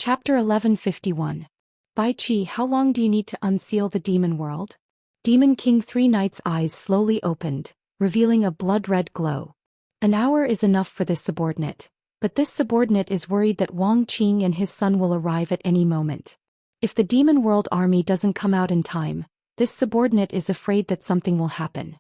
Chapter 1151. Bai Qi, how long do you need to unseal the demon world? Demon King Three Knights' eyes slowly opened, revealing a blood-red glow. An hour is enough for this subordinate, but this subordinate is worried that Wang Qing and his son will arrive at any moment. If the demon world army doesn't come out in time, this subordinate is afraid that something will happen.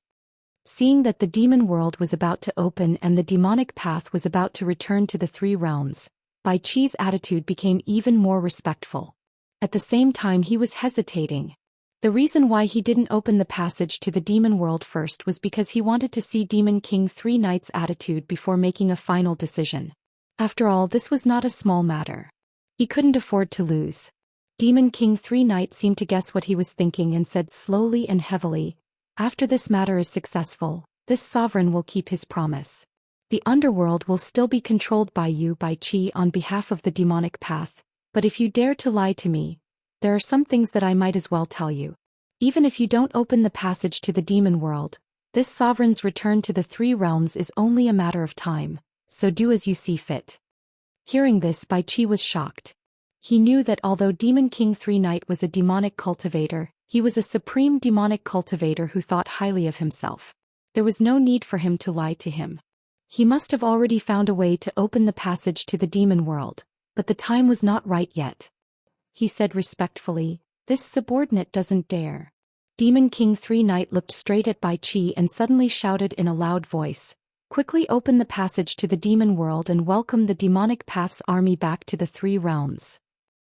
Seeing that the demon world was about to open and the demonic path was about to return to the three realms, Bai Qi's attitude became even more respectful. At the same time he was hesitating. The reason why he didn't open the passage to the demon world first was because he wanted to see Demon King Three Knights' attitude before making a final decision. After all, this was not a small matter. He couldn't afford to lose. Demon King Three Knights seemed to guess what he was thinking and said slowly and heavily, "After this matter is successful, this sovereign will keep his promise. The underworld will still be controlled by you, Bai Qi, on behalf of the demonic path, but if you dare to lie to me, there are some things that I might as well tell you. Even if you don't open the passage to the demon world, this sovereign's return to the three realms is only a matter of time, so do as you see fit." Hearing this, Bai Qi was shocked. He knew that although Demon King Three Knight was a demonic cultivator, he was a supreme demonic cultivator who thought highly of himself. There was no need for him to lie to him. He must have already found a way to open the passage to the demon world, but the time was not right yet. He said respectfully, "This subordinate doesn't dare." Demon King Three Knight looked straight at Bai Qi and suddenly shouted in a loud voice, "Quickly open the passage to the demon world and welcome the demonic path's army back to the three realms."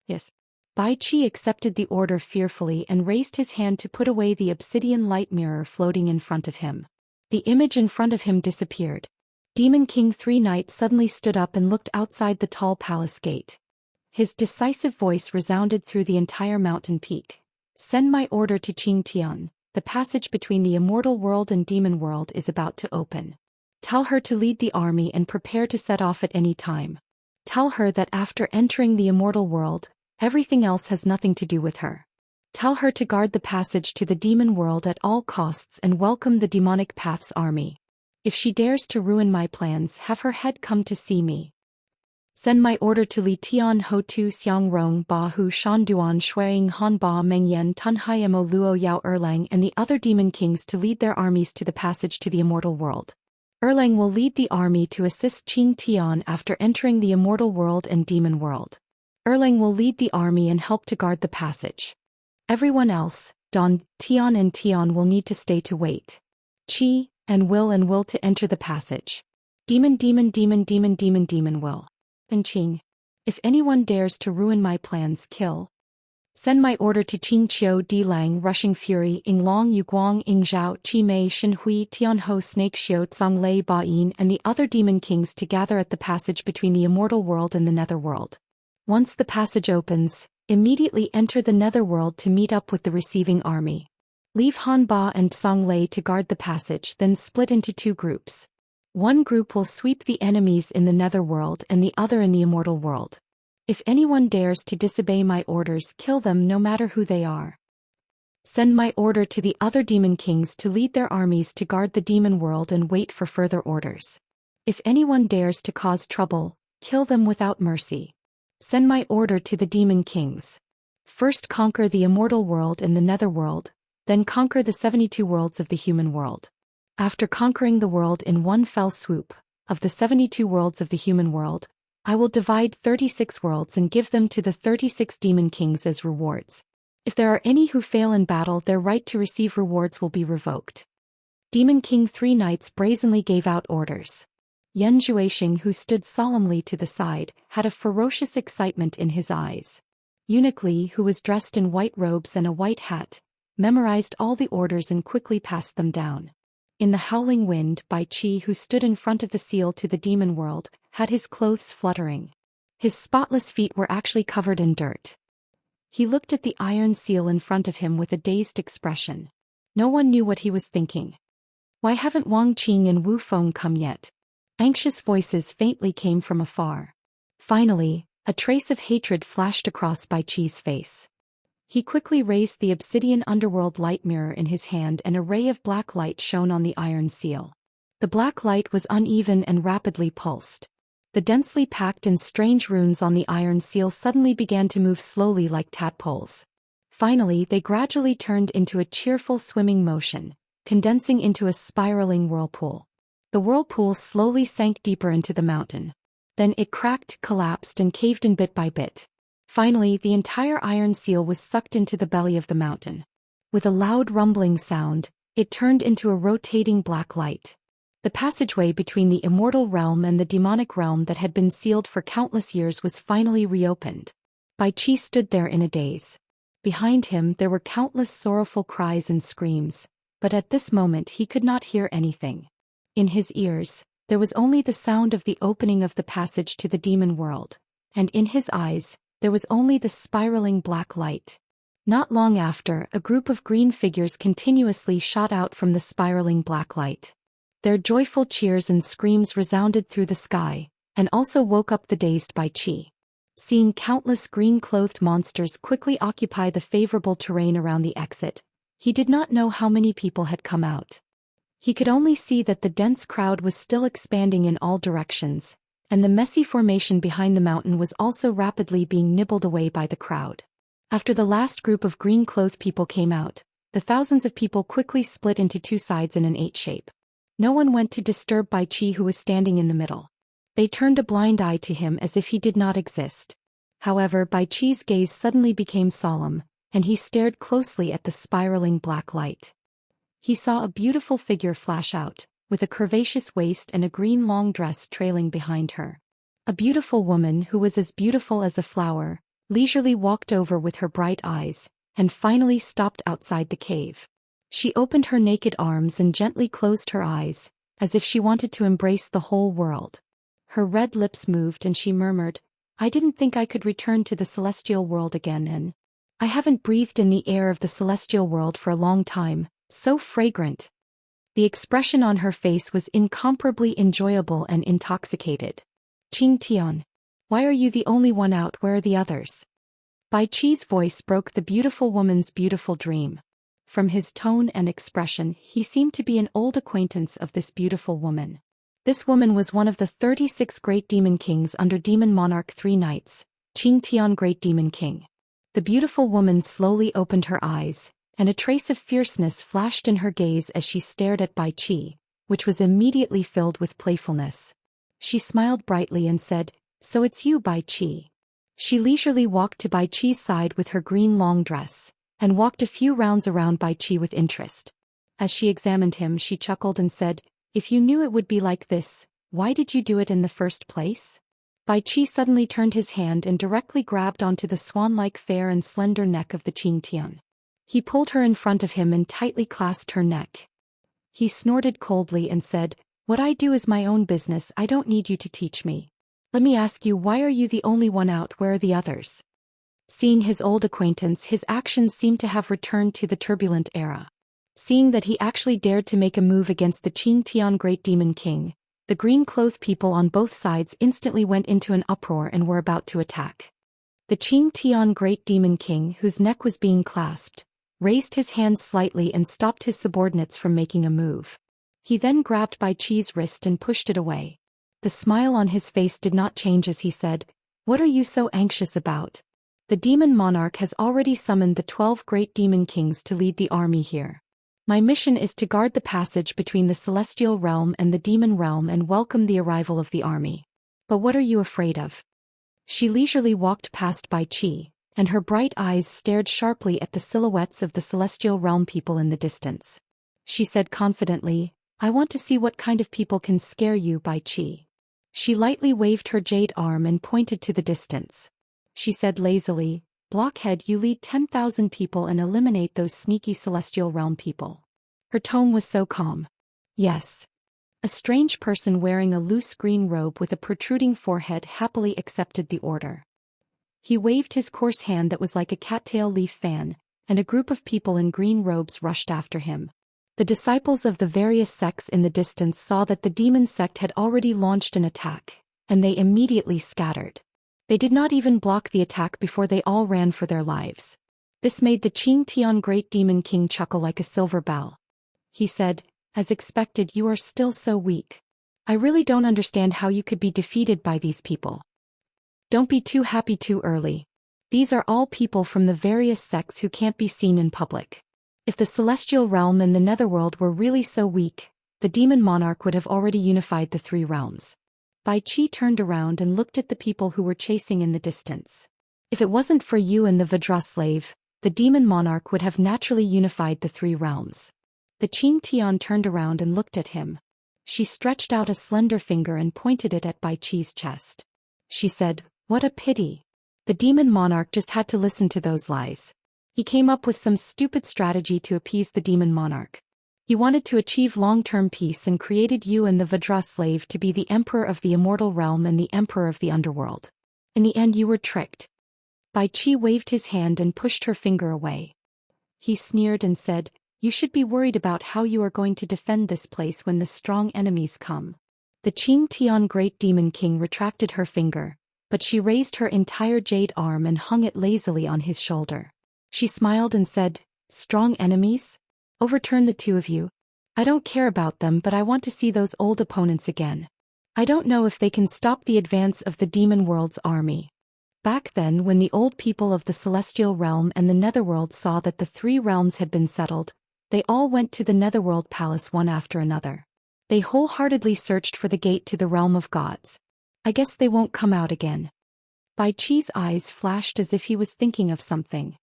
Yes. Bai Qi accepted the order fearfully and raised his hand to put away the obsidian light mirror floating in front of him. The image in front of him disappeared. Demon King Three Knight suddenly stood up and looked outside the tall palace gate. His decisive voice resounded through the entire mountain peak. "Send my order to Qing Tian. The passage between the immortal world and demon world is about to open. Tell her to lead the army and prepare to set off at any time. Tell her that after entering the immortal world, everything else has nothing to do with her. Tell her to guard the passage to the demon world at all costs and welcome the demonic path's army. If she dares to ruin my plans, have her head come to see me. Send my order to Li Tian Ho Tu Xiang Rong Ba Hu Shan Duan Shuang Han Ba Meng Yen Tun Hai Mo Luo Yao Erlang and the other demon kings to lead their armies to the passage to the immortal world. Erlang will lead the army to assist Qing Tian after entering the immortal world and demon world. Erlang will lead the army and help to guard the passage. Everyone else, Don, Tian and Tian will need to stay to wait. Qi and will to enter the passage. Demon will. And Qing. If anyone dares to ruin my plans, kill. Send my order to Qing Qiu Di Lang Rushing Fury Ing Long Yu Guang Ing Zhao Qi Mei Shin Hui Tian Ho Snake Xiu Tsang Lei Ba Yin and the other demon kings to gather at the passage between the immortal world and the netherworld. Once the passage opens, immediately enter the netherworld to meet up with the receiving army. Leave Han Ba and Song Lei to guard the passage, then split into two groups. One group will sweep the enemies in the netherworld and the other in the immortal world. If anyone dares to disobey my orders, kill them no matter who they are. Send my order to the other demon kings to lead their armies to guard the demon world and wait for further orders. If anyone dares to cause trouble, kill them without mercy. Send my order to the demon kings. First conquer the immortal world and the netherworld, then conquer the 72 worlds of the human world. After conquering the world in one fell swoop, of the 72 worlds of the human world, I will divide 36 worlds and give them to the 36 demon kings as rewards. If there are any who fail in battle, their right to receive rewards will be revoked." Demon King Three Knights brazenly gave out orders. Yan Zhuixing, who stood solemnly to the side, had a ferocious excitement in his eyes. Eunuch Li, who was dressed in white robes and a white hat, memorized all the orders and quickly passed them down. In the howling wind, Bai Qi, who stood in front of the seal to the demon world, had his clothes fluttering. His spotless feet were actually covered in dirt. He looked at the iron seal in front of him with a dazed expression. No one knew what he was thinking. Why haven't Wang Qing and Wu Feng come yet? Anxious voices faintly came from afar. Finally, a trace of hatred flashed across Bai Qi's face. He quickly raised the obsidian underworld light mirror in his hand and a ray of black light shone on the iron seal. The black light was uneven and rapidly pulsed. The densely packed and strange runes on the iron seal suddenly began to move slowly like tadpoles. Finally, they gradually turned into a cheerful swimming motion, condensing into a spiraling whirlpool. The whirlpool slowly sank deeper into the mountain. Then it cracked, collapsed, and caved in bit by bit. Finally, the entire iron seal was sucked into the belly of the mountain. With a loud rumbling sound, it turned into a rotating black light. The passageway between the immortal realm and the demonic realm that had been sealed for countless years was finally reopened. Bai Qi stood there in a daze. Behind him there were countless sorrowful cries and screams, but at this moment he could not hear anything. In his ears, there was only the sound of the opening of the passage to the demon world, and in his eyes, there was only the spiraling black light. Not long after, a group of green figures continuously shot out from the spiraling black light. Their joyful cheers and screams resounded through the sky, and also woke up the dazed Bai Qi. Seeing countless green-clothed monsters quickly occupy the favorable terrain around the exit, he did not know how many people had come out. He could only see that the dense crowd was still expanding in all directions, and the messy formation behind the mountain was also rapidly being nibbled away by the crowd. After the last group of green-clothed people came out, the thousands of people quickly split into two sides in an 8 shape. No one went to disturb Bai Qi, who was standing in the middle. They turned a blind eye to him as if he did not exist. However, Bai Qi's gaze suddenly became solemn, and he stared closely at the spiraling black light. He saw a beautiful figure flash out, with a curvaceous waist and a green long dress trailing behind her. A beautiful woman who was as beautiful as a flower, leisurely walked over with her bright eyes, and finally stopped outside the cave. She opened her naked arms and gently closed her eyes, as if she wanted to embrace the whole world. Her red lips moved and she murmured, "I didn't think I could return to the celestial world again, and I haven't breathed in the air of the celestial world for a long time, so fragrant." The expression on her face was incomparably enjoyable and intoxicated. "Qing Tian, why are you the only one out? Where are the others?" Bai Qi's voice broke the beautiful woman's beautiful dream. From his tone and expression, he seemed to be an old acquaintance of this beautiful woman. This woman was one of the 36 great demon kings under Demon Monarch 3 Knights, Qing Tian Great Demon King. The beautiful woman slowly opened her eyes, and a trace of fierceness flashed in her gaze as she stared at Bai Qi, which was immediately filled with playfulness. She smiled brightly and said, "So it's you, Bai Qi." She leisurely walked to Bai Qi's side with her green long dress, and walked a few rounds around Bai Qi with interest. As she examined him, she chuckled and said, "If you knew it would be like this, why did you do it in the first place?" Bai Qi suddenly turned his hand and directly grabbed onto the swan-like fair and slender neck of the Qing Tian. He pulled her in front of him and tightly clasped her neck. He snorted coldly and said, "What I do is my own business. I don't need you to teach me. Let me ask you, why are you the only one out? Where are the others?" Seeing his old acquaintance, his actions seemed to have returned to the turbulent era. Seeing that he actually dared to make a move against the Qing Tian Great Demon King, the green-clothed people on both sides instantly went into an uproar and were about to attack. The Qing Tian Great Demon King, whose neck was being clasped, raised his hands slightly and stopped his subordinates from making a move. He then grabbed Bai Qi's wrist and pushed it away. The smile on his face did not change as he said, "What are you so anxious about? The Demon Monarch has already summoned the 12 great demon kings to lead the army here. My mission is to guard the passage between the celestial realm and the demon realm and welcome the arrival of the army. But what are you afraid of?" She leisurely walked past Bai Qi, and her bright eyes stared sharply at the silhouettes of the celestial realm people in the distance. She said confidently, "I want to see what kind of people can scare you, Bai Qi." She lightly waved her jade arm and pointed to the distance. She said lazily, "Blockhead, you lead 10,000 people and eliminate those sneaky celestial realm people." Her tone was so calm. "Yes." A strange person wearing a loose green robe with a protruding forehead happily accepted the order. He waved his coarse hand that was like a cattail leaf fan, and a group of people in green robes rushed after him. The disciples of the various sects in the distance saw that the demon sect had already launched an attack, and they immediately scattered. They did not even block the attack before they all ran for their lives. This made the Qing Tian Great Demon King chuckle like a silver bell. He said, "As expected, you are still so weak. I really don't understand how you could be defeated by these people. Don't be too happy too early. These are all people from the various sects who can't be seen in public. If the celestial realm and the netherworld were really so weak, the demon monarch would have already unified the three realms. Bai Qi turned around and looked at the people who were chasing in the distance. If it wasn't for you and the Vajra slave, the demon monarch would have naturally unified the three realms. The Qing Tian turned around and looked at him. She stretched out a slender finger and pointed it at Bai Qi's chest. She said, "What a pity. The demon monarch just had to listen to those lies. He came up with some stupid strategy to appease the demon monarch. He wanted to achieve long-term peace and created you and the Vajra slave to be the emperor of the immortal realm and the emperor of the underworld. In the end you were tricked." Bai Qi waved his hand and pushed her finger away. He sneered and said, "You should be worried about how you are going to defend this place when the strong enemies come." The Qing Tian Great Demon King retracted her finger, but she raised her entire jade arm and hung it lazily on his shoulder. She smiled and said, "Strong enemies? Overturn the two of you. I don't care about them, but I want to see those old opponents again. I don't know if they can stop the advance of the demon world's army." Back then, when the old people of the celestial realm and the netherworld saw that the three realms had been settled, they all went to the netherworld palace one after another. They wholeheartedly searched for the gate to the realm of gods. I guess they won't come out again. Bai Qi's eyes flashed as if he was thinking of something.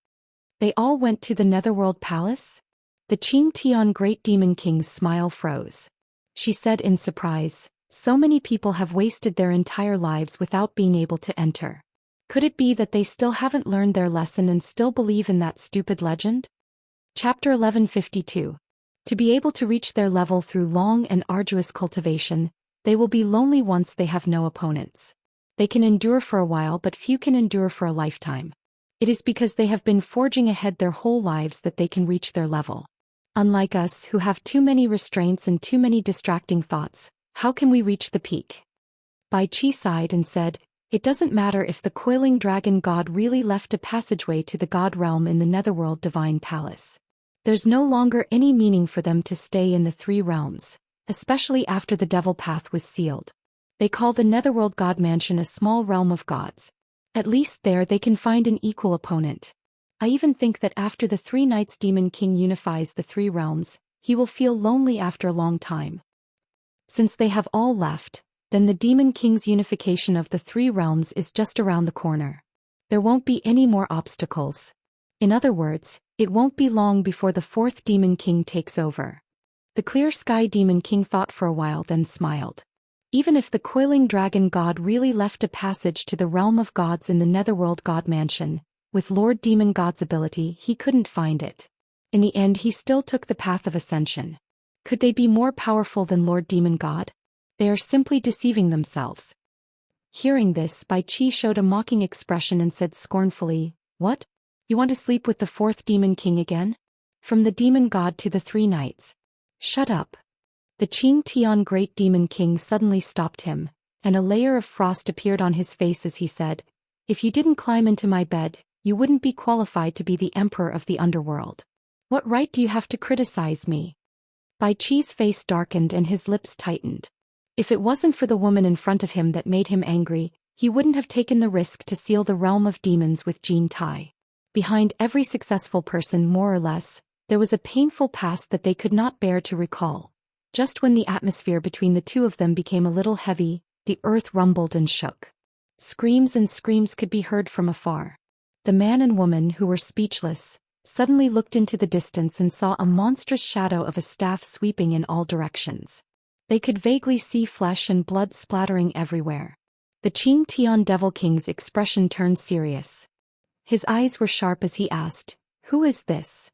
They all went to the netherworld palace? The Qing Tian Great Demon King's smile froze. She said in surprise, "So many people have wasted their entire lives without being able to enter. Could it be that they still haven't learned their lesson and still believe in that stupid legend?" Chapter 1152. To be able to reach their level through long and arduous cultivation, they will be lonely once they have no opponents. They can endure for a while, but few can endure for a lifetime. It is because they have been forging ahead their whole lives that they can reach their level. Unlike us, who have too many restraints and too many distracting thoughts, how can we reach the peak? Bai Qi sighed and said, "It doesn't matter if the coiling dragon god really left a passageway to the god realm in the netherworld divine palace. There's no longer any meaning for them to stay in the three realms, especially after the devil path was sealed. They call the netherworld god mansion a small realm of gods. At least there they can find an equal opponent. I even think that after the 3 Nights Demon King unifies the 3 realms, he will feel lonely after a long time. Since they have all left, then the Demon King's unification of the 3 realms is just around the corner. There won't be any more obstacles. In other words, it won't be long before the 4th Demon King takes over." The Clear Sky Demon King thought for a while, then smiled. Even if the coiling dragon god really left a passage to the realm of gods in the netherworld god mansion, with Lord Demon God's ability he couldn't find it. In the end he still took the path of ascension. Could they be more powerful than Lord Demon God? They are simply deceiving themselves. Hearing this, Bai Qi showed a mocking expression and said scornfully, "What? You want to sleep with the 4th Demon King again? From the Demon God to the 3 Knights? Shut up." The Qing Tian Great Demon King suddenly stopped him, and a layer of frost appeared on his face as he said, "If you didn't climb into my bed, you wouldn't be qualified to be the Emperor of the Underworld. What right do you have to criticize me?" Bai Qi's face darkened and his lips tightened. If it wasn't for the woman in front of him that made him angry, he wouldn't have taken the risk to seal the realm of demons with Jean Tai. Behind every successful person, more or less, there was a painful past that they could not bear to recall. Just when the atmosphere between the two of them became a little heavy, the earth rumbled and shook. Screams and screams could be heard from afar. The man and woman, who were speechless, suddenly looked into the distance and saw a monstrous shadow of a staff sweeping in all directions. They could vaguely see flesh and blood splattering everywhere. The Qing Tian Devil King's expression turned serious. His eyes were sharp as he asked, "Who is this?"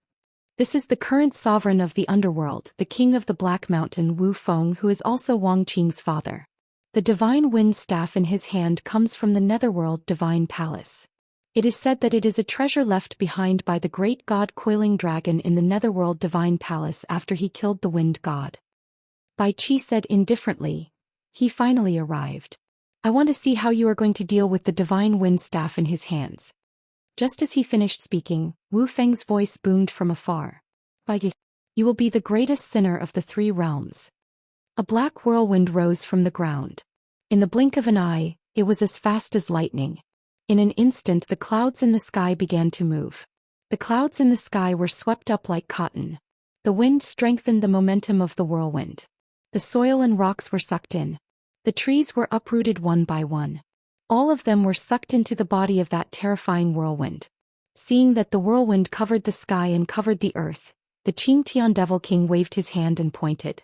"This is the current sovereign of the underworld, the king of the Black Mountain, Wu Feng, who is also Wang Qing's father. The divine wind staff in his hand comes from the netherworld divine palace. It is said that it is a treasure left behind by the great god Coiling Dragon in the netherworld divine palace after he killed the wind god." Bai Qi said indifferently, "He finally arrived. I want to see how you are going to deal with the divine wind staff in his hands." Just as he finished speaking, Wu Feng's voice boomed from afar. "You will be the greatest sinner of the 3 realms." A black whirlwind rose from the ground. In the blink of an eye, it was as fast as lightning. In an instant the clouds in the sky began to move. The clouds in the sky were swept up like cotton. The wind strengthened the momentum of the whirlwind. The soil and rocks were sucked in. The trees were uprooted one by one. All of them were sucked into the body of that terrifying whirlwind. Seeing that the whirlwind covered the sky and covered the earth, the Xianxia Devil King waved his hand and pointed.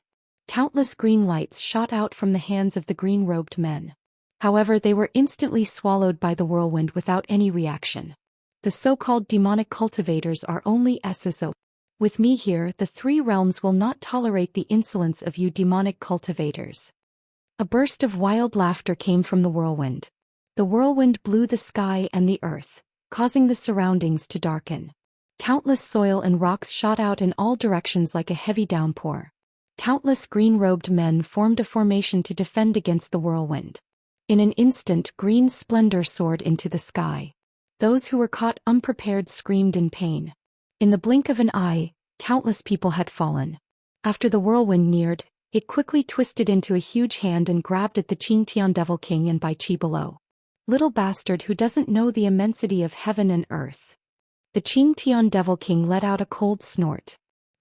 Countless green lights shot out from the hands of the green-robed men. However, they were instantly swallowed by the whirlwind without any reaction. The so-called demonic cultivators are only SSO. With me here, the three realms will not tolerate the insolence of you demonic cultivators. A burst of wild laughter came from the whirlwind. The whirlwind blew the sky and the earth, causing the surroundings to darken. Countless soil and rocks shot out in all directions like a heavy downpour. Countless green-robed men formed a formation to defend against the whirlwind. In an instant, green splendor soared into the sky. Those who were caught unprepared screamed in pain. In the blink of an eye, countless people had fallen. After the whirlwind neared, it quickly twisted into a huge hand and grabbed at the Xianxia Devil King and Bai Qi below. Little bastard who doesn't know the immensity of heaven and earth. The Xianxia Devil King let out a cold snort.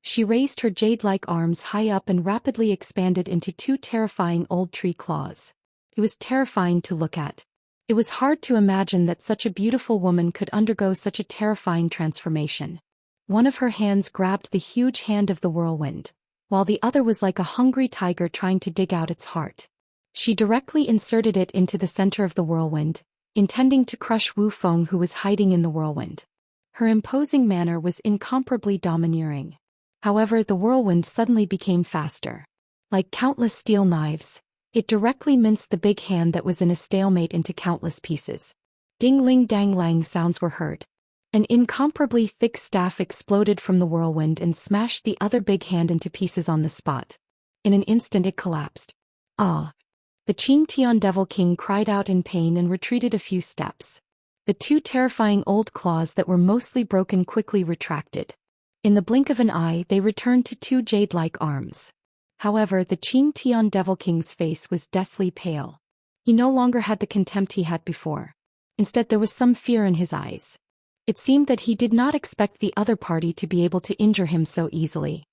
She raised her jade-like arms high up and rapidly expanded into two terrifying old tree claws. It was terrifying to look at. It was hard to imagine that such a beautiful woman could undergo such a terrifying transformation. One of her hands grabbed the huge hand of the whirlwind, while the other was like a hungry tiger trying to dig out its heart. She directly inserted it into the center of the whirlwind, intending to crush Wu Feng who was hiding in the whirlwind. Her imposing manner was incomparably domineering. However, the whirlwind suddenly became faster. Like countless steel knives, it directly minced the big hand that was in a stalemate into countless pieces. Ding-ling-dang-lang sounds were heard. An incomparably thick staff exploded from the whirlwind and smashed the other big hand into pieces on the spot. In an instant it collapsed. Ah! The Xianxia Devil King cried out in pain and retreated a few steps. The two terrifying old claws that were mostly broken quickly retracted. In the blink of an eye they returned to two jade-like arms. However, the Xianxia Devil King's face was deathly pale. He no longer had the contempt he had before. Instead there was some fear in his eyes. It seemed that he did not expect the other party to be able to injure him so easily.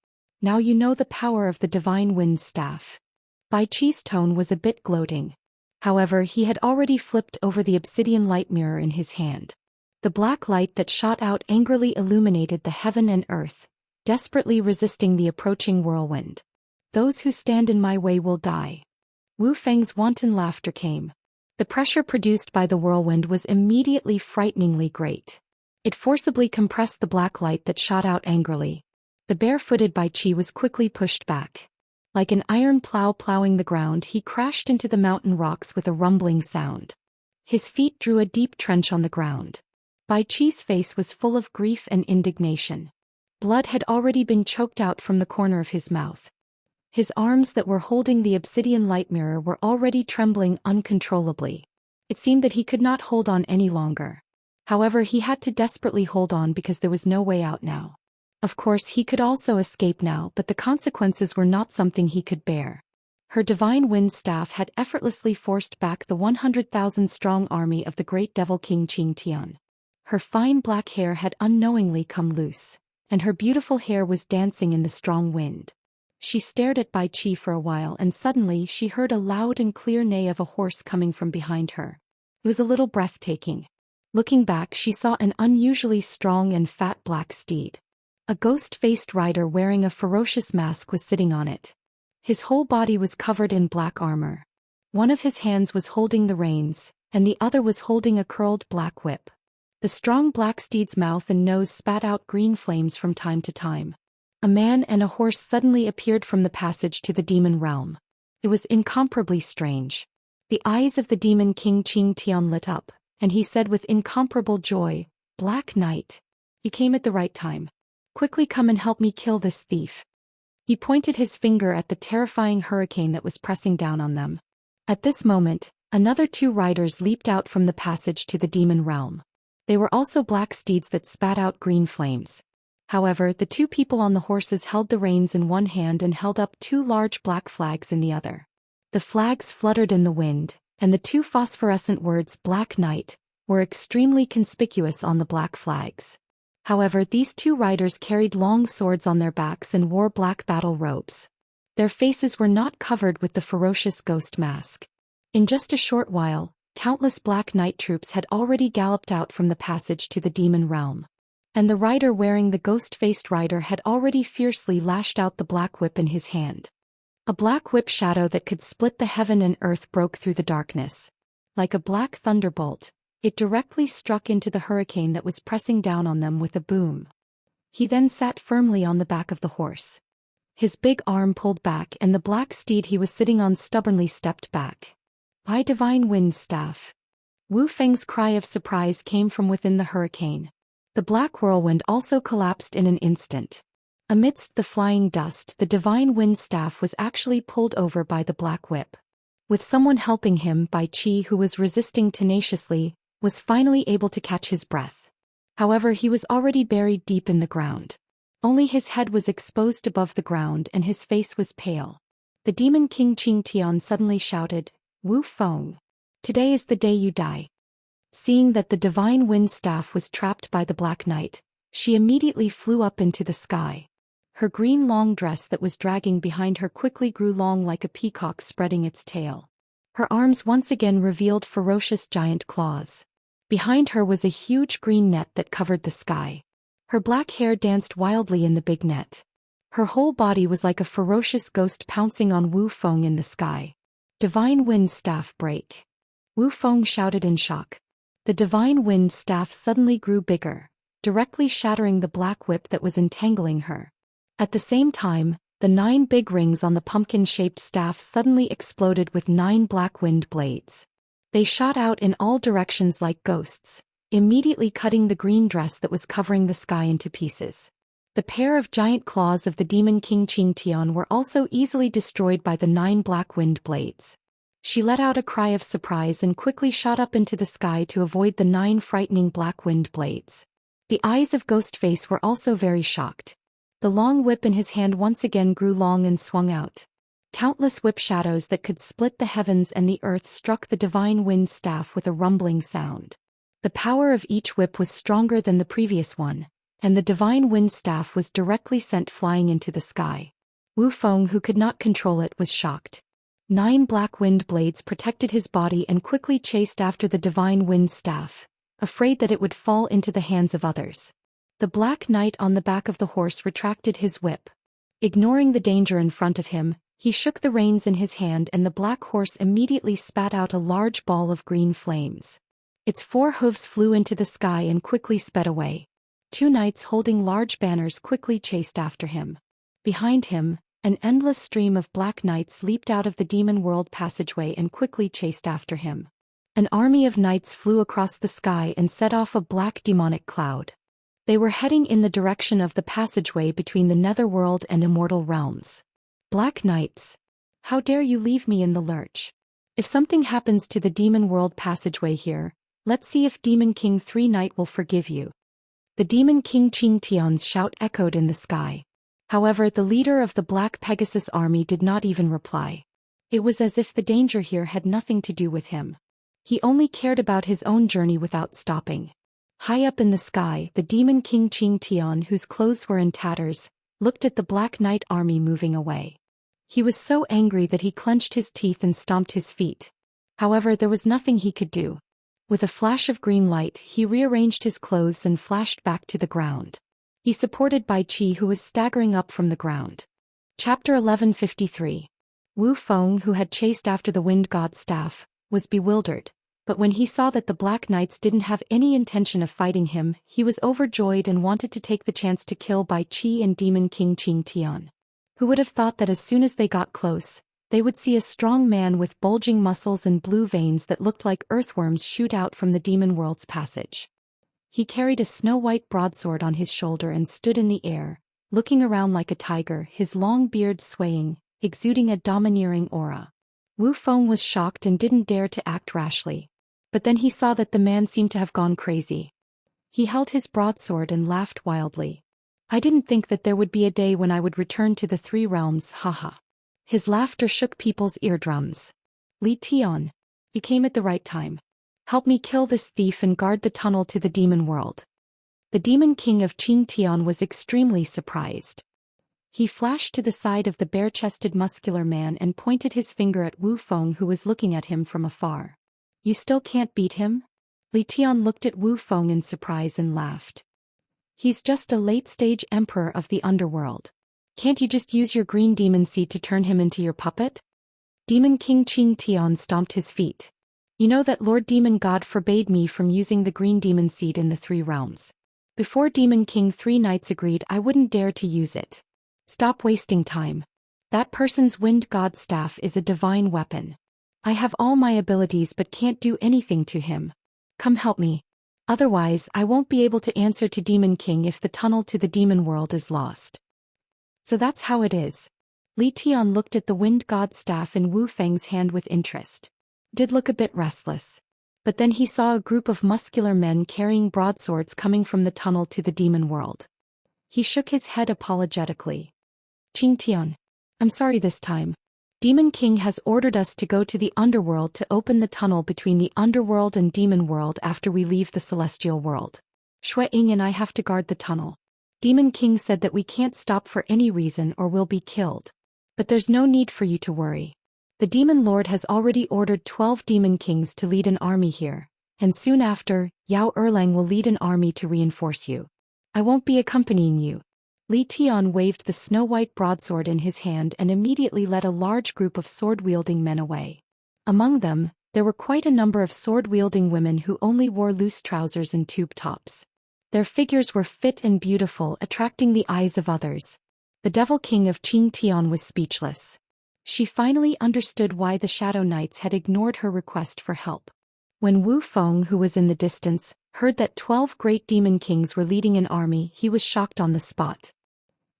Now you know the power of the Divine Wind Staff. Bai Qi's tone was a bit gloating. However, he had already flipped over the obsidian light mirror in his hand. The black light that shot out angrily illuminated the heaven and earth, desperately resisting the approaching whirlwind. Those who stand in my way will die. Wu Feng's wanton laughter came. The pressure produced by the whirlwind was immediately frighteningly great. It forcibly compressed the black light that shot out angrily. The barefooted Bai Qi was quickly pushed back. Like an iron plow plowing the ground, he crashed into the mountain rocks with a rumbling sound. His feet drew a deep trench on the ground. Bai Qi's face was full of grief and indignation. Blood had already been choked out from the corner of his mouth. His arms that were holding the obsidian light mirror were already trembling uncontrollably. It seemed that he could not hold on any longer. However, he had to desperately hold on because there was no way out now. Of course, he could also escape now, but the consequences were not something he could bear. Her divine wind staff had effortlessly forced back the 100,000-strong army of the great devil king Xianxia. Her fine black hair had unknowingly come loose, and her beautiful hair was dancing in the strong wind. She stared at Bai Qi for a while and suddenly she heard a loud and clear neigh of a horse coming from behind her. It was a little breathtaking. Looking back, she saw an unusually strong and fat black steed. A ghost-faced rider wearing a ferocious mask was sitting on it. His whole body was covered in black armor. One of his hands was holding the reins, and the other was holding a curled black whip. The strong black steed's mouth and nose spat out green flames from time to time. A man and a horse suddenly appeared from the passage to the demon realm. It was incomparably strange. The eyes of the demon king Xianxia lit up, and he said with incomparable joy, "Black Knight, you came at the right time. Quickly come and help me kill this thief." He pointed his finger at the terrifying hurricane that was pressing down on them. At this moment, another two riders leaped out from the passage to the demon realm. They were also black steeds that spat out green flames. However, the two people on the horses held the reins in one hand and held up two large black flags in the other. The flags fluttered in the wind, and the two phosphorescent words "Black Knight" were extremely conspicuous on the black flags. However, these two riders carried long swords on their backs and wore black battle robes. Their faces were not covered with the ferocious ghost mask. In just a short while, countless Black Knight troops had already galloped out from the passage to the demon realm. And the rider wearing the ghost-faced rider had already fiercely lashed out the black whip in his hand. A black whip shadow that could split the heaven and earth broke through the darkness. Like a black thunderbolt, it directly struck into the hurricane that was pressing down on them with a boom. He then sat firmly on the back of the horse. His big arm pulled back and the black steed he was sitting on stubbornly stepped back. "By divine wind's staff!" Wu Feng's cry of surprise came from within the hurricane. The black whirlwind also collapsed in an instant. Amidst the flying dust, the divine wind staff was actually pulled over by the black whip. With someone helping him, Bai Qi, who was resisting tenaciously, was finally able to catch his breath. However, he was already buried deep in the ground. Only his head was exposed above the ground and his face was pale. The demon king Qing Tian suddenly shouted, "Wu Feng! Today is the day you die." Seeing that the divine wind staff was trapped by the Black Knight, she immediately flew up into the sky. Her green long dress that was dragging behind her quickly grew long like a peacock spreading its tail. Her arms once again revealed ferocious giant claws. Behind her was a huge green net that covered the sky. Her black hair danced wildly in the big net. Her whole body was like a ferocious ghost pouncing on Wu Feng in the sky. "Divine wind staff break!" Wu Feng shouted in shock. The divine wind staff suddenly grew bigger, directly shattering the black whip that was entangling her. At the same time, the 9 big rings on the pumpkin-shaped staff suddenly exploded with 9 black wind blades. They shot out in all directions like ghosts, immediately cutting the green dress that was covering the sky into pieces. The pair of giant claws of the demon king Qing Tian were also easily destroyed by the 9 black wind blades. She let out a cry of surprise and quickly shot up into the sky to avoid the 9 frightening black wind blades. The eyes of Ghostface were also very shocked. The long whip in his hand once again grew long and swung out. Countless whip shadows that could split the heavens and the earth struck the divine wind staff with a rumbling sound. The power of each whip was stronger than the previous one, and the divine wind staff was directly sent flying into the sky. Wu Feng, who could not control it, was shocked. 9 black wind blades protected his body and quickly chased after the divine wind staff, afraid that it would fall into the hands of others. The Black Knight on the back of the horse retracted his whip. Ignoring the danger in front of him, he shook the reins in his hand and the black horse immediately spat out a large ball of green flames. Its 4 hooves flew into the sky and quickly sped away. 2 knights holding large banners quickly chased after him. Behind him, an endless stream of black knights leaped out of the demon world passageway and quickly chased after him. An army of knights flew across the sky and set off a black demonic cloud. They were heading in the direction of the passageway between the netherworld and immortal realms. "Black Knights! How dare you leave me in the lurch? If something happens to the demon world passageway here, let's see if Demon King 3 Knight will forgive you." The demon king Qing Tian's shout echoed in the sky. However, the leader of the Black Pegasus army did not even reply. It was as if the danger here had nothing to do with him. He only cared about his own journey without stopping. High up in the sky, the demon king Qing Tian, whose clothes were in tatters, looked at the Black Knight army moving away. He was so angry that he clenched his teeth and stomped his feet. However, there was nothing he could do. With a flash of green light, he rearranged his clothes and flashed back to the ground. He supported Bai Qi, who was staggering up from the ground. Chapter 1153. Wu Feng, who had chased after the wind god's staff, was bewildered, but when he saw that the Black Knights didn't have any intention of fighting him, he was overjoyed and wanted to take the chance to kill Bai Qi and Demon King Qing Tian. Who would have thought that as soon as they got close, they would see a strong man with bulging muscles and blue veins that looked like earthworms shoot out from the demon world's passage. He carried a snow-white broadsword on his shoulder and stood in the air, looking around like a tiger, his long beard swaying, exuding a domineering aura. Wu Feng was shocked and didn't dare to act rashly. But then he saw that the man seemed to have gone crazy. He held his broadsword and laughed wildly. I didn't think that there would be a day when I would return to the three realms, haha. His laughter shook people's eardrums. Li Tian, you came at the right time. Help me kill this thief and guard the tunnel to the demon world. The demon king of Xianxia was extremely surprised. He flashed to the side of the bare-chested muscular man and pointed his finger at Wu Feng, who was looking at him from afar. You still can't beat him? Li Tian looked at Wu Feng in surprise and laughed. He's just a late-stage emperor of the underworld. Can't you just use your green demon seed to turn him into your puppet? Demon King Xianxia stomped his feet. You know that Lord Demon God forbade me from using the green demon seed in the three realms. Before Demon King 3 Knights agreed, I wouldn't dare to use it. Stop wasting time. That person's wind god staff is a divine weapon. I have all my abilities but can't do anything to him. Come help me. Otherwise, I won't be able to answer to Demon King if the tunnel to the demon world is lost. So that's how it is. Li Tian looked at the wind god staff in Wu Feng's hand with interest. Did look a bit restless. But then he saw a group of muscular men carrying broadswords coming from the tunnel to the demon world. He shook his head apologetically. Xianxia, I'm sorry this time. Demon King has ordered us to go to the underworld to open the tunnel between the underworld and demon world after we leave the celestial world. Shui Ying and I have to guard the tunnel. Demon King said that we can't stop for any reason or we'll be killed. But there's no need for you to worry. The Demon Lord has already ordered 12 Demon Kings to lead an army here, and soon after, Yao Erlang will lead an army to reinforce you. I won't be accompanying you. Li Tian waved the snow-white broadsword in his hand and immediately led a large group of sword-wielding men away. Among them, there were quite a number of sword-wielding women who only wore loose trousers and tube tops. Their figures were fit and beautiful, attracting the eyes of others. The Devil King of Xianxia was speechless. She finally understood why the Shadow Knights had ignored her request for help. When Wu Feng, who was in the distance, heard that 12 great demon kings were leading an army, he was shocked on the spot.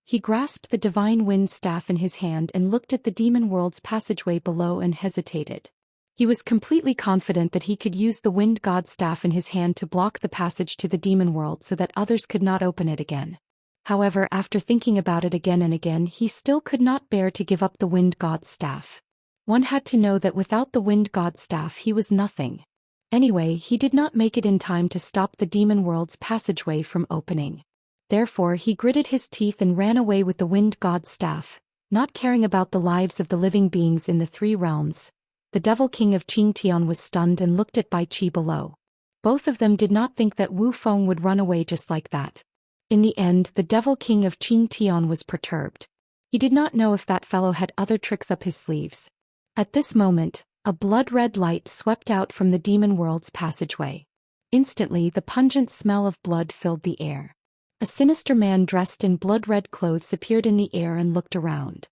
He grasped the divine wind staff in his hand and looked at the demon world's passageway below and hesitated. He was completely confident that he could use the wind god staff in his hand to block the passage to the demon world so that others could not open it again. However, after thinking about it again and again, he still could not bear to give up the wind god's staff. One had to know that without the wind god's staff he was nothing. Anyway, he did not make it in time to stop the demon world's passageway from opening. Therefore he gritted his teeth and ran away with the wind god's staff, not caring about the lives of the living beings in the three realms. The Devil King of Xianxia was stunned and looked at Bai Qi below. Both of them did not think that Wu Feng would run away just like that. In the end, the Devil King of Xianxia was perturbed. He did not know if that fellow had other tricks up his sleeves. At this moment, a blood-red light swept out from the demon world's passageway. Instantly, the pungent smell of blood filled the air. A sinister man dressed in blood-red clothes appeared in the air and looked around.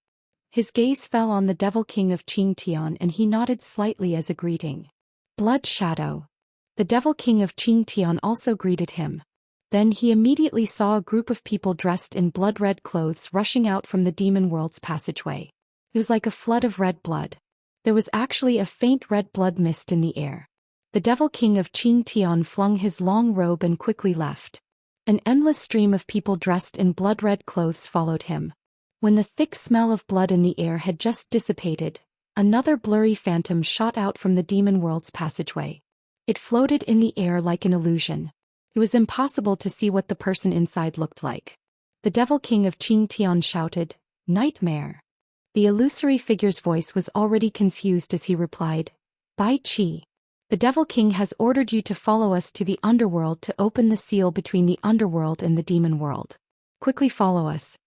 His gaze fell on the Devil King of Xianxia and he nodded slightly as a greeting. Blood Shadow. The Devil King of Xianxia also greeted him. Then he immediately saw a group of people dressed in blood-red clothes rushing out from the demon world's passageway. It was like a flood of red blood. There was actually a faint red blood mist in the air. The Devil King of Xianxia flung his long robe and quickly left. An endless stream of people dressed in blood-red clothes followed him. When the thick smell of blood in the air had just dissipated, another blurry phantom shot out from the demon world's passageway. It floated in the air like an illusion. It was impossible to see what the person inside looked like. The Devil King of Xianxia shouted, "Nightmare." The illusory figure's voice was already confused as he replied, "Bai Qi. The Devil King has ordered you to follow us to the underworld to open the seal between the underworld and the demon world. Quickly follow us."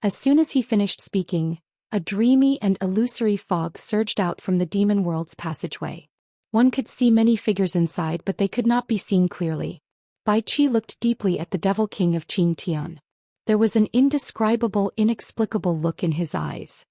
As soon as he finished speaking, a dreamy and illusory fog surged out from the demon world's passageway. One could see many figures inside, but they could not be seen clearly. Bai Qi looked deeply at the Devil King of Xianxia. There was an indescribable, inexplicable look in his eyes.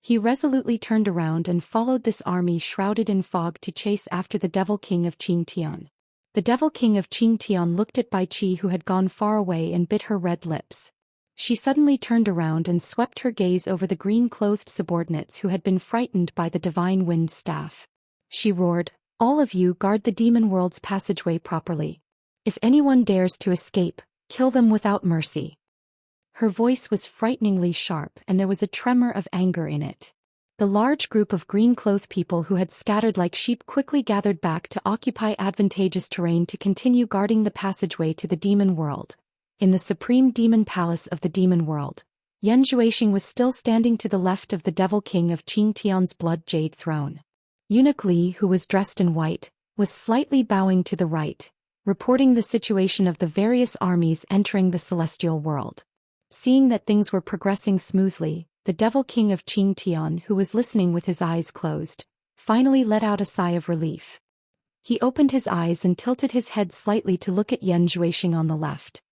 He resolutely turned around and followed this army shrouded in fog to chase after the Devil King of Xianxia. The Devil King of Xianxia looked at Bai Qi, who had gone far away, and bit her red lips. She suddenly turned around and swept her gaze over the green-clothed subordinates who had been frightened by the divine wind staff. She roared, "All of you guard the demon world's passageway properly. If anyone dares to escape, kill them without mercy." Her voice was frighteningly sharp and there was a tremor of anger in it. The large group of green-clothed people who had scattered like sheep quickly gathered back to occupy advantageous terrain to continue guarding the passageway to the demon world. In the supreme demon palace of the demon world, Yan Zhuixing was still standing to the left of the devil king of Qingtian's blood jade throne. Eunuch Li, who was dressed in white, was slightly bowing to the right, reporting the situation of the various armies entering the celestial world. Seeing that things were progressing smoothly, the devil king of Qingtian, who was listening with his eyes closed, finally let out a sigh of relief. He opened his eyes and tilted his head slightly to look at Yan Zhuixing on the left.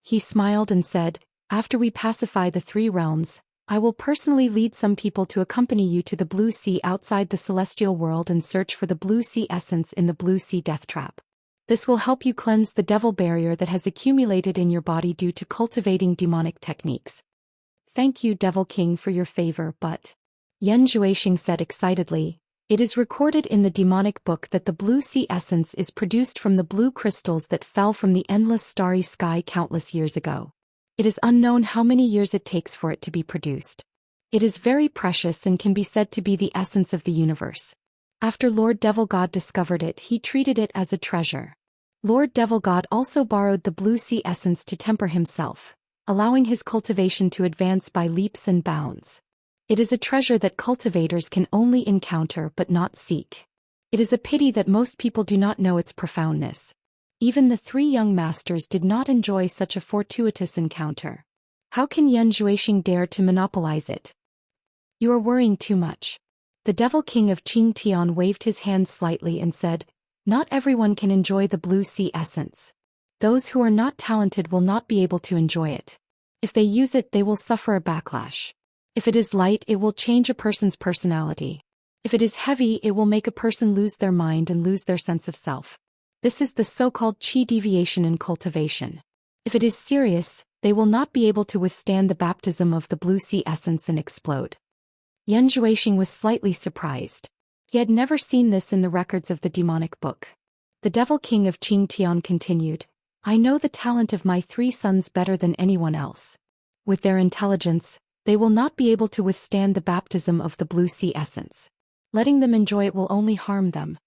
He smiled and said, "After we pacify the three realms, I will personally lead some people to accompany you to the blue sea outside the celestial world and search for the blue sea essence in the blue sea death trap. This will help you cleanse the devil barrier that has accumulated in your body due to cultivating demonic techniques." "Thank you, Devil King, for your favor, but..." Yan Zhuixing said excitedly, "It is recorded in the demonic book that the blue sea essence is produced from the blue crystals that fell from the endless starry sky countless years ago. It is unknown how many years it takes for it to be produced. It is very precious and can be said to be the essence of the universe. After Lord Devil God discovered it, he treated it as a treasure. Lord Devil God also borrowed the blue sea essence to temper himself, allowing his cultivation to advance by leaps and bounds. It is a treasure that cultivators can only encounter but not seek. It is a pity that most people do not know its profoundness. Even the three young masters did not enjoy such a fortuitous encounter. How can Yan Zhuixing dare to monopolize it? You are worrying too much." The devil king of Qingtian waved his hand slightly and said, "Not everyone can enjoy the blue sea essence. Those who are not talented will not be able to enjoy it. If they use it, they will suffer a backlash. If it is light, it will change a person's personality. If it is heavy, it will make a person lose their mind and lose their sense of self. This is the so-called qi deviation in cultivation. If it is serious, they will not be able to withstand the baptism of the blue sea essence and explode." Yan Zhuixing was slightly surprised. He had never seen this in the records of the demonic book. The devil king of Qingtian continued, "I know the talent of my three sons better than anyone else. With their intelligence, they will not be able to withstand the baptism of the blue sea essence. Letting them enjoy it will only harm them.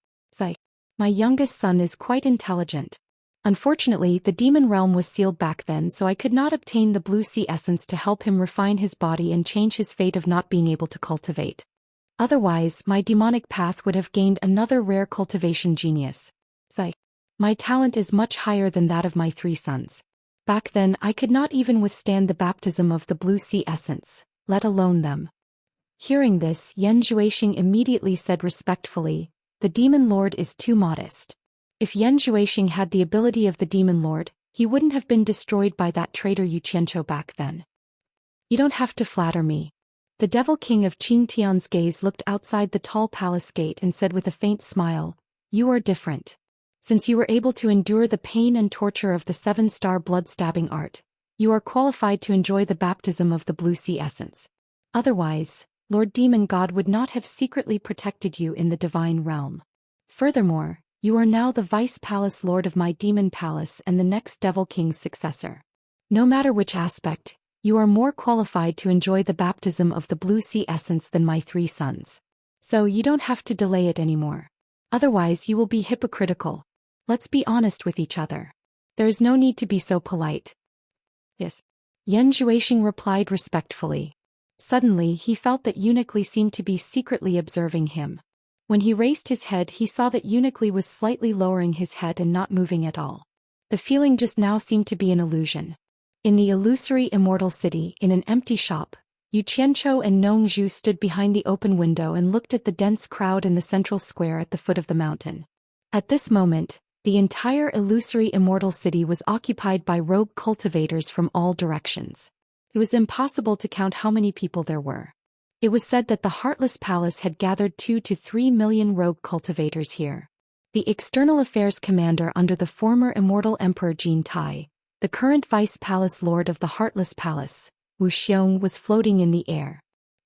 My youngest son is quite intelligent. Unfortunately, the demon realm was sealed back then, so I could not obtain the blue sea essence to help him refine his body and change his fate of not being able to cultivate. Otherwise, my demonic path would have gained another rare cultivation genius. My talent is much higher than that of my three sons. Back then, I could not even withstand the baptism of the blue sea essence, let alone them." Hearing this, Yan Zhuixing immediately said respectfully, "The demon lord is too modest. If Yan Zhuixing had the ability of the demon lord, he wouldn't have been destroyed by that traitor Yu Qianqiu back then. You don't have to flatter me." The devil king of Qingtian's gaze looked outside the tall palace gate and said with a faint smile, "You are different. Since you were able to endure the pain and torture of the 7-star blood-stabbing art, you are qualified to enjoy the baptism of the blue sea essence. Otherwise, Lord Demon God would not have secretly protected you in the divine realm. Furthermore, you are now the vice palace lord of my demon palace and the next devil king's successor. No matter which aspect, you are more qualified to enjoy the baptism of the blue sea essence than my three sons. So you don't have to delay it anymore. Otherwise you will be hypocritical. Let's be honest with each other. There is no need to be so polite." "Yes." Yan Zhuixing replied respectfully. Suddenly he felt that Eunuch Li seemed to be secretly observing him. When he raised his head, he saw that Eunuch Li was slightly lowering his head and not moving at all. The feeling just now seemed to be an illusion. In the illusory Immortal city, in an empty shop, Yu Qianqiu and Nong Zhu stood behind the open window and looked at the dense crowd in the central square at the foot of the mountain. At this moment, the entire illusory Immortal city was occupied by rogue cultivators from all directions. It was impossible to count how many people there were. It was said that the Heartless Palace had gathered 2 to 3 million rogue cultivators here. The External Affairs Commander under the former Immortal Emperor Jin Tai, the current Vice Palace Lord of the Heartless Palace, Wuxia, was floating in the air.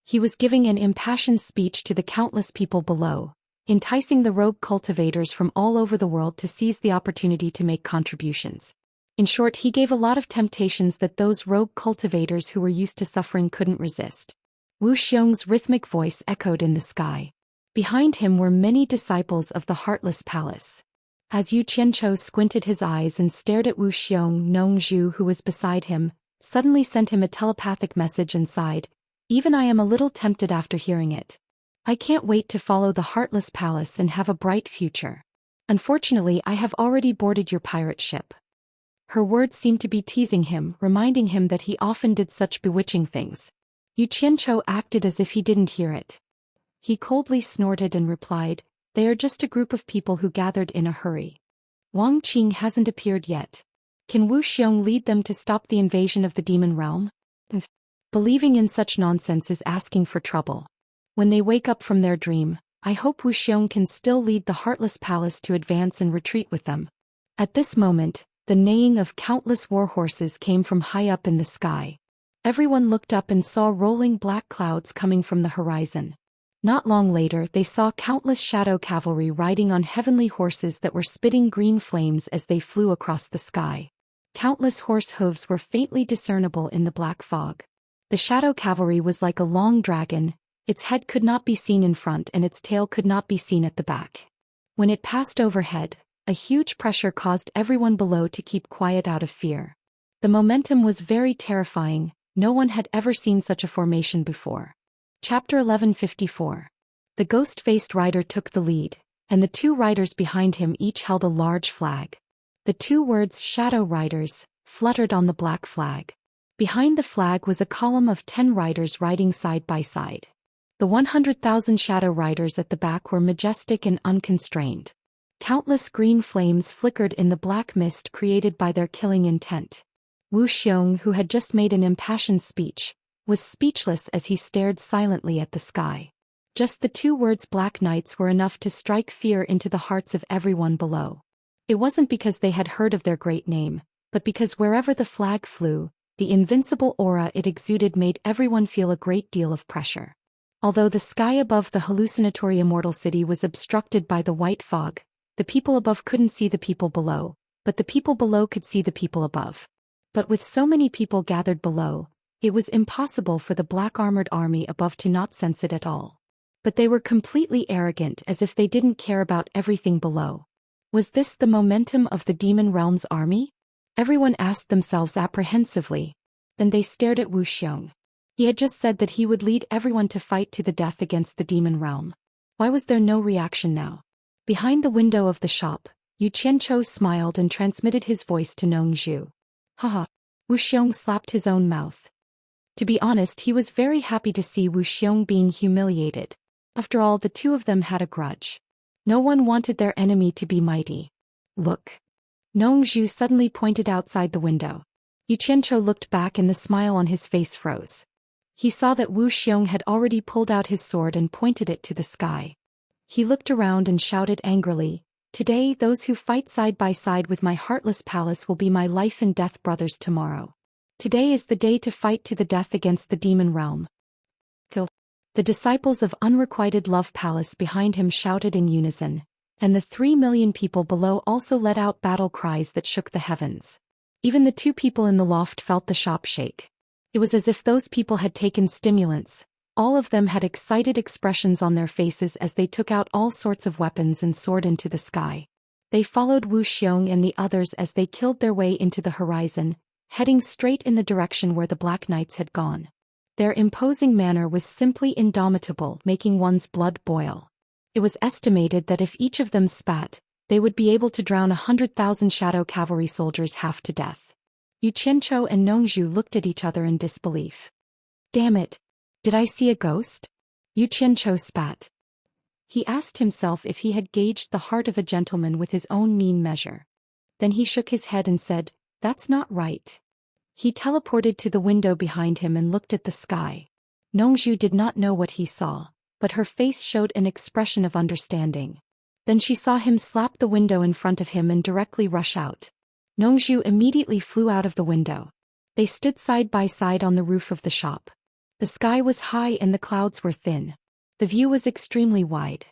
He was giving an impassioned speech to the countless people below, enticing the rogue cultivators from all over the world to seize the opportunity to make contributions. In short, he gave a lot of temptations that those rogue cultivators who were used to suffering couldn't resist. Wu Xiong's rhythmic voice echoed in the sky. Behind him were many disciples of the Heartless Palace. As Yu Qianzhou squinted his eyes and stared at Wu Xiong, Nongzhu, who was beside him, suddenly sent him a telepathic message and sighed. Even I am a little tempted after hearing it. I can't wait to follow the Heartless Palace and have a bright future. Unfortunately, I have already boarded your pirate ship. Her words seemed to be teasing him, reminding him that he often did such bewitching things. Yu Qianzhou acted as if he didn't hear it. He coldly snorted and replied, "They are just a group of people who gathered in a hurry. Wang Qing hasn't appeared yet. Can Wu Xiong lead them to stop the invasion of the demon realm?" Believing in such nonsense is asking for trouble. When they wake up from their dream, I hope Wu Xiong can still lead the Heartless Palace to advance and retreat with them. At this moment, the neighing of countless war horses came from high up in the sky. Everyone looked up and saw rolling black clouds coming from the horizon. Not long later, they saw countless shadow cavalry riding on heavenly horses that were spitting green flames as they flew across the sky. Countless horse hooves were faintly discernible in the black fog. The shadow cavalry was like a long dragon. Its head could not be seen in front and its tail could not be seen at the back. When it passed overhead, a huge pressure caused everyone below to keep quiet out of fear. The momentum was very terrifying. No one had ever seen such a formation before. Chapter 1154. The ghost-faced rider took the lead, and the two riders behind him each held a large flag. The two words "Shadow Riders" fluttered on the black flag. Behind the flag was a column of 10 riders riding side by side. The 100,000 shadow riders at the back were majestic and unconstrained. Countless green flames flickered in the black mist created by their killing intent. Wu Xiong, who had just made an impassioned speech, was speechless as he stared silently at the sky. Just the two words "Black Knights" were enough to strike fear into the hearts of everyone below. It wasn't because they had heard of their great name, but because wherever the flag flew, the invincible aura it exuded made everyone feel a great deal of pressure. Although the sky above the hallucinatory Immortal City was obstructed by the white fog, the people above couldn't see the people below, but the people below could see the people above. But with so many people gathered below, it was impossible for the black-armored army above to not sense it at all. But they were completely arrogant, as if they didn't care about everything below. Was this the momentum of the demon realm's army? Everyone asked themselves apprehensively. Then they stared at Wu Xiong. He had just said that he would lead everyone to fight to the death against the demon realm. Why was there no reaction now? Behind the window of the shop, Yu Qianzhou smiled and transmitted his voice to Nongzhu. Haha. Wu Xiong slapped his own mouth. To be honest, he was very happy to see Wu Xiong being humiliated. After all, the two of them had a grudge. No one wanted their enemy to be mighty. Look. Nongzhu suddenly pointed outside the window. Yu Qianzhou looked back and the smile on his face froze. He saw that Wu Xiong had already pulled out his sword and pointed it to the sky. He looked around and shouted angrily, "Today, those who fight side by side with my Heartless Palace will be my life and death brothers tomorrow. Today is the day to fight to the death against the demon realm." Go. The disciples of Unrequited Love Palace behind him shouted in unison, and the 3 million people below also let out battle cries that shook the heavens. Even the two people in the loft felt the shop shake. It was as if those people had taken stimulants. All of them had excited expressions on their faces as they took out all sorts of weapons and soared into the sky. They followed Wu Xiong and the others as they killed their way into the horizon, heading straight in the direction where the Black Knights had gone. Their imposing manner was simply indomitable, making one's blood boil. It was estimated that if each of them spat, they would be able to drown 100,000 shadow cavalry soldiers half to death. Yu Qianzhou and Nongzhu looked at each other in disbelief. Damn it! Did I see a ghost? Yu Qianzhou spat. He asked himself if he had gauged the heart of a gentleman with his own mean measure. Then he shook his head and said, "That's not right." He teleported to the window behind him and looked at the sky. Nongzhu did not know what he saw, but her face showed an expression of understanding. Then she saw him slap the window in front of him and directly rush out. Nongzhu immediately flew out of the window. They stood side by side on the roof of the shop. The sky was high and the clouds were thin. The view was extremely wide.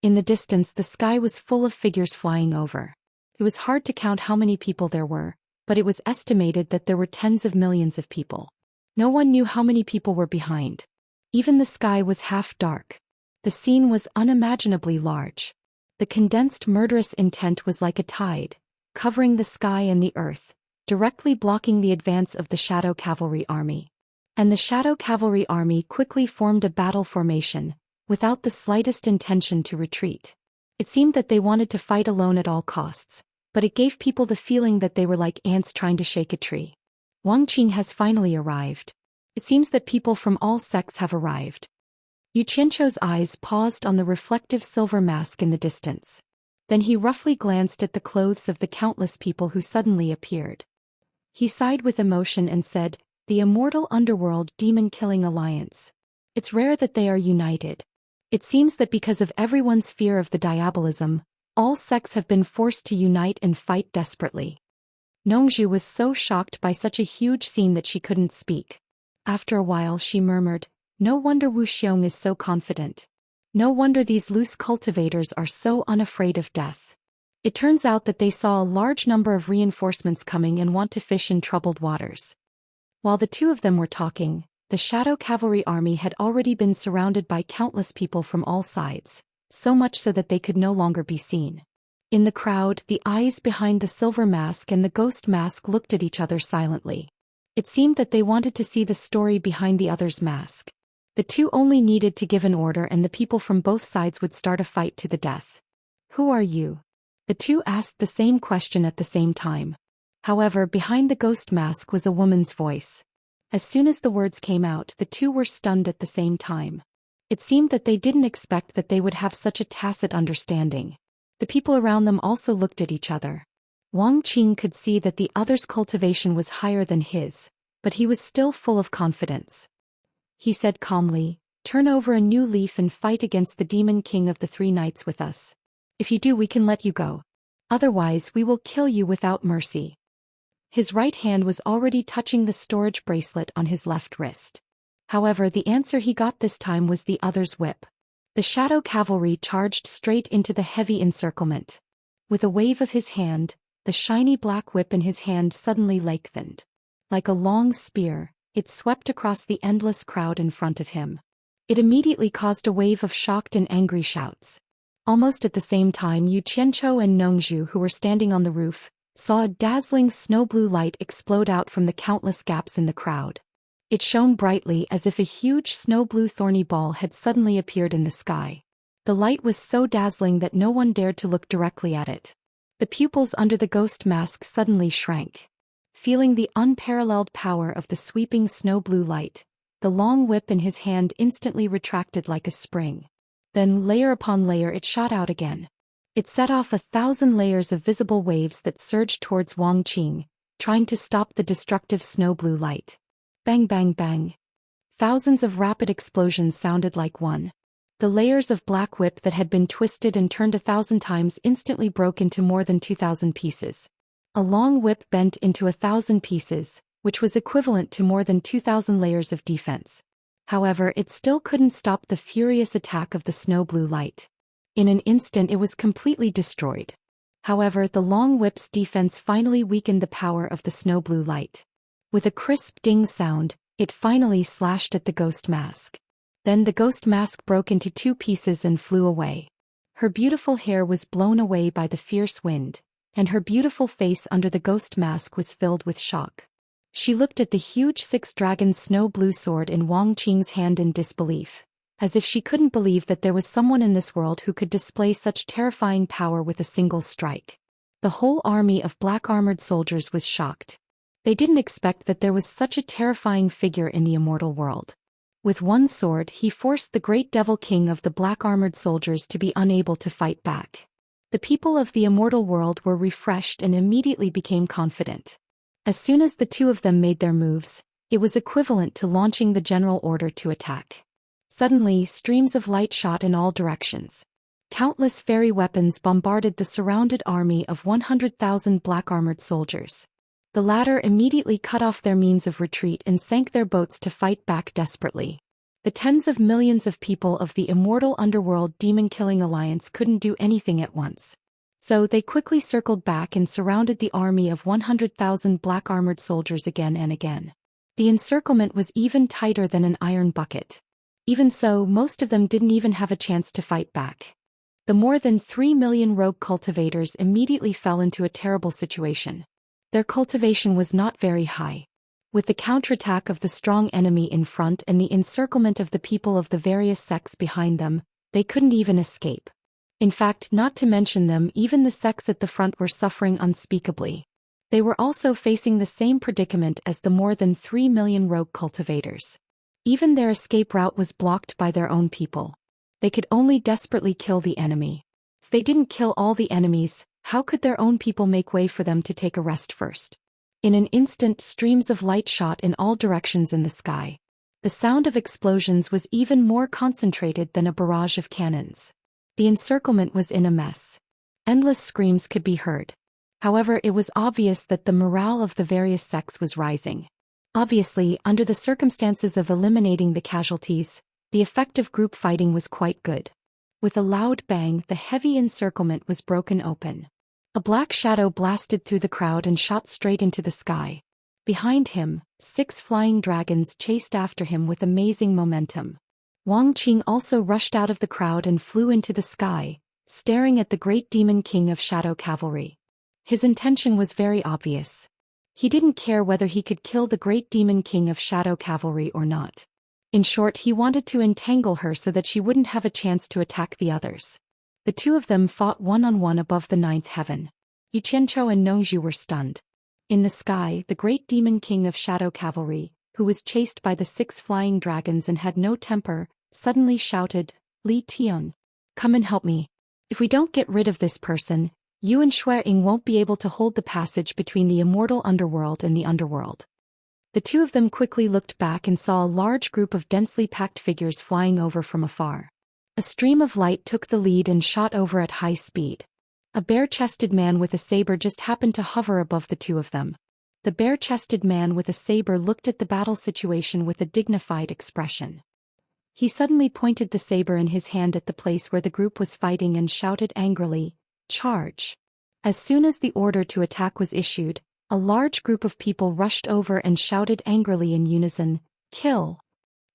In the distance, the sky was full of figures flying over. It was hard to count how many people there were, but it was estimated that there were tens of millions of people. No one knew how many people were behind. Even the sky was half dark. The scene was unimaginably large. The condensed murderous intent was like a tide, covering the sky and the earth, directly blocking the advance of the Shadow Cavalry Army. And the Shadow Cavalry Army quickly formed a battle formation, without the slightest intention to retreat. It seemed that they wanted to fight alone at all costs, but it gave people the feeling that they were like ants trying to shake a tree. Wang Qing has finally arrived. It seems that people from all sects have arrived. Yu Qianzhou's eyes paused on the reflective silver mask in the distance. Then he roughly glanced at the clothes of the countless people who suddenly appeared. He sighed with emotion and said, "The Immortal Underworld Demon-Killing Alliance. It's rare that they are united. It seems that because of everyone's fear of the diabolism, all sects have been forced to unite and fight desperately." Nongzhu was so shocked by such a huge scene that she couldn't speak. After a while she murmured, "No wonder Wu Xiong is so confident. No wonder these loose cultivators are so unafraid of death. It turns out that they saw a large number of reinforcements coming and want to fish in troubled waters." While the two of them were talking, the Shadow Cavalry Army had already been surrounded by countless people from all sides, so much so that they could no longer be seen. In the crowd, the eyes behind the silver mask and the ghost mask looked at each other silently. It seemed that they wanted to see the story behind the other's mask. The two only needed to give an order and the people from both sides would start a fight to the death. "Who are you?" The two asked the same question at the same time. However, behind the ghost mask was a woman's voice. As soon as the words came out, the two were stunned at the same time. It seemed that they didn't expect that they would have such a tacit understanding. The people around them also looked at each other. Wang Qing could see that the other's cultivation was higher than his, but he was still full of confidence. He said calmly, "Turn over a new leaf and fight against the Demon King of the Three Knights with us. If you do, we can let you go. Otherwise, we will kill you without mercy." His right hand was already touching the storage bracelet on his left wrist. However, the answer he got this time was the other's whip. The Shadow Cavalry charged straight into the heavy encirclement. With a wave of his hand, the shiny black whip in his hand suddenly lengthened. Like a long spear, it swept across the endless crowd in front of him. It immediately caused a wave of shocked and angry shouts. Almost at the same time, Yu Qianzhou and Nongzhu, who were standing on the roof, saw a dazzling snow-blue light explode out from the countless gaps in the crowd. It shone brightly as if a huge snow-blue thorny ball had suddenly appeared in the sky. The light was so dazzling that no one dared to look directly at it. The pupils under the ghost mask suddenly shrank. Feeling the unparalleled power of the sweeping snow-blue light, the long whip in his hand instantly retracted like a spring. Then, layer upon layer, it shot out again. It set off 1,000 layers of visible waves that surged towards Wang Qing, trying to stop the destructive snow-blue light. Bang bang bang. Thousands of rapid explosions sounded like one. The layers of black whip that had been twisted and turned 1,000 times instantly broke into more than 2,000 pieces. A long whip bent into 1,000 pieces, which was equivalent to more than 2,000 layers of defense. However, it still couldn't stop the furious attack of the snow-blue light. In an instant it was completely destroyed. However, the long whip's defense finally weakened the power of the snow-blue light. With a crisp ding sound, it finally slashed at the ghost mask. Then the ghost mask broke into 2 pieces and flew away. Her beautiful hair was blown away by the fierce wind, and her beautiful face under the ghost mask was filled with shock. She looked at the huge 6-dragon snow-blue sword in Wang Qing's hand in disbelief, as if she couldn't believe that there was someone in this world who could display such terrifying power with a single strike. The whole army of black-armored soldiers was shocked. They didn't expect that there was such a terrifying figure in the immortal world. With one sword, he forced the great devil king of the black-armored soldiers to be unable to fight back. The people of the immortal world were refreshed and immediately became confident. As soon as the two of them made their moves, it was equivalent to launching the general order to attack. Suddenly, streams of light shot in all directions. Countless fairy weapons bombarded the surrounded army of 100,000 black-armored soldiers. The latter immediately cut off their means of retreat and sank their boats to fight back desperately. The tens of millions of people of the Immortal Underworld Demon-Killing Alliance couldn't do anything at once. So they quickly circled back and surrounded the army of 100,000 black-armored soldiers again and again. The encirclement was even tighter than an iron bucket. Even so, most of them didn't even have a chance to fight back. The more than 3 million rogue cultivators immediately fell into a terrible situation. Their cultivation was not very high. With the counterattack of the strong enemy in front and the encirclement of the people of the various sects behind them, they couldn't even escape. In fact, not to mention them, even the sects at the front were suffering unspeakably. They were also facing the same predicament as the more than 3 million rogue cultivators. Even their escape route was blocked by their own people. They could only desperately kill the enemy. If they didn't kill all the enemies, how could their own people make way for them to take a rest first? In an instant, streams of light shot in all directions in the sky. The sound of explosions was even more concentrated than a barrage of cannons. The encirclement was in a mess. Endless screams could be heard. However, it was obvious that the morale of the various sects was rising. Obviously, under the circumstances of eliminating the casualties, the effect of group fighting was quite good. With a loud bang, the heavy encirclement was broken open. A black shadow blasted through the crowd and shot straight into the sky. Behind him, 6 flying dragons chased after him with amazing momentum. Wang Qing also rushed out of the crowd and flew into the sky, staring at the great demon king of shadow cavalry. His intention was very obvious. He didn't care whether he could kill the great demon king of shadow cavalry or not. In short, he wanted to entangle her so that she wouldn't have a chance to attack the others. The two of them fought one-on-one above the 9th heaven. Yu Qianzhou and Nongzhu were stunned. In the sky, the great demon king of shadow cavalry, who was chased by the 6 flying dragons and had no temper, suddenly shouted, "Li Tian, come and help me. If we don't get rid of this person, you and Xueying won't be able to hold the passage between the immortal underworld and the underworld." The two of them quickly looked back and saw a large group of densely packed figures flying over from afar. A stream of light took the lead and shot over at high speed. A bare-chested man with a saber just happened to hover above the two of them. The bare-chested man with a saber looked at the battle situation with a dignified expression. He suddenly pointed the saber in his hand at the place where the group was fighting and shouted angrily, "Charge!" As soon as the order to attack was issued, a large group of people rushed over and shouted angrily in unison, "Kill!"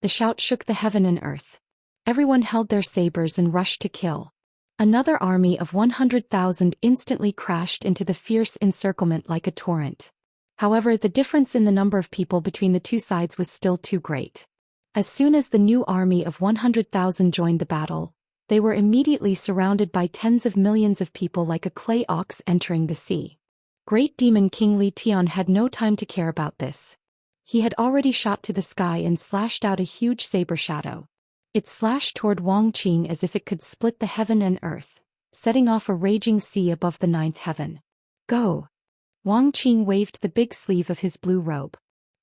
The shout shook the heaven and earth. Everyone held their sabers and rushed to kill. Another army of 100,000 instantly crashed into the fierce encirclement like a torrent. However, the difference in the number of people between the two sides was still too great. As soon as the new army of 100,000 joined the battle, they were immediately surrounded by tens of millions of people like a clay ox entering the sea. Great Demon King Li Tian had no time to care about this. He had already shot to the sky and slashed out a huge saber shadow. It slashed toward Wang Qing as if it could split the heaven and earth, setting off a raging sea above the 9th heaven. "Go!" Wang Qing waved the big sleeve of his blue robe.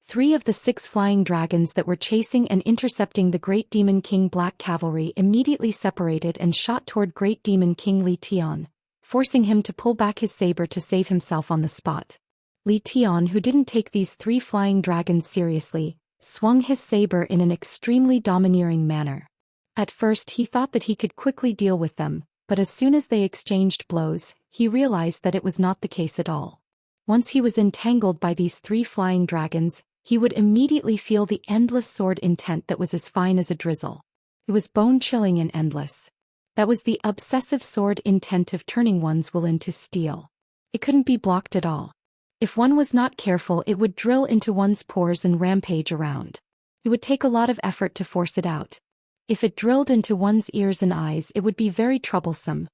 3 of the 6 flying dragons that were chasing and intercepting the Great Demon King Black Cavalry immediately separated and shot toward Great Demon King Li Tian, forcing him to pull back his saber to save himself on the spot. Li Tian, who didn't take these 3 flying dragons seriously, swung his saber in an extremely domineering manner. At first he thought that he could quickly deal with them, but as soon as they exchanged blows, he realized that it was not the case at all. Once he was entangled by these 3 flying dragons, he would immediately feel the endless sword intent that was as fine as a drizzle. It was bone-chilling and endless. That was the obsessive sword intent of turning one's will into steel. It couldn't be blocked at all. If one was not careful, it would drill into one's pores and rampage around. It would take a lot of effort to force it out. If it drilled into one's ears and eyes, it would be very troublesome.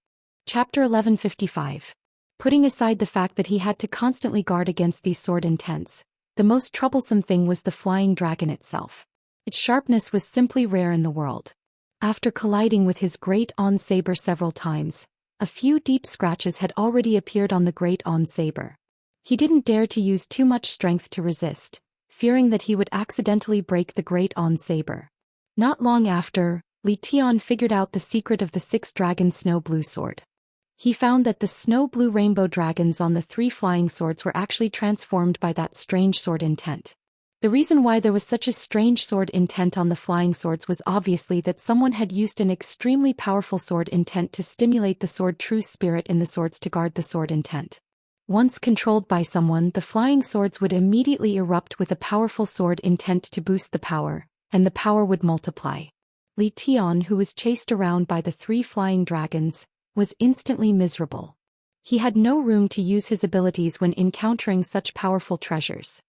Chapter 1155. Putting aside the fact that he had to constantly guard against these sword intents, the most troublesome thing was the flying dragon itself. Its sharpness was simply rare in the world. After colliding with his Great On Saber several times, a few deep scratches had already appeared on the Great On Saber. He didn't dare to use too much strength to resist, fearing that he would accidentally break the Great On Saber. Not long after, Li Tian figured out the secret of the 6-dragon snow blue sword. He found that the snow blue rainbow dragons on the 3 flying swords were actually transformed by that strange sword intent. The reason why there was such a strange sword intent on the flying swords was obviously that someone had used an extremely powerful sword intent to stimulate the sword true spirit in the swords to guard the sword intent. Once controlled by someone, the flying swords would immediately erupt with a powerful sword intent to boost the power, and the power would multiply. Li Tian, who was chased around by the 3 flying dragons, was instantly miserable. He had no room to use his abilities when encountering such powerful treasures.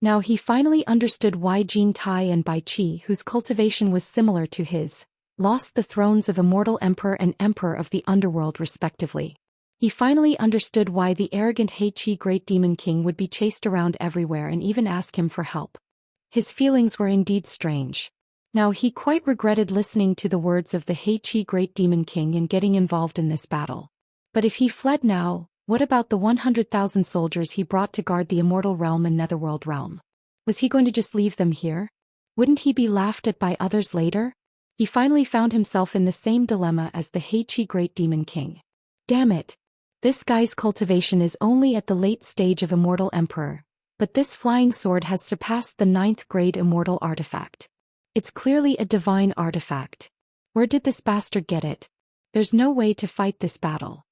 Now he finally understood why Jin Tai and Bai Qi, whose cultivation was similar to his, lost the thrones of Immortal Emperor and Emperor of the Underworld respectively. He finally understood why the arrogant He Qi Great Demon King would be chased around everywhere and even ask him for help. His feelings were indeed strange. Now he quite regretted listening to the words of the He Qi Great Demon King and getting involved in this battle. But if he fled now, what about the 100,000 soldiers he brought to guard the Immortal Realm and Netherworld Realm? Was he going to just leave them here? Wouldn't he be laughed at by others later? He finally found himself in the same dilemma as the He Qi Great Demon King. Damn it! This guy's cultivation is only at the late stage of Immortal Emperor, but this flying sword has surpassed the 9th grade Immortal artifact. It's clearly a divine artifact. Where did this bastard get it? There's no way to fight this battle.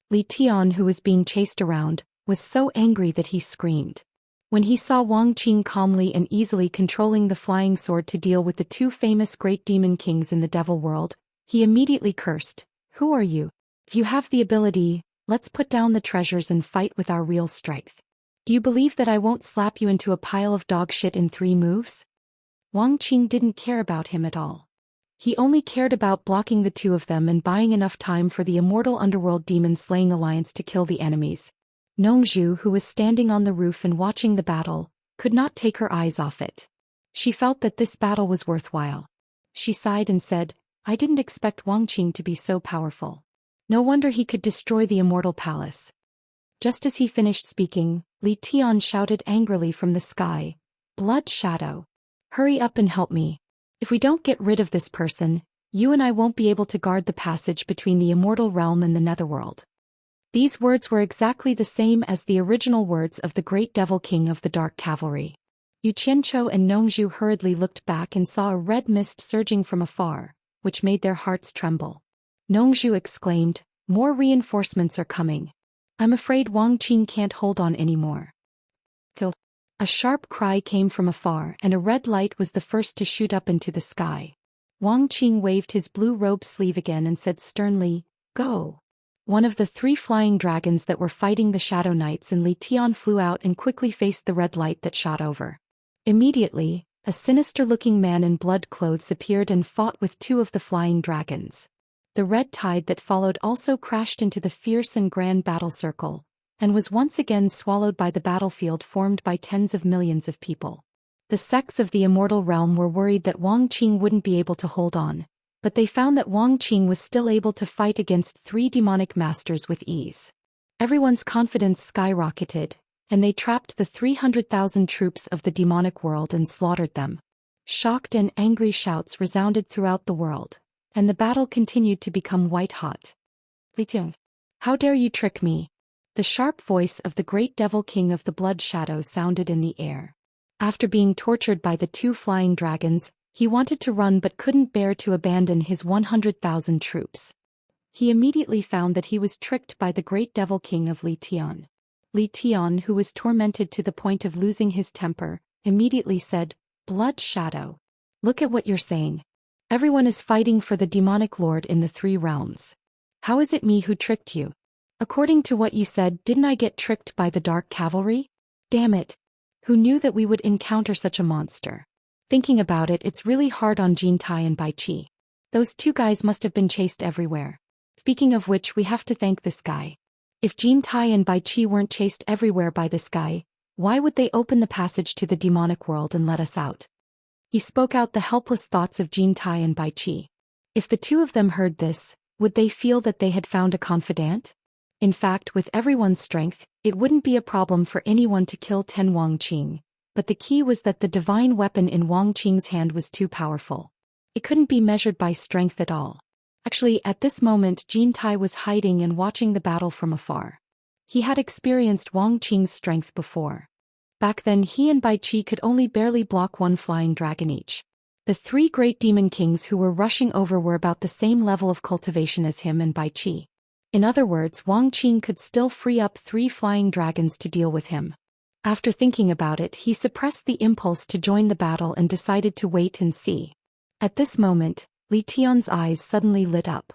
Li Tian, who was being chased around, was so angry that he screamed. When he saw Wang Qing calmly and easily controlling the flying sword to deal with the 2 famous great demon kings in the devil world, he immediately cursed, "Who are you? If you have the ability, let's put down the treasures and fight with our real strength. Do you believe that I won't slap you into a pile of dog shit in 3 moves?" Wang Qing didn't care about him at all. He only cared about blocking the 2 of them and buying enough time for the Immortal Underworld Demon-Slaying Alliance to kill the enemies. Nongzhu, who was standing on the roof and watching the battle, could not take her eyes off it. She felt that this battle was worthwhile. She sighed and said, "I didn't expect Wang Qing to be so powerful. No wonder he could destroy the Immortal Palace." Just as he finished speaking, Li Tian shouted angrily from the sky, "Blood Shadow! Hurry up and help me. If we don't get rid of this person, you and I won't be able to guard the passage between the Immortal Realm and the Netherworld." These words were exactly the same as the original words of the Great Devil King of the Dark Cavalry. Yu Qianqiu and Nongzhu hurriedly looked back and saw a red mist surging from afar, which made their hearts tremble. Nongzhu exclaimed, "More reinforcements are coming. I'm afraid Wang Qing can't hold on anymore." Kill. A sharp cry came from afar and a red light was the first to shoot up into the sky. Wang Qing waved his blue robe sleeve again and said sternly, "Go." One of the 3 flying dragons that were fighting the Shadow Knights and Li Tian flew out and quickly faced the red light that shot over. Immediately, a sinister-looking man in blood clothes appeared and fought with 2 of the flying dragons. The red tide that followed also crashed into the fierce and grand battle circle, and was once again swallowed by the battlefield formed by tens of millions of people. The sects of the Immortal Realm were worried that Wang Qing wouldn't be able to hold on, but they found that Wang Qing was still able to fight against 3 demonic masters with ease. Everyone's confidence skyrocketed, and they trapped the 300,000 troops of the demonic world and slaughtered them. Shocked and angry shouts resounded throughout the world, and the battle continued to become white-hot. "Li Tian, how dare you trick me?" The sharp voice of the great devil king of the blood shadow sounded in the air. After being tortured by the 2 flying dragons, he wanted to run but couldn't bear to abandon his 100,000 troops. He immediately found that he was tricked by the great devil king of Li Tian. Li Tian, who was tormented to the point of losing his temper, immediately said, "Blood Shadow. Look at what you're saying. Everyone is fighting for the demonic lord in the 3 realms. How is it me who tricked you? According to what you said, didn't I get tricked by the Dark Cavalry? Damn it. Who knew that we would encounter such a monster? Thinking about it, it's really hard on Jin Tai and Bai Qi. Those 2 guys must have been chased everywhere. Speaking of which, we have to thank this guy. If Jin Tai and Bai Qi weren't chased everywhere by this guy, why would they open the passage to the demonic world and let us out?" He spoke out the helpless thoughts of Jin Tai and Bai Qi. If the 2 of them heard this, would they feel that they had found a confidant? In fact, with everyone's strength, it wouldn't be a problem for anyone to kill 10 Wang Qing, but the key was that the divine weapon in Wang Qing's hand was too powerful. It couldn't be measured by strength at all. Actually, at this moment Jin Tai was hiding and watching the battle from afar. He had experienced Wang Qing's strength before. Back then he and Bai Qi could only barely block one flying dragon each. The three great demon kings who were rushing over were about the same level of cultivation as him and Bai Qi. In other words, Wang Qing could still free up 3 flying dragons to deal with him. After thinking about it, he suppressed the impulse to join the battle and decided to wait and see. At this moment, Li Tian's eyes suddenly lit up.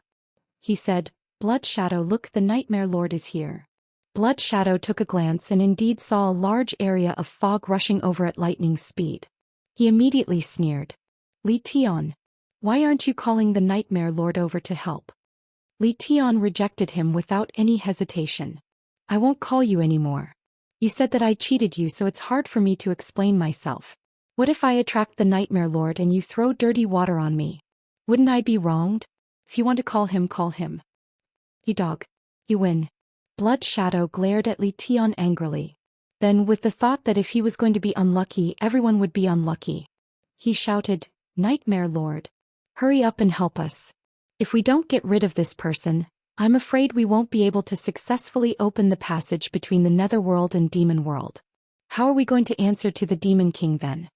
He said, "Blood Shadow, look, the Nightmare Lord is here." Blood Shadow took a glance and indeed saw a large area of fog rushing over at lightning speed. He immediately sneered. "Li Tian, why aren't you calling the Nightmare Lord over to help?" Li Tian rejected him without any hesitation. "I won't call you anymore. You said that I cheated you, so it's hard for me to explain myself. What if I attract the Nightmare Lord and you throw dirty water on me? Wouldn't I be wronged? If you want to call him, call him." "You dog. You win." Blood Shadow glared at Li Tian angrily. Then, with the thought that if he was going to be unlucky, everyone would be unlucky, he shouted, "Nightmare Lord, hurry up and help us. If we don't get rid of this person, I'm afraid we won't be able to successfully open the passage between the Netherworld and Demon World. How are we going to answer to the Demon King then?"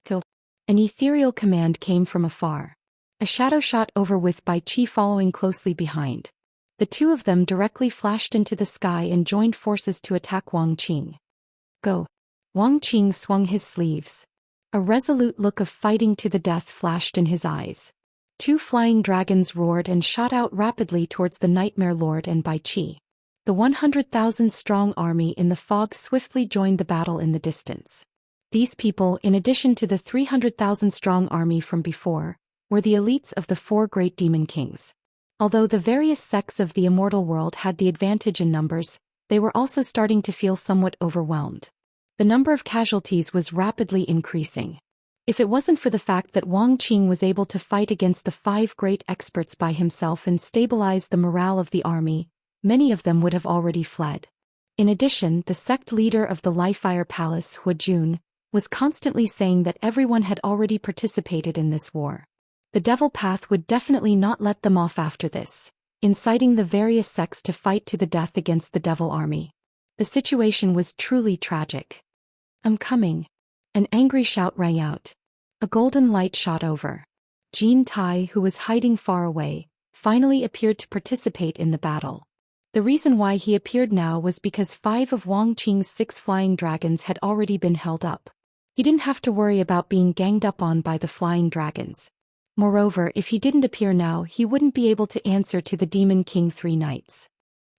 Kill. An ethereal command came from afar. A shadow shot over with Bai Qi following closely behind. The two of them directly flashed into the sky and joined forces to attack Wang Qing. "Go." Wang Qing swung his sleeves. A resolute look of fighting to the death flashed in his eyes. 2 flying dragons roared and shot out rapidly towards the Nightmare Lord and Bai Qi. The 100,000-strong army in the fog swiftly joined the battle in the distance. These people, in addition to the 300,000-strong army from before, were the elites of the 4 great demon kings. Although the various sects of the immortal world had the advantage in numbers, they were also starting to feel somewhat overwhelmed. The number of casualties was rapidly increasing. If it wasn't for the fact that Wang Qing was able to fight against the 5 great experts by himself and stabilize the morale of the army, many of them would have already fled. In addition, the sect leader of the Lifefire Palace, Hu Jun, was constantly saying that everyone had already participated in this war. The Devil Path would definitely not let them off after this, inciting the various sects to fight to the death against the Devil Army. The situation was truly tragic. "I'm coming." An angry shout rang out. A golden light shot over. Jin Tai, who was hiding far away, finally appeared to participate in the battle. The reason why he appeared now was because 5 of Wang Qing's 6 flying dragons had already been held up. He didn't have to worry about being ganged up on by the flying dragons. Moreover, if he didn't appear now, he wouldn't be able to answer to the Demon King 3 nights.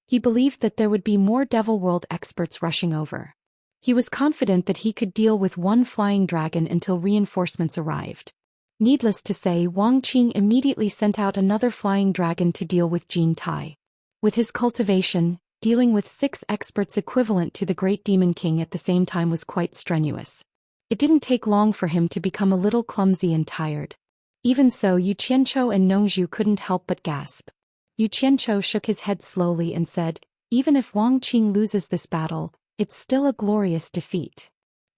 He believed that there would be more Devil World experts rushing over. He was confident that he could deal with 1 flying dragon until reinforcements arrived. Needless to say, Wang Qing immediately sent out another flying dragon to deal with Jin Tai. With his cultivation, dealing with 6 experts equivalent to the Great Demon King at the same time was quite strenuous. It didn't take long for him to become a little clumsy and tired. Even so, Yu Qianzhou and Nongzhu couldn't help but gasp. Yu Qianzhou shook his head slowly and said, "Even if Wang Qing loses this battle, it's still a glorious defeat."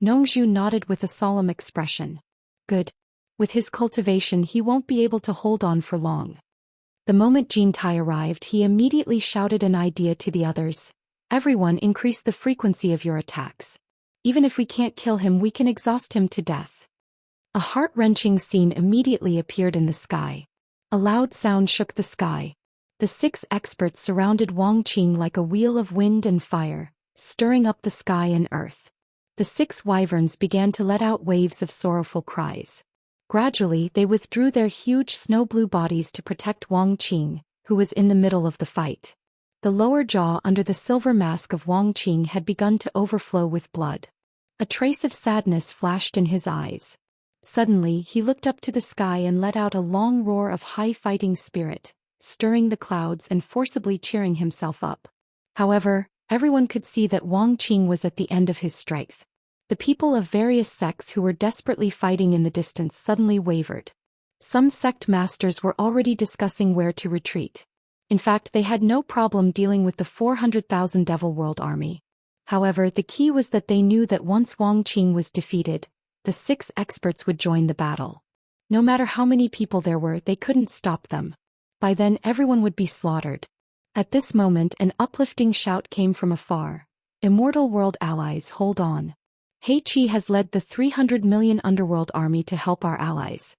Nongzhu nodded with a solemn expression. "Good. With his cultivation he won't be able to hold on for long." The moment Jin Tai arrived, he immediately shouted an idea to the others. "Everyone, increase the frequency of your attacks. Even if we can't kill him, we can exhaust him to death." A heart-wrenching scene immediately appeared in the sky. A loud sound shook the sky. The 6 experts surrounded Wang Qing like a wheel of wind and fire, stirring up the sky and earth. The 6 wyverns began to let out waves of sorrowful cries. Gradually, they withdrew their huge snow-blue bodies to protect Wang Qing, who was in the middle of the fight. The lower jaw under the silver mask of Wang Qing had begun to overflow with blood. A trace of sadness flashed in his eyes. Suddenly, he looked up to the sky and let out a long roar of high fighting spirit, stirring the clouds and forcibly cheering himself up. However, everyone could see that Wang Qing was at the end of his strength. The people of various sects who were desperately fighting in the distance suddenly wavered. Some sect masters were already discussing where to retreat. In fact, they had no problem dealing with the 400,000 Devil World army. However, the key was that they knew that once Wang Qing was defeated, the 6 experts would join the battle. No matter how many people there were, they couldn't stop them. By then everyone would be slaughtered. At this moment an uplifting shout came from afar. "Immortal World allies, hold on. He Qi has led the 300 million underworld army to help our allies.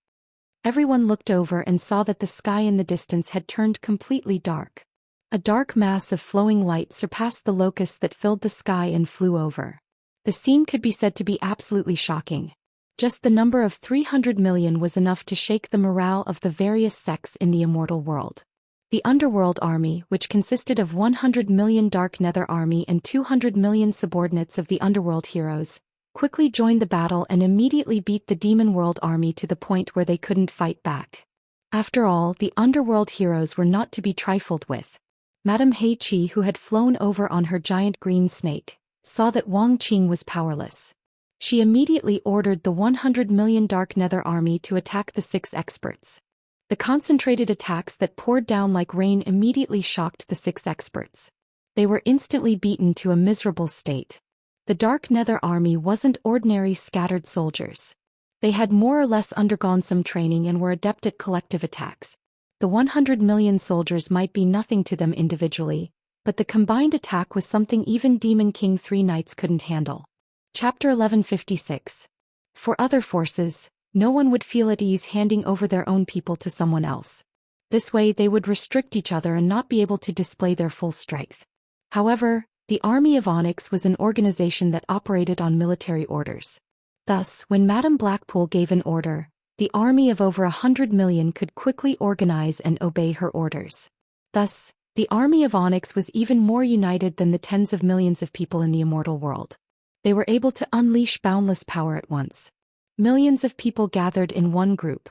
Everyone looked over and saw that the sky in the distance had turned completely dark. A dark mass of flowing light surpassed the locusts that filled the sky and flew over. The scene could be said to be absolutely shocking. Just the number of 300 million was enough to shake the morale of the various sects in the immortal world. The underworld army, which consisted of 100 million Dark Nether army and 200 million subordinates of the underworld heroes, quickly joined the battle and immediately beat the demon world army to the point where they couldn't fight back. After all, the underworld heroes were not to be trifled with. Madame He Qi, who had flown over on her giant green snake, saw that Wang Qing was powerless. She immediately ordered the 100 million Dark Nether army to attack the 6 experts. The concentrated attacks that poured down like rain immediately shocked the 6 experts. They were instantly beaten to a miserable state. The Dark Nether army wasn't ordinary scattered soldiers. They had more or less undergone some training and were adept at collective attacks. The 100 million soldiers might be nothing to them individually, but the combined attack was something even Demon King 3 Knights couldn't handle. Chapter 1156. For other forces, no one would feel at ease handing over their own people to someone else. This way they would restrict each other and not be able to display their full strength. However, the Army of Onyx was an organization that operated on military orders. Thus, when Madame Blackpool gave an order, the army of over 100 million could quickly organize and obey her orders. Thus, the Army of Onyx was even more united than the tens of millions of people in the immortal world. They were able to unleash boundless power at once. Millions of people gathered in one group.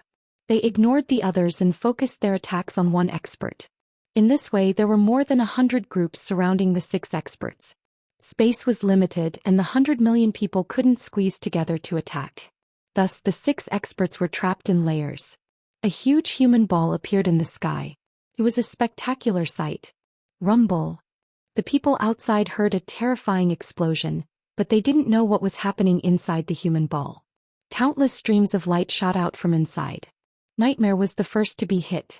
They ignored the others and focused their attacks on one expert. In this way there were more than 100 groups surrounding the 6 experts. Space was limited and the 100 million people couldn't squeeze together to attack. Thus the 6 experts were trapped in layers. A huge human ball appeared in the sky. It was a spectacular sight. Rumble. The people outside heard a terrifying explosion, but they didn't know what was happening inside the human ball. Countless streams of light shot out from inside. Nightmare was the first to be hit.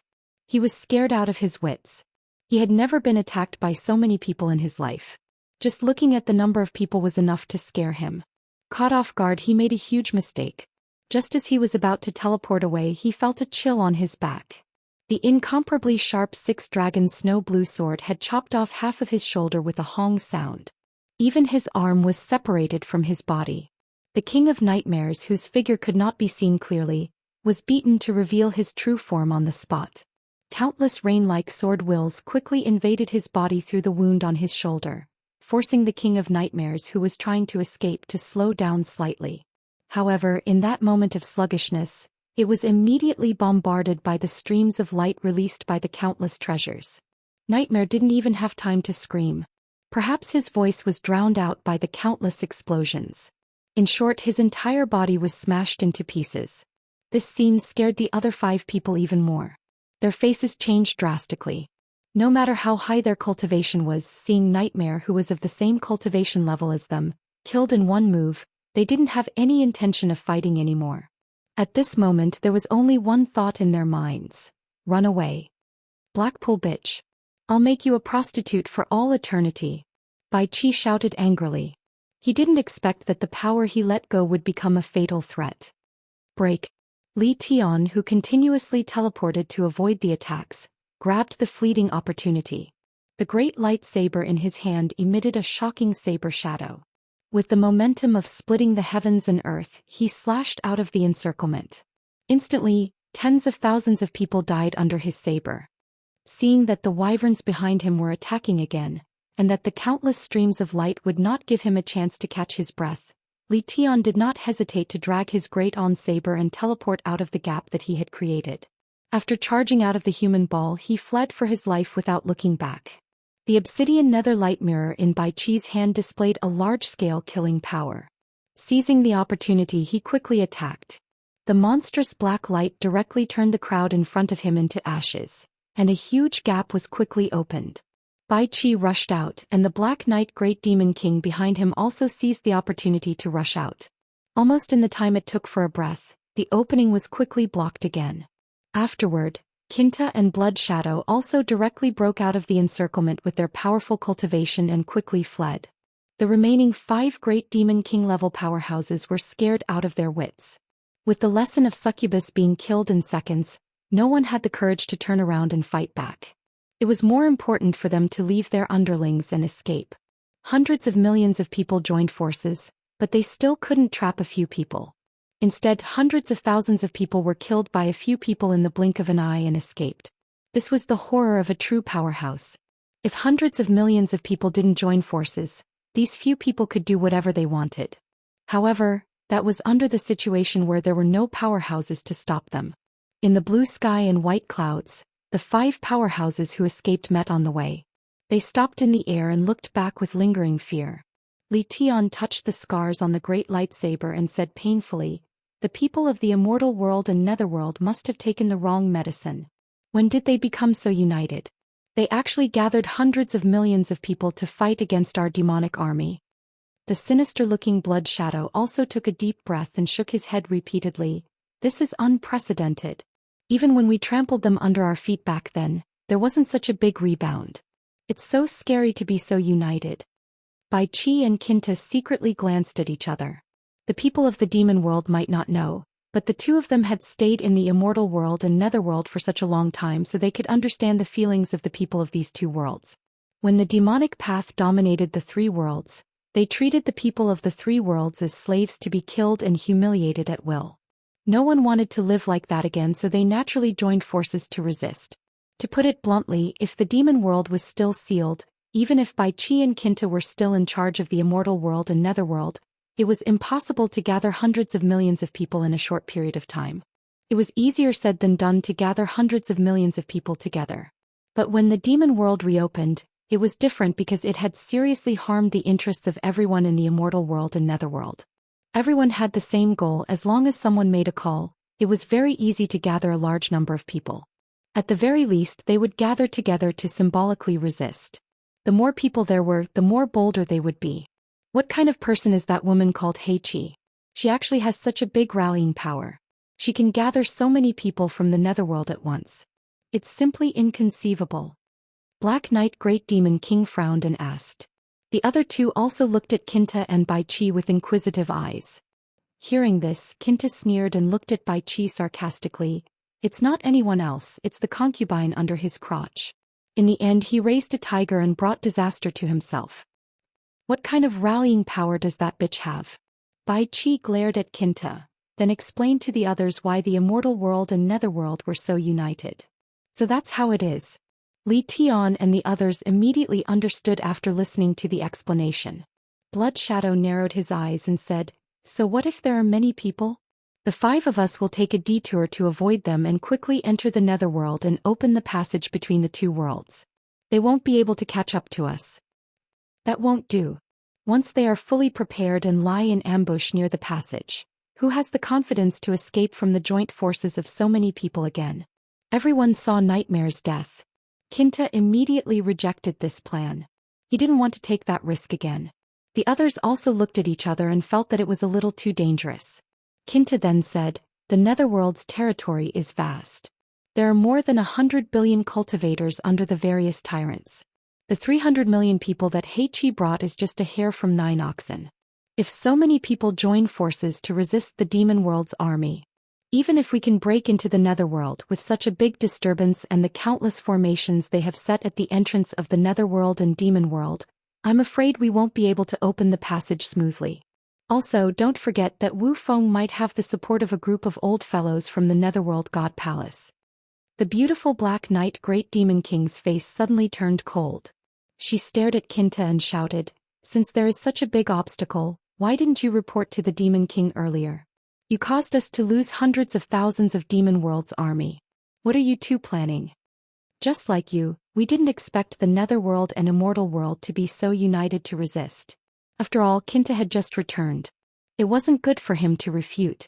He was scared out of his wits. He had never been attacked by so many people in his life. Just looking at the number of people was enough to scare him. Caught off guard, he made a huge mistake. Just as he was about to teleport away, he felt a chill on his back. The incomparably sharp 6 Dragon's snow blue sword had chopped off half of his shoulder with a hong sound. Even his arm was separated from his body. The King of Nightmares, whose figure could not be seen clearly, was beaten to reveal his true form on the spot. Countless rain-like sword wills quickly invaded his body through the wound on his shoulder, forcing the King of Nightmares, who was trying to escape, to slow down slightly. However, in that moment of sluggishness, it was immediately bombarded by the streams of light released by the countless treasures. Nightmare didn't even have time to scream. Perhaps his voice was drowned out by the countless explosions. In short, his entire body was smashed into pieces. This scene scared the other 5 people even more. Their faces changed drastically. No matter how high their cultivation was, seeing Nightmare, who was of the same cultivation level as them, killed in one move, they didn't have any intention of fighting anymore. At this moment there was only one thought in their minds: run away. Blackpool bitch. I'll make you a prostitute for all eternity. Bai Qi shouted angrily. He didn't expect that the power he let go would become a fatal threat. Break. Li Tian, who continuously teleported to avoid the attacks, grabbed the fleeting opportunity. The great lightsaber in his hand emitted a shocking saber shadow. With the momentum of splitting the heavens and earth, he slashed out of the encirclement. Instantly, tens of thousands of people died under his saber. Seeing that the wyverns behind him were attacking again, and that the countless streams of light would not give him a chance to catch his breath, Li Tian did not hesitate to drag his great-on saber and teleport out of the gap that he had created. After charging out of the human ball, he fled for his life without looking back. The obsidian nether light mirror in Bai Qi's hand displayed a large-scale killing power. Seizing the opportunity, he quickly attacked. The monstrous black light directly turned the crowd in front of him into ashes, and a huge gap was quickly opened. Bai Qi rushed out, and the Black Knight Great Demon King behind him also seized the opportunity to rush out. Almost in the time it took for a breath, the opening was quickly blocked again. Afterward, Kinta and Blood Shadow also directly broke out of the encirclement with their powerful cultivation and quickly fled. The remaining 5 great Demon King level powerhouses were scared out of their wits. With the lesson of succubus being killed in seconds, no one had the courage to turn around and fight back. It was more important for them to leave their underlings and escape. Hundreds of millions of people joined forces, but they still couldn't trap a few people. Instead, hundreds of thousands of people were killed by a few people in the blink of an eye and escaped. This was the horror of a true powerhouse. If hundreds of millions of people didn't join forces, these few people could do whatever they wanted. However, that was under the situation where there were no powerhouses to stop them. In the blue sky and white clouds, the 5 powerhouses who escaped met on the way. They stopped in the air and looked back with lingering fear. Li Tian touched the scars on the great lightsaber and said painfully, "The people of the immortal world and netherworld must have taken the wrong medicine. When did they become so united? They actually gathered hundreds of millions of people to fight against our demonic army." The sinister-looking blood shadow also took a deep breath and shook his head repeatedly. "This is unprecedented. Even when we trampled them under our feet back then, there wasn't such a big rebound. It's so scary to be so united." Bai Qi and Qinta secretly glanced at each other. The people of the demon world might not know, but the two of them had stayed in the immortal world and netherworld for such a long time, so they could understand the feelings of the people of these two worlds. When the demonic path dominated the 3 worlds, they treated the people of the 3 worlds as slaves to be killed and humiliated at will. No one wanted to live like that again, so they naturally joined forces to resist. To put it bluntly, if the demon world was still sealed, even if Bai Qi and Qinta were still in charge of the immortal world and netherworld, it was impossible to gather hundreds of millions of people in a short period of time. It was easier said than done to gather hundreds of millions of people together. But when the demon world reopened, it was different because it had seriously harmed the interests of everyone in the immortal world and netherworld. Everyone had the same goal. As long as someone made a call, it was very easy to gather a large number of people. At the very least, they would gather together to symbolically resist. The more people there were, the more bolder they would be. What kind of person is that woman called He Qi? She actually has such a big rallying power. She can gather so many people from the netherworld at once. It's simply inconceivable. Black Knight Great Demon King frowned and asked. The other two also looked at Qinta and Bai Qi with inquisitive eyes. Hearing this, Qinta sneered and looked at Bai Qi sarcastically. "It's not anyone else, it's the concubine under his crotch." In the end, he raised a tiger and brought disaster to himself. What kind of rallying power does that bitch have? Bai Qi glared at Qinta, then explained to the others why the immortal world and netherworld were so united. So that's how it is. Li Tian and the others immediately understood after listening to the explanation. Blood Shadow narrowed his eyes and said, "So what if there are many people? The 5 of us will take a detour to avoid them and quickly enter the netherworld and open the passage between the 2 worlds. They won't be able to catch up to us." "That won't do. Once they are fully prepared and lie in ambush near the passage, who has the confidence to escape from the joint forces of so many people again?" Everyone saw Nightmare's death. Qinta immediately rejected this plan. He didn't want to take that risk again. The others also looked at each other and felt that it was a little too dangerous. Qinta then said, "The netherworld's territory is vast. There are more than 100 billion cultivators under the various tyrants. The 300 million people that He Qi brought is just a hair from 9 oxen. If so many people join forces to resist the demon world's army, even if we can break into the netherworld with such a big disturbance and the countless formations they have set at the entrance of the netherworld and demon world, I'm afraid we won't be able to open the passage smoothly. Also, don't forget that Wu Feng might have the support of a group of old fellows from the netherworld god palace." The beautiful Black Knight Great Demon King's face suddenly turned cold. She stared at Qinta and shouted, "Since there is such a big obstacle, why didn't you report to the Demon King earlier? You caused us to lose hundreds of thousands of Demon World's army. What are you two planning?" "Just like you, we didn't expect the Netherworld and Immortal World to be so united to resist." After all, Qinta had just returned. It wasn't good for him to refute.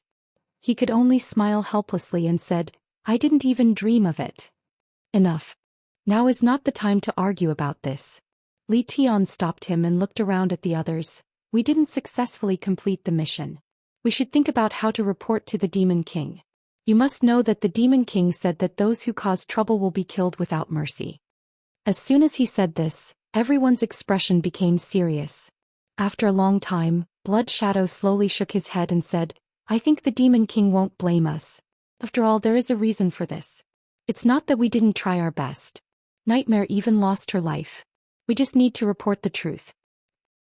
He could only smile helplessly and said, "I didn't even dream of it." "Enough. Now is not the time to argue about this." Li Tian stopped him and looked around at the others. "We didn't successfully complete the mission. We should think about how to report to the Demon King. You must know that the Demon King said that those who cause trouble will be killed without mercy." As soon as he said this, everyone's expression became serious. After a long time, Blood Shadow slowly shook his head and said, I think the Demon King won't blame us. After all, there is a reason for this. It's not that we didn't try our best. Nightmare even lost her life. We just need to report the truth.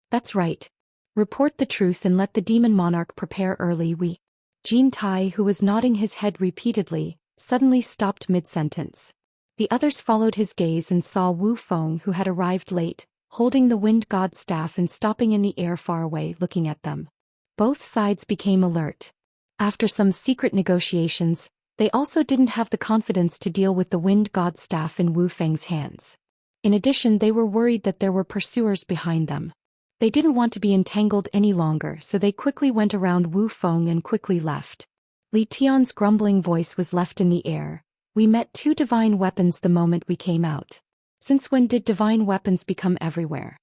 That's right. Report the truth and let the Demon Monarch prepare early. Jean Tai, who was nodding his head repeatedly, suddenly stopped mid-sentence. The others followed his gaze and saw Wu Feng, who had arrived late, holding the Wind God's staff and stopping in the air far away, looking at them. Both sides became alert. After some secret negotiations, they also didn't have the confidence to deal with the Wind God's staff in Wu Feng's hands. In addition, they were worried that there were pursuers behind them. They didn't want to be entangled any longer, so they quickly went around Wu Feng and quickly left. Li Tian's grumbling voice was left in the air. We met 2 divine weapons the moment we came out. Since when did divine weapons become everywhere?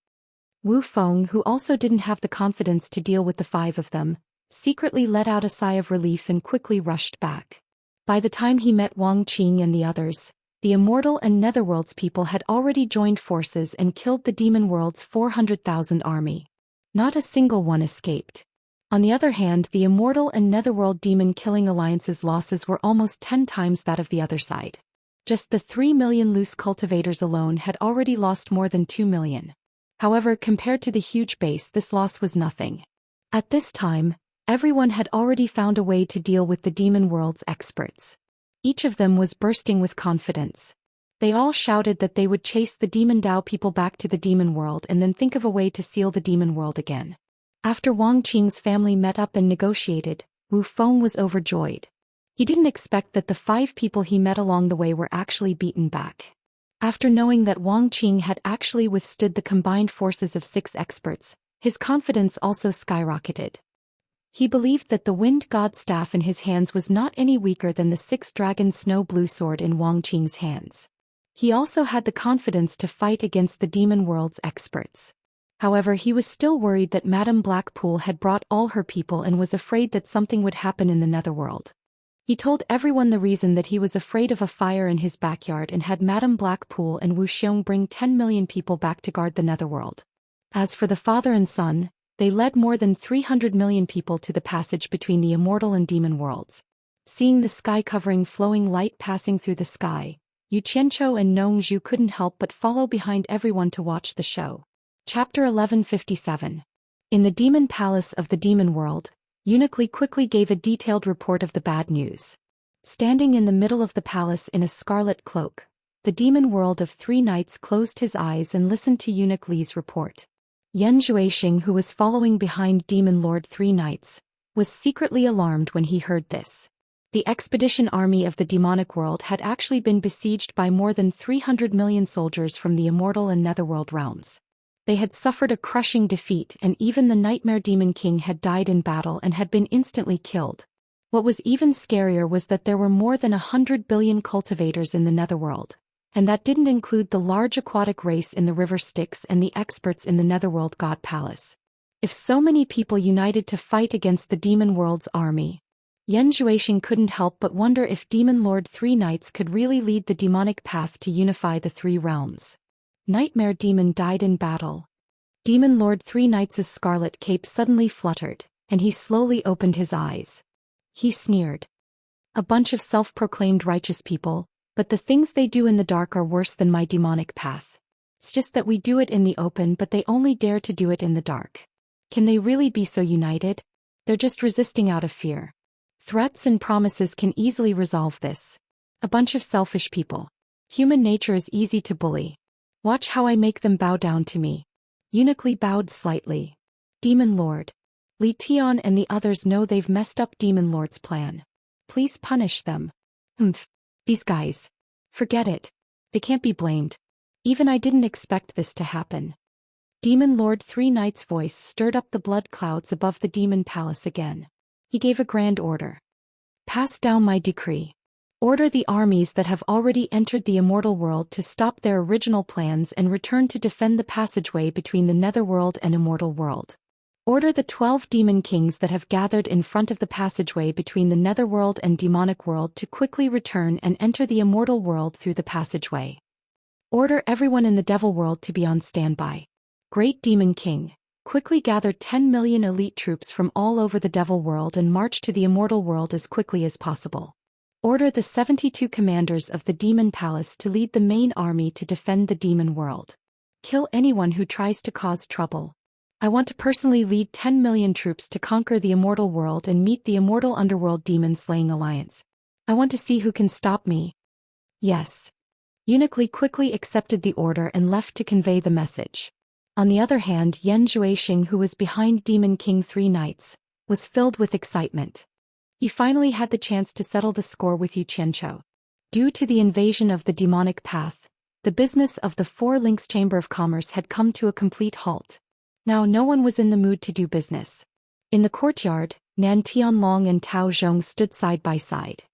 Wu Feng, who also didn't have the confidence to deal with the 5 of them, secretly let out a sigh of relief and quickly rushed back. By the time he met Wang Qing and the others, the Immortal and Netherworld's people had already joined forces and killed the Demon World's 400,000 army. Not a single one escaped. On the other hand, the Immortal and Netherworld Demon Killing Alliance's losses were almost 10 times that of the other side. Just the 3 million loose cultivators alone had already lost more than 2 million. However, compared to the huge base, this loss was nothing. At this time, everyone had already found a way to deal with the Demon World's experts. Each of them was bursting with confidence. They all shouted that they would chase the Demon Dao people back to the Demon World and then think of a way to seal the Demon World again. After Wang Qing's family met up and negotiated, Wu Feng was overjoyed. He didn't expect that the 5 people he met along the way were actually beaten back. After knowing that Wang Qing had actually withstood the combined forces of 6 experts, his confidence also skyrocketed. He believed that the Wind God's staff in his hands was not any weaker than the 6-dragon snow blue sword in Wang Qing's hands. He also had the confidence to fight against the Demon World's experts. However, he was still worried that Madame Blackpool had brought all her people and was afraid that something would happen in the Netherworld. He told everyone the reason that he was afraid of a fire in his backyard and had Madame Blackpool and Wu Xiong bring 10 million people back to guard the Netherworld. As for the father and son, they led more than 300 million people to the passage between the Immortal and Demon Worlds. Seeing the sky-covering flowing light passing through the sky, Yu Qianqiu and Nong Zhu couldn't help but follow behind everyone to watch the show. Chapter 1157. In the Demon Palace of the Demon World, Eunuch Li quickly gave a detailed report of the bad news. Standing in the middle of the palace in a scarlet cloak, the Demon World of 3 Knights closed his eyes and listened to Eunuch Li's report. Yan Zhuixing, who was following behind Demon Lord 3 Knights, was secretly alarmed when he heard this. The expedition army of the demonic world had actually been besieged by more than 300 million soldiers from the Immortal and Netherworld realms. They had suffered a crushing defeat, and even the Nightmare Demon King had died in battle and had been instantly killed. What was even scarier was that there were more than 100 billion cultivators in the Netherworld. And that didn't include the large aquatic race in the river Styx and the experts in the Netherworld God Palace. If so many people united to fight against the Demon World's army, Yan Zhuixing couldn't help but wonder if Demon Lord 3 Knights could really lead the demonic path to unify the 3 realms. Nightmare Demon died in battle. Demon Lord 3 Knights' scarlet cape suddenly fluttered, and he slowly opened his eyes. He sneered. A bunch of self-proclaimed righteous people, but the things they do in the dark are worse than my demonic path. It's just that we do it in the open, but they only dare to do it in the dark. Can they really be so united? They're just resisting out of fear. Threats and promises can easily resolve this. A bunch of selfish people. Human nature is easy to bully. Watch how I make them bow down to me. Eunuch Li bowed slightly. Demon Lord. Li Tian and the others know they've messed up Demon Lord's plan. Please punish them. These guys. Forget it. They can't be blamed. Even I didn't expect this to happen. Demon Lord 3 Knights' voice stirred up the blood clouds above the demon palace again. He gave a grand order. Pass down my decree. Order the armies that have already entered the Immortal World to stop their original plans and return to defend the passageway between the Netherworld and Immortal World. Order the 12 demon kings that have gathered in front of the passageway between the Netherworld and Demonic World to quickly return and enter the Immortal World through the passageway. Order everyone in the Devil World to be on standby. Great Demon King, Quickly gather 10 million elite troops from all over the Devil world and march to the Immortal world as quickly as possible. Order the 72 commanders of the Demon Palace to lead the main army to defend the Demon world. Kill anyone who tries to cause trouble. I want to personally lead 10 million troops to conquer the Immortal world and meet the Immortal Underworld Demon-Slaying Alliance. I want to see who can stop me. Yes. Eunuch Li quickly accepted the order and left to convey the message. On the other hand, Zhou Xian, who was behind Demon King 3 Knights, was filled with excitement. He finally had the chance to settle the score with Xianxia. Due to the invasion of the demonic path, the business of the Four Links Chamber of Commerce had come to a complete halt. Now no one was in the mood to do business. In the courtyard, Nan Tianlong and Tao Zhong stood side by side.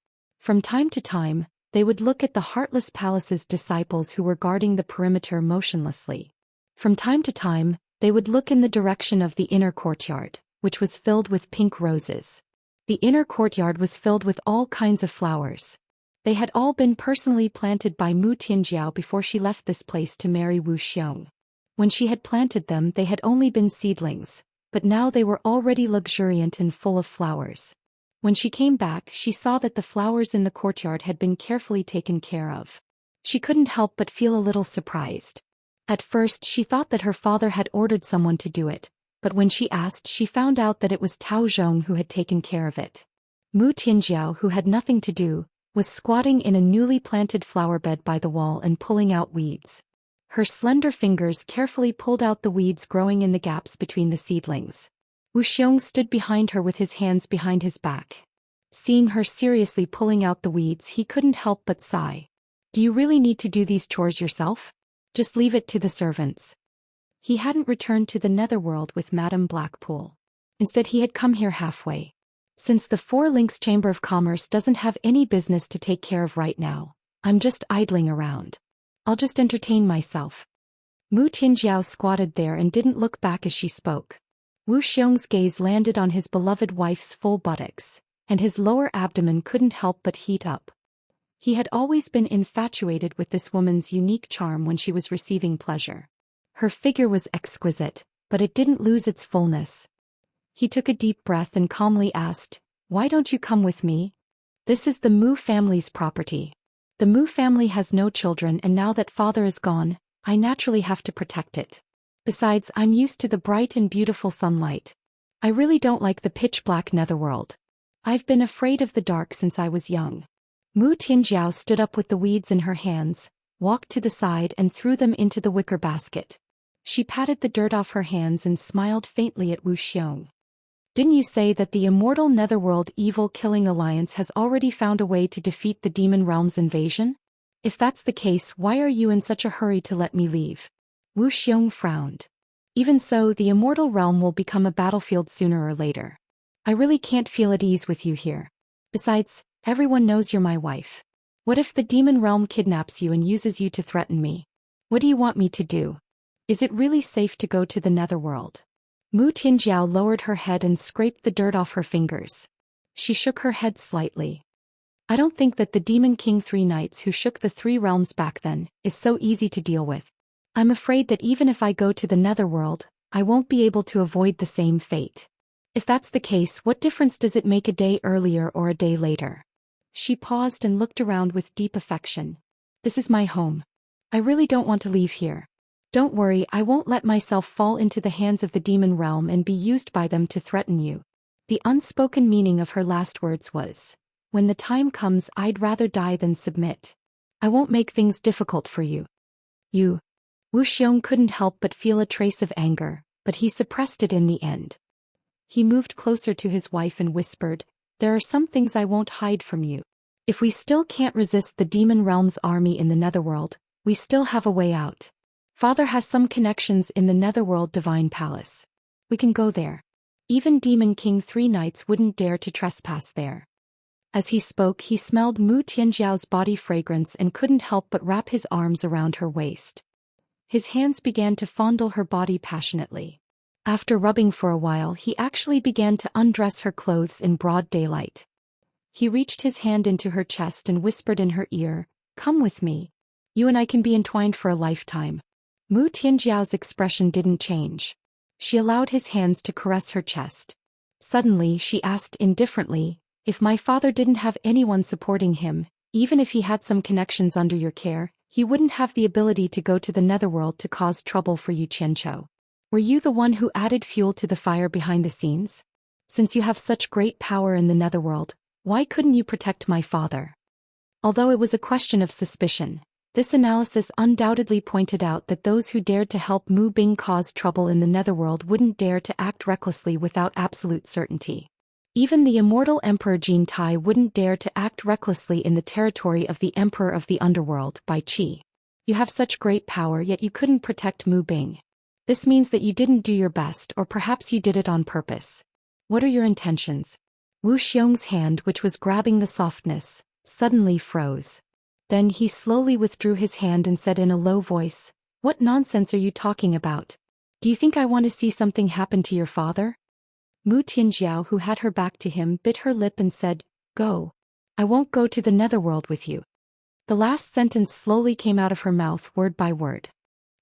From time to time, they would look at the Heartless Palace's disciples who were guarding the perimeter motionlessly. From time to time, they would look in the direction of the inner courtyard, which was filled with pink roses. The inner courtyard was filled with all kinds of flowers. They had all been personally planted by Mu Tianjiao before she left this place to marry Wu Xiong. When she had planted them, they had only been seedlings, but now they were already luxuriant and full of flowers. When she came back, she saw that the flowers in the courtyard had been carefully taken care of. She couldn't help but feel a little surprised. At first, she thought that her father had ordered someone to do it, but when she asked, she found out that it was Tao Zhong who had taken care of it. Mu Tianjiao, who had nothing to do, was squatting in a newly planted flower bed by the wall and pulling out weeds. Her slender fingers carefully pulled out the weeds growing in the gaps between the seedlings. Wu Xiong stood behind her with his hands behind his back. Seeing her seriously pulling out the weeds, he couldn't help but sigh. Do you really need to do these chores yourself? Just leave it to the servants. He hadn't returned to the netherworld with Madame Blackpool. Instead, he had come here halfway. Since the Four Links Chamber of Commerce doesn't have any business to take care of right now, I'm just idling around. I'll just entertain myself. Mu Tianjiao squatted there and didn't look back as she spoke. Wu Xiong's gaze landed on his beloved wife's full buttocks, and his lower abdomen couldn't help but heat up. He had always been infatuated with this woman's unique charm when she was receiving pleasure. Her figure was exquisite, but it didn't lose its fullness. He took a deep breath and calmly asked, "Why don't you come with me? This is the Mu family's property. The Mu family has no children, and now that father is gone, I naturally have to protect it. Besides, I'm used to the bright and beautiful sunlight. I really don't like the pitch-black netherworld. I've been afraid of the dark since I was young." Mu Tianjiao stood up with the weeds in her hands, walked to the side and threw them into the wicker basket. She patted the dirt off her hands and smiled faintly at Wu Xiong. "Didn't you say that the Immortal Netherworld Evil Killing Alliance has already found a way to defeat the Demon Realm's invasion? If that's the case, why are you in such a hurry to let me leave?" Wu Xiong frowned. "Even so, the Immortal Realm will become a battlefield sooner or later. I really can't feel at ease with you here. Besides, everyone knows you're my wife. What if the Demon Realm kidnaps you and uses you to threaten me? What do you want me to do? Is it really safe to go to the Netherworld?" Mu Tianjiao lowered her head and scraped the dirt off her fingers. She shook her head slightly. "I don't think that the Demon King 3 Knights who shook the 3 realms back then is so easy to deal with. I'm afraid that even if I go to the Netherworld, I won't be able to avoid the same fate. If that's the case, what difference does it make a day earlier or a day later?" She paused and looked around with deep affection. "This is my home. I really don't want to leave here. Don't worry, I won't let myself fall into the hands of the demon realm and be used by them to threaten you." The unspoken meaning of her last words was, "When the time comes, I'd rather die than submit. I won't make things difficult for you." "You." Wu Xiong couldn't help but feel a trace of anger, but he suppressed it in the end. He moved closer to his wife and whispered, "There are some things I won't hide from you. If we still can't resist the demon realm's army in the Netherworld, we still have a way out. Father has some connections in the Netherworld Divine Palace. We can go there. Even Demon King 3 Knights wouldn't dare to trespass there." As he spoke, he smelled Mu Tianjiao's body fragrance and couldn't help but wrap his arms around her waist. His hands began to fondle her body passionately. After rubbing for a while, he actually began to undress her clothes in broad daylight. He reached his hand into her chest and whispered in her ear, "Come with me. You and I can be entwined for a lifetime." Mu Tianjiao's expression didn't change. She allowed his hands to caress her chest. Suddenly she asked indifferently, if my father didn't have anyone supporting him, even if he had some connections under your care, he wouldn't have the ability to go to the netherworld to cause trouble for you, Qianzhou. Were you the one who added fuel to the fire behind the scenes? Since you have such great power in the netherworld, why couldn't you protect my father? Although it was a question of suspicion, this analysis undoubtedly pointed out that those who dared to help Mu Bing cause trouble in the netherworld wouldn't dare to act recklessly without absolute certainty. Even the immortal Emperor Jin Tai wouldn't dare to act recklessly in the territory of the Emperor of the Underworld, Bai Qi. You have such great power yet you couldn't protect Mu Bing. This means that you didn't do your best, or perhaps you did it on purpose. What are your intentions? Wu Xiong's hand, which was grabbing the softness, suddenly froze. Then he slowly withdrew his hand and said in a low voice, "What nonsense are you talking about? Do you think I want to see something happen to your father?" Mu Tianjiao, who had her back to him, bit her lip and said, "Go. I won't go to the netherworld with you." The last sentence slowly came out of her mouth word by word.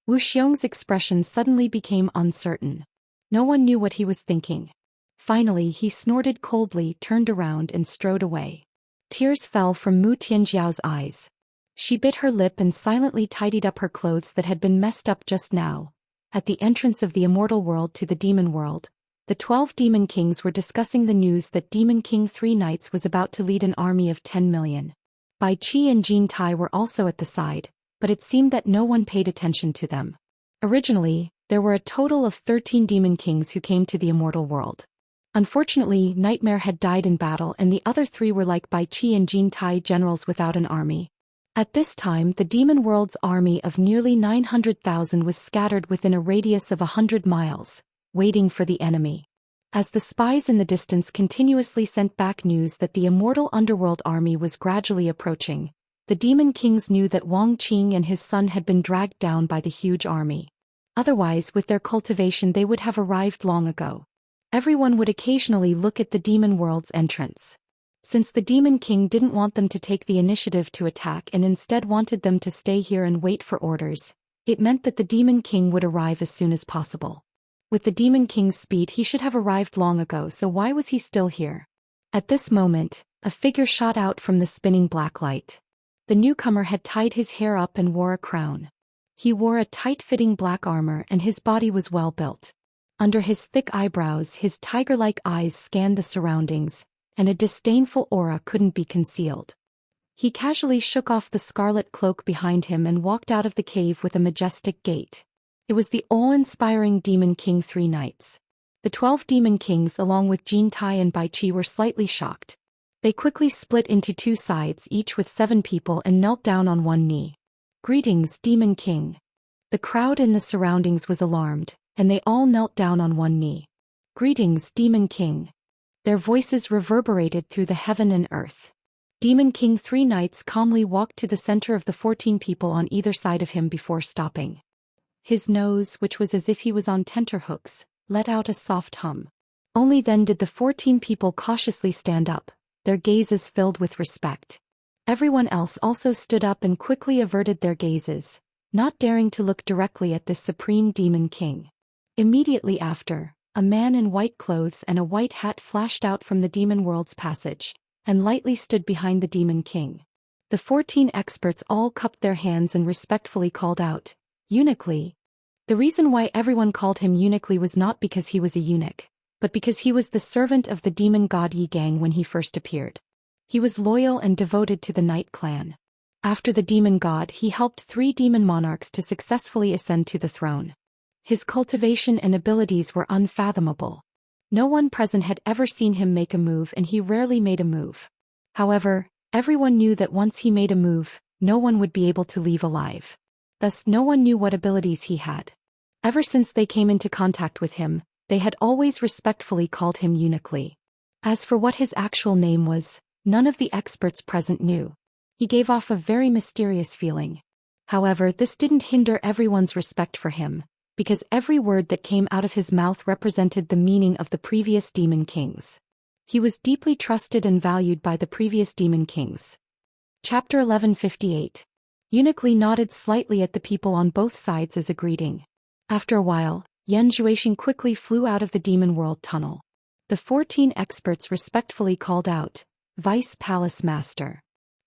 Wu Xiong's expression suddenly became uncertain. No one knew what he was thinking. Finally he snorted coldly, turned around and strode away. Tears fell from Mu Tianjiao's eyes. She bit her lip and silently tidied up her clothes that had been messed up just now. At the entrance of the immortal world to the demon world, the 12 demon kings were discussing the news that Demon King 3 Knights was about to lead an army of 10 million. Bai Qi and Jin Tai were also at the side, but it seemed that no one paid attention to them. Originally, there were a total of 13 demon kings who came to the immortal world. Unfortunately, Nightmare had died in battle and the other 3 were like Bai Qi and Jin Tai, generals without an army. At this time the demon world's army of nearly 900,000 was scattered within a radius of 100 miles, waiting for the enemy. As the spies in the distance continuously sent back news that the immortal underworld army was gradually approaching, the demon kings knew that Wang Qing and his son had been dragged down by the huge army. Otherwise, with their cultivation, they would have arrived long ago. Everyone would occasionally look at the demon world's entrance. Since the Demon King didn't want them to take the initiative to attack and instead wanted them to stay here and wait for orders, it meant that the Demon King would arrive as soon as possible. With the Demon King's speed, he should have arrived long ago, so why was he still here? At this moment, a figure shot out from the spinning black light. The newcomer had tied his hair up and wore a crown. He wore a tight-fitting black armor and his body was well built. Under his thick eyebrows, his tiger-like eyes scanned the surroundings, and a disdainful aura couldn't be concealed. He casually shook off the scarlet cloak behind him and walked out of the cave with a majestic gait. It was the awe-inspiring Demon King 3 Knights. The 12 Demon Kings along with Jin Tai and Bai Qi were slightly shocked. They quickly split into 2 sides, each with 7 people, and knelt down on one knee. "Greetings, Demon King." The crowd in the surroundings was alarmed, and they all knelt down on one knee. "Greetings, Demon King." Their voices reverberated through the heaven and earth. Demon King 3 Knights calmly walked to the center of the 14 people on either side of him before stopping. His nose, which was as if he was on tenterhooks, let out a soft hum. Only then did the 14 people cautiously stand up, their gazes filled with respect. Everyone else also stood up and quickly averted their gazes, not daring to look directly at this supreme Demon King. Immediately after, a man in white clothes and a white hat flashed out from the demon world's passage, and lightly stood behind the Demon King. The 14 experts all cupped their hands and respectfully called out, "Eunuch Li." The reason why everyone called him Eunuch Li was not because he was a eunuch, but because he was the servant of the demon god Yi Gang when he first appeared. He was loyal and devoted to the Night Clan. After the demon god, he helped 3 demon monarchs to successfully ascend to the throne. His cultivation and abilities were unfathomable. No one present had ever seen him make a move, and he rarely made a move. However, everyone knew that once he made a move, no one would be able to leave alive. Thus no one knew what abilities he had. Ever since they came into contact with him, they had always respectfully called him Eunuch Li. As for what his actual name was, none of the experts present knew. He gave off a very mysterious feeling. However, this didn't hinder everyone's respect for him, because every word that came out of his mouth represented the meaning of the previous Demon Kings. He was deeply trusted and valued by the previous Demon Kings. Chapter 1158. Eunuch Li nodded slightly at the people on both sides as a greeting. After a while, Zhou quickly flew out of the demon world tunnel. The 14 experts respectfully called out, "Vice Palace Master."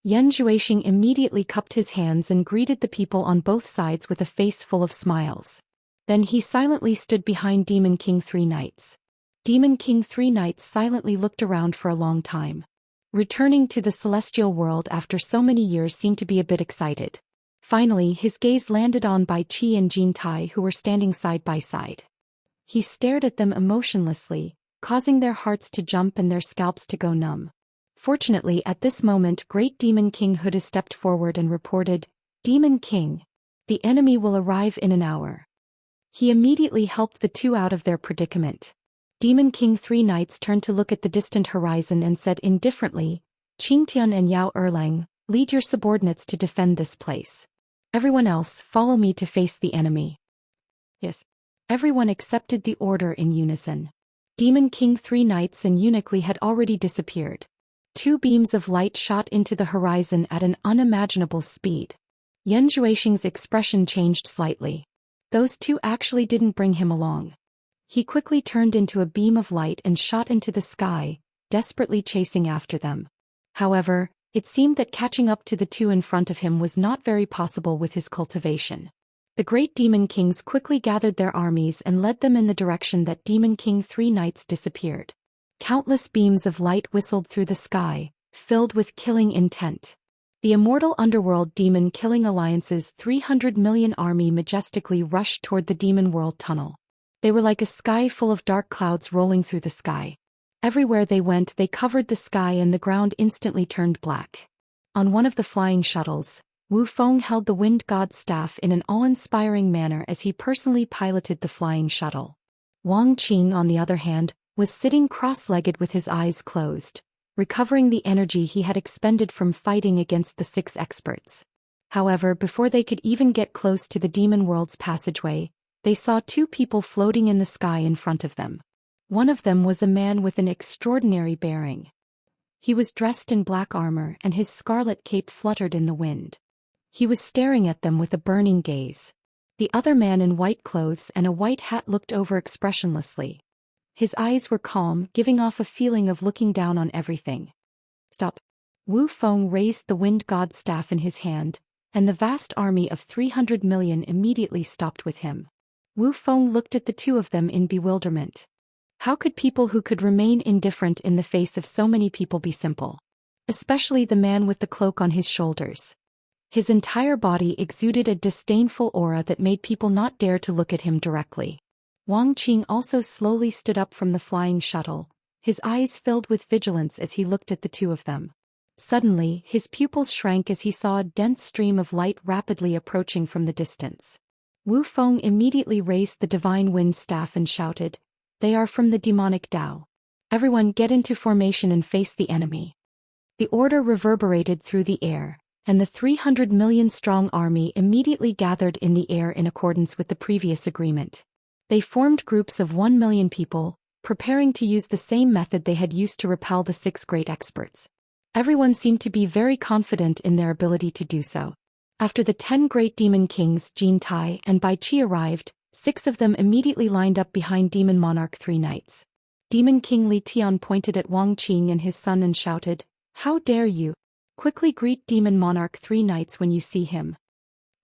Zhou immediately cupped his hands and greeted the people on both sides with a face full of smiles. Then he silently stood behind Demon King 3 Knights. Demon King 3 Knights silently looked around for a long time. Returning to the celestial world after so many years seemed to be a bit excited. Finally, his gaze landed on Bai Qi and Jin Tai, who were standing side by side. He stared at them emotionlessly, causing their hearts to jump and their scalps to go numb. Fortunately, at this moment, Great Demon King Huda stepped forward and reported, "Demon King, the enemy will arrive in an hour." He immediately helped the two out of their predicament. Demon King 3 Knights turned to look at the distant horizon and said indifferently, "Qingtian and Yao Erlang, lead your subordinates to defend this place. Everyone else, follow me to face the enemy." Yes. Everyone accepted the order in unison. Demon King 3 Knights and Uniquely had already disappeared. Two beams of light shot into the horizon at an unimaginable speed. Zhou expression changed slightly. Those two actually didn't bring him along. He quickly turned into a beam of light and shot into the sky, desperately chasing after them. However, it seemed that catching up to the two in front of him was not very possible with his cultivation. The great demon kings quickly gathered their armies and led them in the direction that Demon King 3 Knights disappeared. Countless beams of light whistled through the sky, filled with killing intent. The Immortal Underworld Demon Killing Alliance's 300 million army majestically rushed toward the Demon World Tunnel. They were like a sky full of dark clouds rolling through the sky. Everywhere they went, they covered the sky and the ground instantly turned black. On one of the flying shuttles, Wu Feng held the Wind God's staff in an awe-inspiring manner as he personally piloted the flying shuttle. Wang Qing, on the other hand, was sitting cross-legged with his eyes closed, recovering the energy he had expended from fighting against the 6 experts. However, before they could even get close to the demon world's passageway, they saw 2 people floating in the sky in front of them. One of them was a man with an extraordinary bearing. He was dressed in black armor and his scarlet cape fluttered in the wind. He was staring at them with a burning gaze. The other man in white clothes and a white hat looked over expressionlessly. His eyes were calm, giving off a feeling of looking down on everything. "Stop." Wu Feng raised the Wind God's staff in his hand, and the vast army of 300 million immediately stopped with him. Wu Feng looked at the two of them in bewilderment. How could people who could remain indifferent in the face of so many people be simple? Especially the man with the cloak on his shoulders. His entire body exuded a disdainful aura that made people not dare to look at him directly. Wang Qing also slowly stood up from the flying shuttle, his eyes filled with vigilance as he looked at the two of them. Suddenly, his pupils shrank as he saw a dense stream of light rapidly approaching from the distance. Wu Feng immediately raised the divine wind staff and shouted, "They are from the demonic Dao. Everyone get into formation and face the enemy." The order reverberated through the air, and the 300 million strong army immediately gathered in the air in accordance with the previous agreement. They formed groups of 1 million people, preparing to use the same method they had used to repel the 6 great experts. Everyone seemed to be very confident in their ability to do so. After the 10 great demon kings Jin Tai and Bai Qi arrived, 6 of them immediately lined up behind Demon Monarch 3 Knights. Demon King Li Tian pointed at Wang Qing and his son and shouted, "How dare you! Quickly greet Demon Monarch 3 Knights when you see him."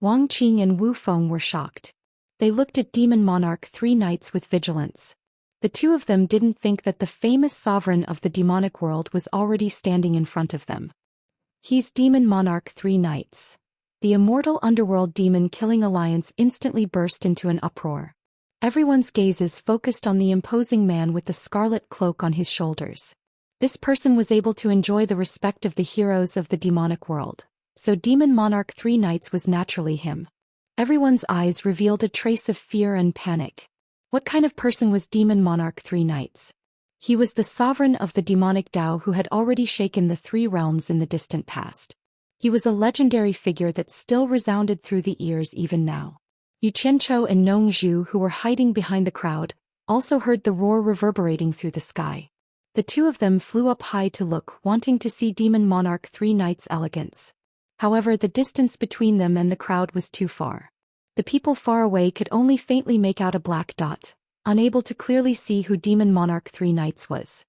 Wang Qing and Wu Feng were shocked. They looked at Demon Monarch 3 Knights with vigilance. The two of them didn't think that the famous sovereign of the demonic world was already standing in front of them. "He's Demon Monarch 3 Knights." The Immortal Underworld Demon Killing Alliance instantly burst into an uproar. Everyone's gazes focused on the imposing man with the scarlet cloak on his shoulders. This person was able to enjoy the respect of the heroes of the demonic world, so Demon Monarch 3 Knights was naturally him. Everyone's eyes revealed a trace of fear and panic. What kind of person was Demon Monarch 3 Knights? He was the sovereign of the demonic Dao who had already shaken the 3 realms in the distant past. He was a legendary figure that still resounded through the ears even now. Yu Qianchou and Nong Zhu, who were hiding behind the crowd, also heard the roar reverberating through the sky. The two of them flew up high to look, wanting to see Demon Monarch 3 Knights' elegance. However, the distance between them and the crowd was too far. The people far away could only faintly make out a black dot, unable to clearly see who Demon Monarch 3 Knights was.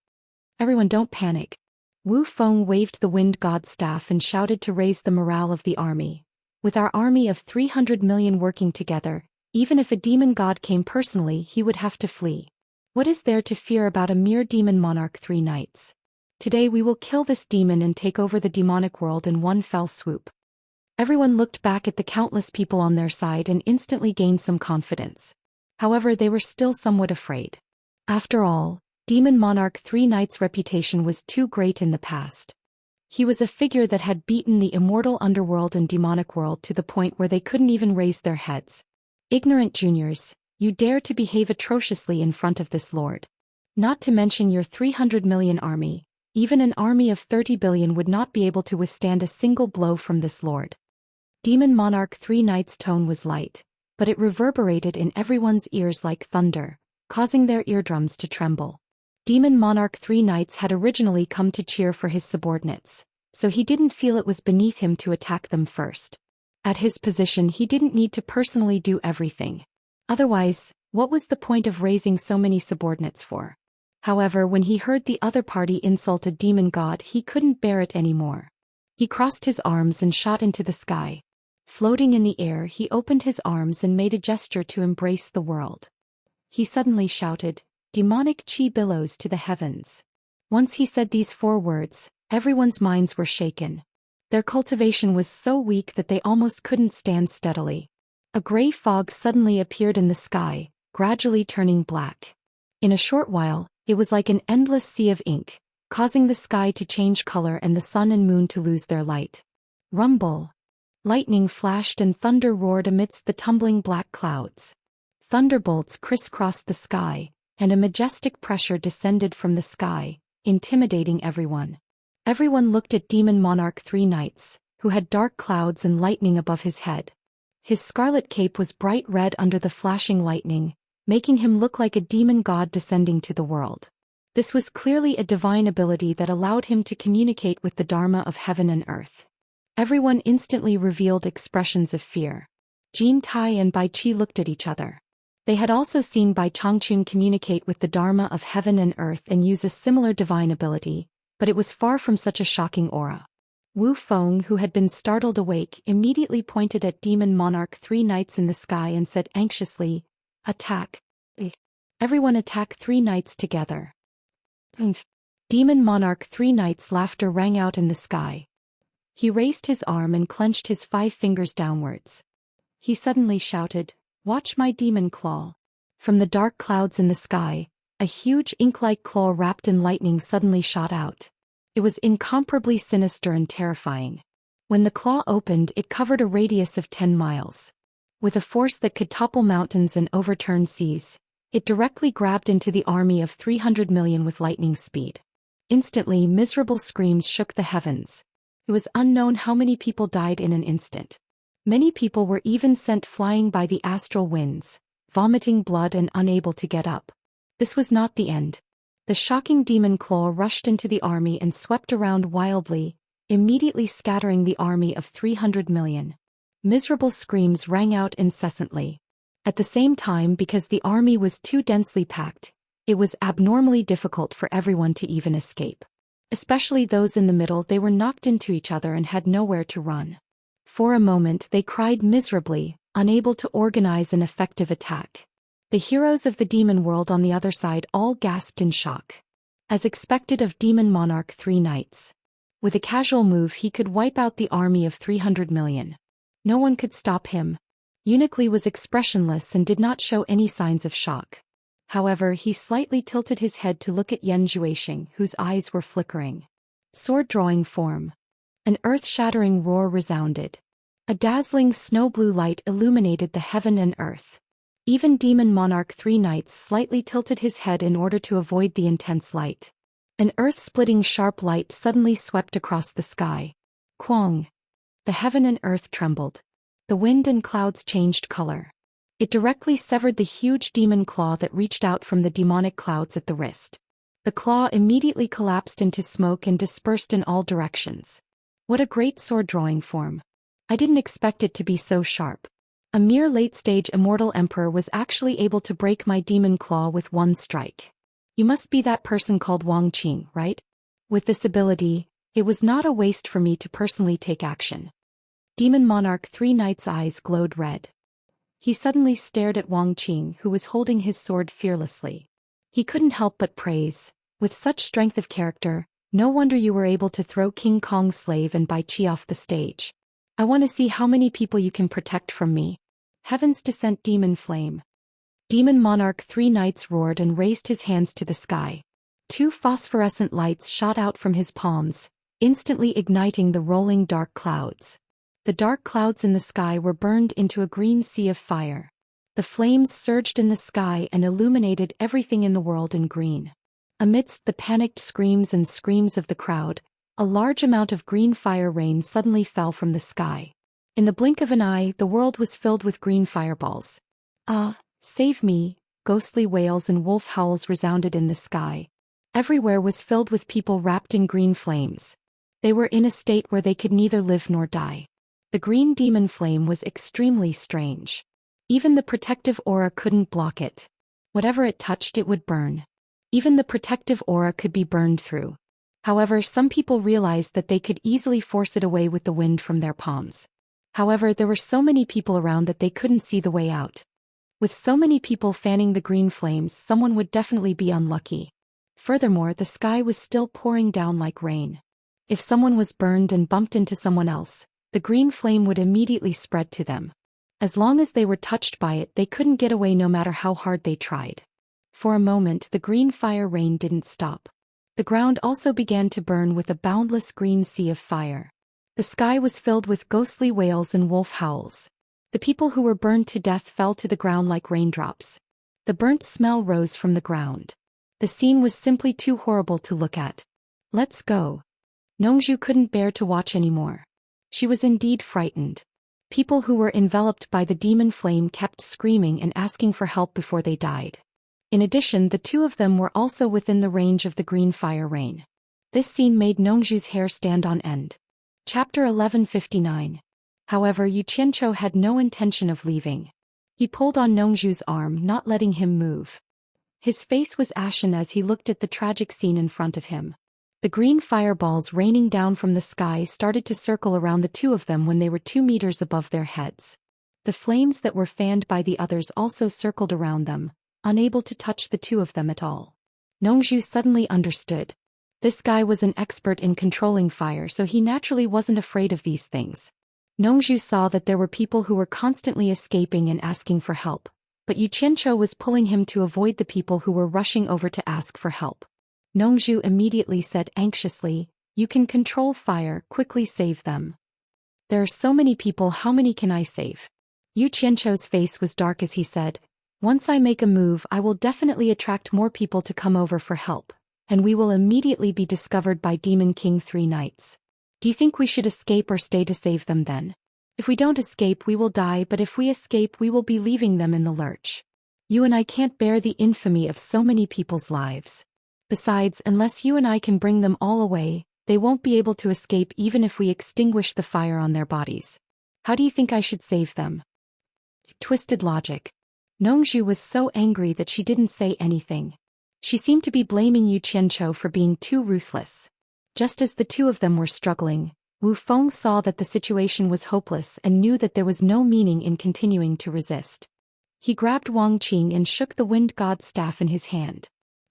Everyone, don't panic. Wu Feng waved the wind god's staff and shouted to raise the morale of the army. With our army of 300 million working together, even if a demon god came personally, he would have to flee. What is there to fear about a mere Demon Monarch 3 Knights? Today we will kill this demon and take over the demonic world in one fell swoop. Everyone looked back at the countless people on their side and instantly gained some confidence. However, they were still somewhat afraid. After all, Demon Monarch 3 Knights' reputation was too great in the past. He was a figure that had beaten the immortal underworld and demonic world to the point where they couldn't even raise their heads. Ignorant juniors, you dare to behave atrociously in front of this lord. Not to mention your 300 million army, even an army of 30 billion would not be able to withstand a single blow from this lord. Demon Monarch 3 Knights' tone was light, but it reverberated in everyone's ears like thunder, causing their eardrums to tremble. Demon Monarch 3 Knights had originally come to cheer for his subordinates, so he didn't feel it was beneath him to attack them first. At his position, he didn't need to personally do everything. Otherwise, what was the point of raising so many subordinates for? However, when he heard the other party insult a demon god, he couldn't bear it anymore. He crossed his arms and shot into the sky. Floating in the air, he opened his arms and made a gesture to embrace the world. He suddenly shouted, "Demonic chi billows to the heavens." Once he said these 4 words, everyone's minds were shaken. Their cultivation was so weak that they almost couldn't stand steadily. A gray fog suddenly appeared in the sky, gradually turning black. In a short while, it was like an endless sea of ink, causing the sky to change color and the sun and moon to lose their light. Rumble! Lightning flashed and thunder roared amidst the tumbling black clouds. Thunderbolts crisscrossed the sky, and a majestic pressure descended from the sky, intimidating everyone. Everyone looked at Demon Monarch 3 Knights, who had dark clouds and lightning above his head. His scarlet cape was bright red under the flashing lightning, making him look like a demon god descending to the world. This was clearly a divine ability that allowed him to communicate with the Dharma of heaven and earth. Everyone instantly revealed expressions of fear. Jin Tai and Bai Qi looked at each other. They had also seen Bai Changchun communicate with the Dharma of heaven and earth and use a similar divine ability, but it was far from such a shocking aura. Wu Feng, who had been startled awake, immediately pointed at Demon Monarch 3 Knights in the sky and said anxiously, "Attack." Everyone attack 3 Knights together. Demon Monarch 3 Knights' laughter rang out in the sky. He raised his arm and clenched his 5 fingers downwards. He suddenly shouted, "Watch my demon claw." From the dark clouds in the sky, a huge ink-like claw wrapped in lightning suddenly shot out. It was incomparably sinister and terrifying. When the claw opened, it covered a radius of 10 miles. With a force that could topple mountains and overturn seas, it directly grabbed into the army of 300 million with lightning speed. Instantly, miserable screams shook the heavens. It was unknown how many people died in an instant. Many people were even sent flying by the astral winds, vomiting blood and unable to get up. This was not the end. The shocking demon claw rushed into the army and swept around wildly, immediately scattering the army of 300 million. Miserable screams rang out incessantly. At the same time, because the army was too densely packed, it was abnormally difficult for everyone to even escape. Especially those in the middle, they were knocked into each other and had nowhere to run. For a moment they cried miserably, unable to organize an effective attack. The heroes of the demon world on the other side all gasped in shock. As expected of Demon Monarch 3 Knights. With a casual move he could wipe out the army of 300 million. No one could stop him. Eunuch was expressionless and did not show any signs of shock. However, he slightly tilted his head to look at Yan Zhuixing, whose eyes were flickering. Sword-drawing form. An earth-shattering roar resounded. A dazzling snow-blue light illuminated the heaven and earth. Even Demon Monarch 3 Knights slightly tilted his head in order to avoid the intense light. An earth-splitting sharp light suddenly swept across the sky. Quang! The heaven and earth trembled. The wind and clouds changed color. It directly severed the huge demon claw that reached out from the demonic clouds at the wrist. The claw immediately collapsed into smoke and dispersed in all directions. What a great sword drawing form. I didn't expect it to be so sharp. A mere late-stage immortal emperor was actually able to break my demon claw with one strike. You must be that person called Wang Qing, right? With this ability, it was not a waste for me to personally take action. Demon Monarch Three Knights' eyes glowed red. He suddenly stared at Wang Qing, who was holding his sword fearlessly. He couldn't help but praise. With such strength of character, no wonder you were able to throw King Kong's slave and Bai Qi off the stage. I want to see how many people you can protect from me. Heaven's Descent Demon Flame. Demon Monarch Three Knights roared and raised his hands to the sky. Two phosphorescent lights shot out from his palms, instantly igniting the rolling dark clouds. The dark clouds in the sky were burned into a green sea of fire. The flames surged in the sky and illuminated everything in the world in green. Amidst the panicked screams and screams of the crowd, a large amount of green fire rain suddenly fell from the sky. In the blink of an eye, the world was filled with green fireballs. "Ah, save me!" Ghostly wails and wolf howls resounded in the sky. Everywhere was filled with people wrapped in green flames. They were in a state where they could neither live nor die. The green demon flame was extremely strange. Even the protective aura couldn't block it. Whatever it touched, it would burn. Even the protective aura could be burned through. However, some people realized that they could easily force it away with the wind from their palms. However, there were so many people around that they couldn't see the way out. With so many people fanning the green flames, someone would definitely be unlucky. Furthermore, the sky was still pouring down like rain. If someone was burned and bumped into someone else, the green flame would immediately spread to them. As long as they were touched by it, they couldn't get away no matter how hard they tried. For a moment, the green fire rain didn't stop. The ground also began to burn with a boundless green sea of fire. The sky was filled with ghostly wails and wolf howls. The people who were burned to death fell to the ground like raindrops. The burnt smell rose from the ground. The scene was simply too horrible to look at. "Let's go." Nongzhu couldn't bear to watch anymore. She was indeed frightened. People who were enveloped by the demon flame kept screaming and asking for help before they died. In addition, the two of them were also within the range of the green fire rain. This scene made Nongzhu's hair stand on end. Chapter 1159. However, Yu Qianzhou had no intention of leaving. He pulled on Nongzhu's arm, not letting him move. His face was ashen as he looked at the tragic scene in front of him. The green fireballs raining down from the sky started to circle around the two of them when they were 2 meters above their heads. The flames that were fanned by the others also circled around them, unable to touch the two of them at all. Nongzhu suddenly understood. This guy was an expert in controlling fire, so he naturally wasn't afraid of these things. Nongzhu saw that there were people who were constantly escaping and asking for help, but Yu Qianzhou was pulling him to avoid the people who were rushing over to ask for help. Nongzhu immediately said anxiously, "You can control fire, quickly save them." "There are so many people, how many can I save?" Yu Qianzhou's face was dark as he said, "Once I make a move, I will definitely attract more people to come over for help, and we will immediately be discovered by Demon King Three Knights. Do you think we should escape or stay to save them then? If we don't escape, we will die, but if we escape, we will be leaving them in the lurch. You and I can't bear the infamy of so many people's lives. Besides, unless you and I can bring them all away, they won't be able to escape even if we extinguish the fire on their bodies. How do you think I should save them?" Twisted logic. Nongzhu was so angry that she didn't say anything. She seemed to be blaming Yu Qianzhou for being too ruthless. Just as the two of them were struggling, Wu Feng saw that the situation was hopeless and knew that there was no meaning in continuing to resist. He grabbed Wang Qing and shook the wind god's staff in his hand.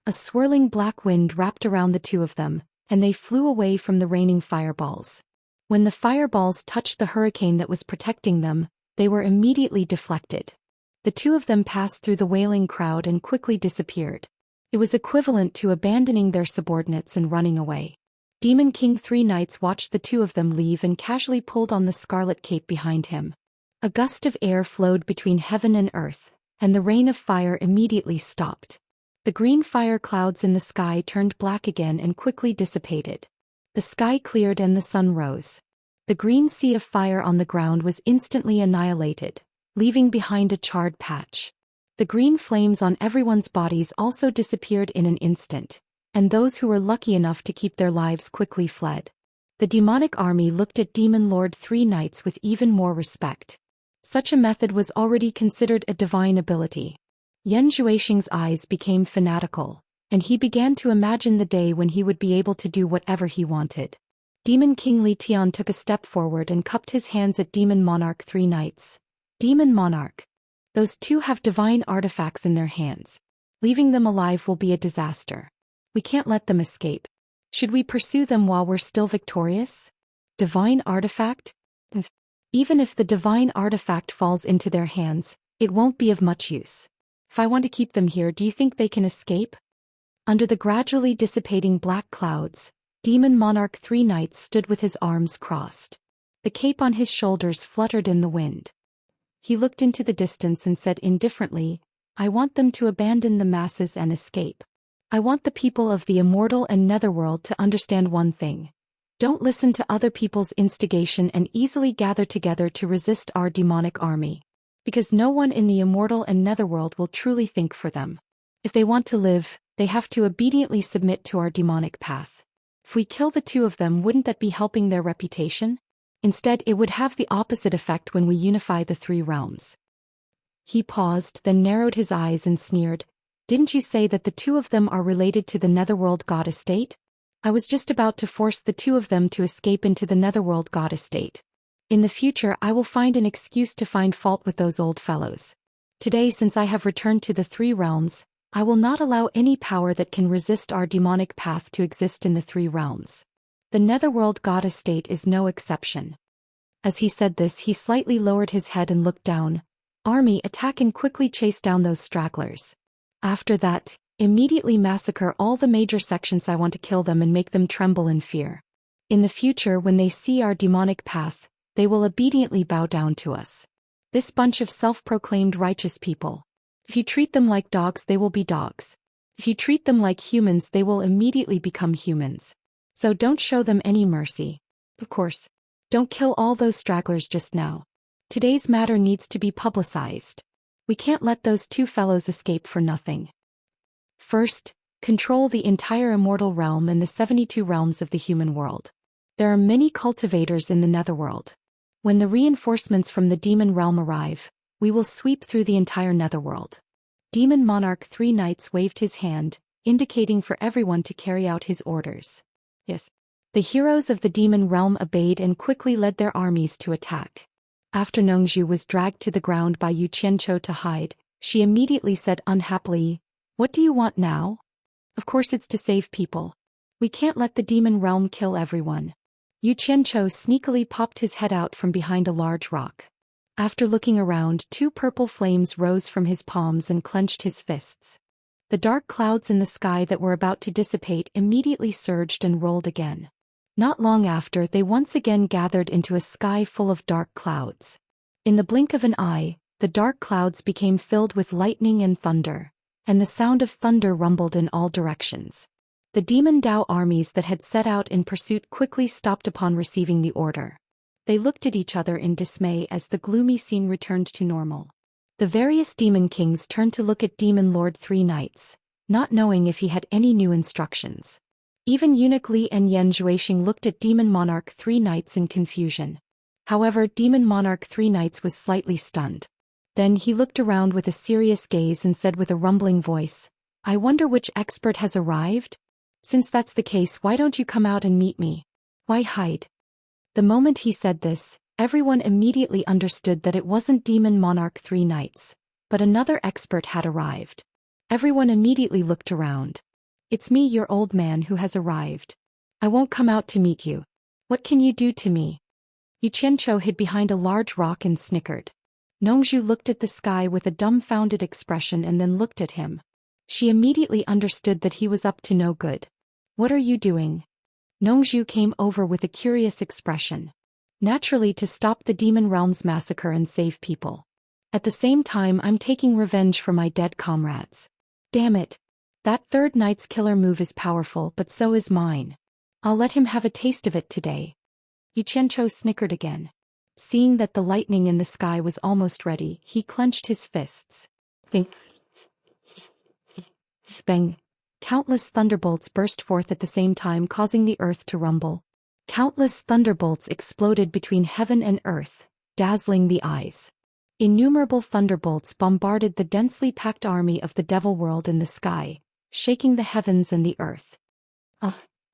A swirling black wind wrapped around the two of them, and they flew away from the raining fireballs. When the fireballs touched the hurricane that was protecting them, they were immediately deflected. The two of them passed through the wailing crowd and quickly disappeared. It was equivalent to abandoning their subordinates and running away. Demon King Three Knights watched the two of them leave and casually pulled on the scarlet cape behind him. A gust of air flowed between heaven and earth, and the rain of fire immediately stopped. The green fire clouds in the sky turned black again and quickly dissipated. The sky cleared and the sun rose. The green sea of fire on the ground was instantly annihilated, leaving behind a charred patch. The green flames on everyone's bodies also disappeared in an instant, and those who were lucky enough to keep their lives quickly fled. The demonic army looked at Demon Lord Three Knights with even more respect. Such a method was already considered a divine ability. Yan Zhuixing's eyes became fanatical, and he began to imagine the day when he would be able to do whatever he wanted. Demon King Li Tian took a step forward and cupped his hands at Demon Monarch 3 Knights. Demon Monarch. Those two have divine artifacts in their hands. Leaving them alive will be a disaster. We can't let them escape. Should we pursue them while we're still victorious? Divine artifact? Even if the divine artifact falls into their hands, it won't be of much use. If I want to keep them here, do you think they can escape? Under the gradually dissipating black clouds, Demon Monarch 3 Knights stood with his arms crossed. The cape on his shoulders fluttered in the wind. He looked into the distance and said indifferently, I want them to abandon the masses and escape. I want the people of the Immortal and Netherworld to understand one thing. Don't listen to other people's instigation and easily gather together to resist our demonic army. Because no one in the Immortal and Netherworld will truly think for them. If they want to live, they have to obediently submit to our demonic path. If we kill the two of them, wouldn't that be helping their reputation? Instead, it would have the opposite effect when we unify the 3 realms. He paused, then narrowed his eyes and sneered. Didn't you say that the 2 of them are related to the Netherworld God Estate? I was just about to force the 2 of them to escape into the Netherworld God Estate. In the future, I will find an excuse to find fault with those old fellows. Today, since I have returned to the 3 realms, I will not allow any power that can resist our demonic path to exist in the 3 realms. The Netherworld God Estate is no exception. As he said this, he slightly lowered his head and looked down. Army, attack and quickly chase down those stragglers. After that, immediately massacre all the major sections. I want to kill them and make them tremble in fear. In the future, when they see our demonic path, they will obediently bow down to us. This bunch of self-proclaimed righteous people. If you treat them like dogs, they will be dogs. If you treat them like humans, they will immediately become humans. So don't show them any mercy. Of course, don't kill all those stragglers just now. Today's matter needs to be publicized. We can't let those 2 fellows escape for nothing. First, control the entire immortal realm and the 72 realms of the human world. There are many cultivators in the Netherworld. When the reinforcements from the demon realm arrive, we will sweep through the entire Netherworld. Demon Monarch 3 Knights waved his hand, indicating for everyone to carry out his orders. Yes. The heroes of the demon realm obeyed and quickly led their armies to attack. After Nongzhu was dragged to the ground by Yu Qianzhou to hide, she immediately said unhappily, What do you want now? Of course it's to save people. We can't let the demon realm kill everyone. Yu Qianzhou sneakily popped his head out from behind a large rock. After looking around, 2 purple flames rose from his palms and clenched his fists. The dark clouds in the sky that were about to dissipate immediately surged and rolled again. Not long after, they once again gathered into a sky full of dark clouds. In the blink of an eye, the dark clouds became filled with lightning and thunder, and the sound of thunder rumbled in all directions. The demon Dao armies that had set out in pursuit quickly stopped upon receiving the order. They looked at each other in dismay as the gloomy scene returned to normal. The various demon kings turned to look at Demon Lord 3 Knights, not knowing if he had any new instructions. Even Eunuch Li and Yan Zhuixing looked at Demon Monarch 3 Knights in confusion. However, Demon Monarch 3 Knights was slightly stunned. Then he looked around with a serious gaze and said with a rumbling voice, I wonder which expert has arrived? Since that's the case, why don't you come out and meet me? Why hide? The moment he said this, everyone immediately understood that it wasn't Demon Monarch 3 Knights, but another expert had arrived. Everyone immediately looked around. It's me, your old man, who has arrived. I won't come out to meet you. What can you do to me? Yu Qianzhou hid behind a large rock and snickered. Nongzhu looked at the sky with a dumbfounded expression and then looked at him. She immediately understood that he was up to no good. What are you doing? Nongzhu came over with a curious expression. Naturally, to stop the Demon Realm's massacre and save people. At the same time, I'm taking revenge for my dead comrades. Damn it. That third knight's killer move is powerful, but so is mine. I'll let him have a taste of it today. Yu Qianzhou snickered again. Seeing that the lightning in the sky was almost ready, he clenched his fists. Bang! Bang! Countless thunderbolts burst forth at the same time, causing the earth to rumble. Countless thunderbolts exploded between heaven and earth, dazzling the eyes. Innumerable thunderbolts bombarded the densely packed army of the devil world in the sky, shaking the heavens and the earth.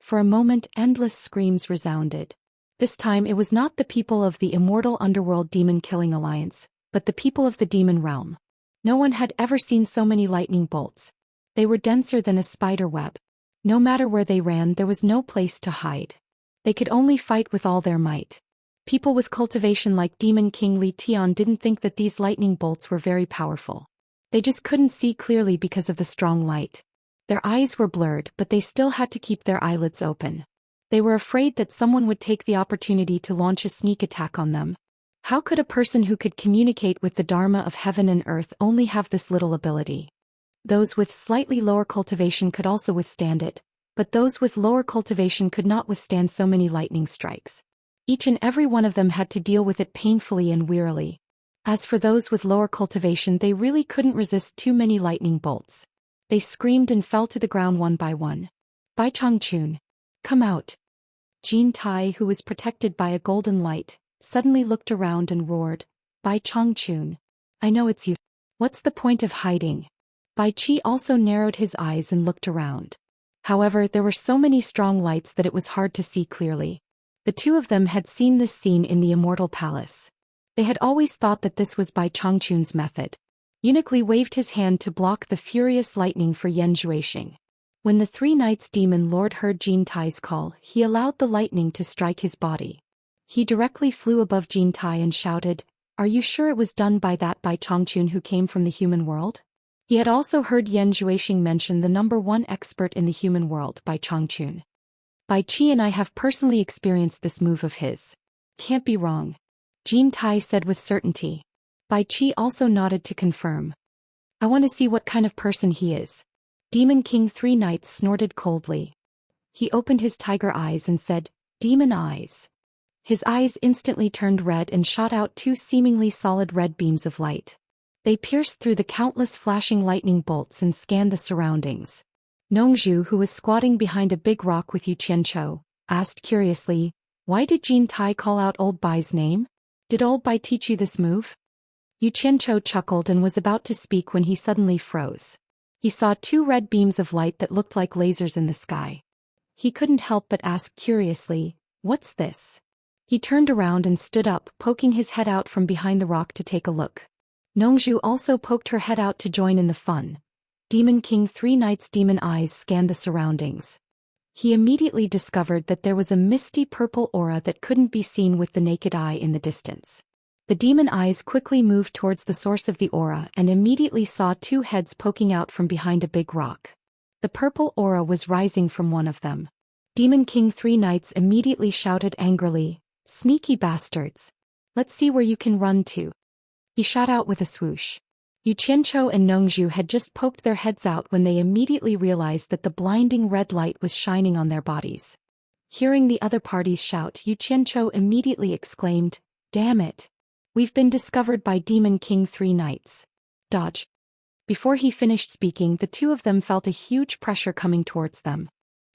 For a moment endless screams resounded. This time it was not the people of the immortal underworld demon-killing alliance, but the people of the demon realm. No one had ever seen so many lightning bolts. They were denser than a spider web. No matter where they ran, there was no place to hide. They could only fight with all their might. People with cultivation like Demon King Li Tian didn't think that these lightning bolts were very powerful. They just couldn't see clearly because of the strong light. Their eyes were blurred, but they still had to keep their eyelids open. They were afraid that someone would take the opportunity to launch a sneak attack on them. How could a person who could communicate with the Dharma of heaven and earth only have this little ability? Those with slightly lower cultivation could also withstand it, but those with lower cultivation could not withstand so many lightning strikes. Each and every one of them had to deal with it painfully and wearily. As for those with lower cultivation, they really couldn't resist too many lightning bolts. They screamed and fell to the ground one by one. Bai Changchun, come out. Jin Tai, who was protected by a golden light, suddenly looked around and roared, Bai Changchun, I know it's you. What's the point of hiding? Bai Qi also narrowed his eyes and looked around. However, there were so many strong lights that it was hard to see clearly. The two of them had seen this scene in the Immortal Palace. They had always thought that this was Bai Changchun's method. Eunuch Li waved his hand to block the furious lightning for Yan Zhuixing. When the three knights demon lord heard Jin Tai's call, he allowed the lightning to strike his body. He directly flew above Jin Tai and shouted, Are you sure it was done by that Bai Changchun who came from the human world? He had also heard Yan Zhuixing mention the #1 expert in the human world, Bai Changchun. Bai Qi and I have personally experienced this move of his. Can't be wrong. Jin Tai said with certainty. Bai Qi also nodded to confirm. I want to see what kind of person he is. Demon King Three Knights snorted coldly. He opened his tiger eyes and said, Demon eyes. His eyes instantly turned red and shot out two seemingly solid red beams of light. They pierced through the countless flashing lightning bolts and scanned the surroundings. Nongzhu, who was squatting behind a big rock with Yu Qianchou, asked curiously, Why did Jin Tai call out old Bai's name? Did old Bai teach you this move? Yu Qianchou chuckled and was about to speak when he suddenly froze. He saw two red beams of light that looked like lasers in the sky. He couldn't help but ask curiously, What's this? He turned around and stood up, poking his head out from behind the rock to take a look. Nongzhu also poked her head out to join in the fun. Demon King Three Knights' demon eyes scanned the surroundings. He immediately discovered that there was a misty purple aura that couldn't be seen with the naked eye in the distance. The demon eyes quickly moved towards the source of the aura and immediately saw two heads poking out from behind a big rock. The purple aura was rising from one of them. Demon King Three Knights immediately shouted angrily, Sneaky bastards! Let's see where you can run to. He shot out with a swoosh. Yu Qianchou and Nongzhu had just poked their heads out when they immediately realized that the blinding red light was shining on their bodies. Hearing the other parties shout, Yu Qianchou immediately exclaimed, Damn it! We've been discovered by Demon King Three Knights. Dodge. Before he finished speaking, the two of them felt a huge pressure coming towards them.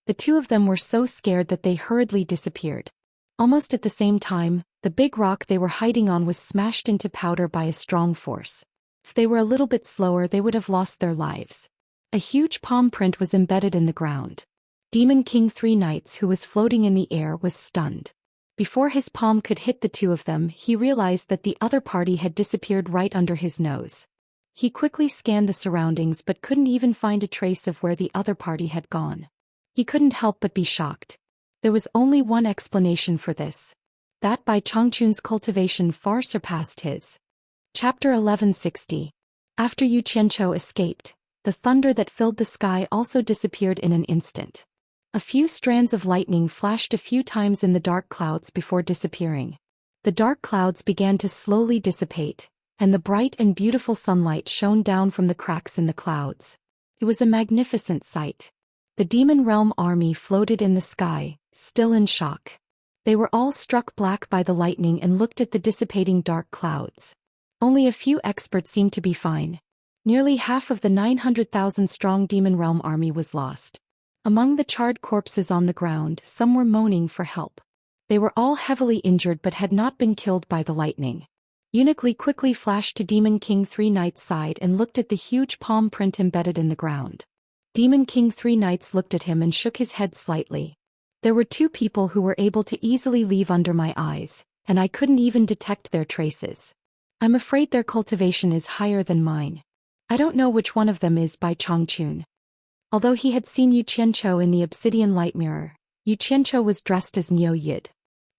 The two of them were so scared that they hurriedly disappeared. Almost at the same time, the big rock they were hiding on was smashed into powder by a strong force. If they were a little bit slower, they would have lost their lives. A huge palm print was embedded in the ground. Demon King Three Knights, who was floating in the air, was stunned. Before his palm could hit the two of them, he realized that the other party had disappeared right under his nose. He quickly scanned the surroundings but couldn't even find a trace of where the other party had gone. He couldn't help but be shocked. There was only one explanation for this. That Bai Changchun's cultivation far surpassed his. Chapter 1160. After Yu Qianchou escaped, the thunder that filled the sky also disappeared in an instant. A few strands of lightning flashed a few times in the dark clouds before disappearing. The dark clouds began to slowly dissipate, and the bright and beautiful sunlight shone down from the cracks in the clouds. It was a magnificent sight. The Demon Realm army floated in the sky, still in shock. They were all struck black by the lightning and looked at the dissipating dark clouds. Only a few experts seemed to be fine. Nearly half of the 900,000-strong Demon Realm army was lost. Among the charred corpses on the ground, some were moaning for help. They were all heavily injured but had not been killed by the lightning. Eunuch Li quickly flashed to Demon King Three Knights' side and looked at the huge palm print embedded in the ground. Demon King Three Knights looked at him and shook his head slightly. There were two people who were able to easily leave under my eyes, and I couldn't even detect their traces. I'm afraid their cultivation is higher than mine. I don't know which one of them is by Changchun. Although he had seen Yu Qianqiu in the obsidian light mirror, Yu Qianqiu was dressed as Niu Yid.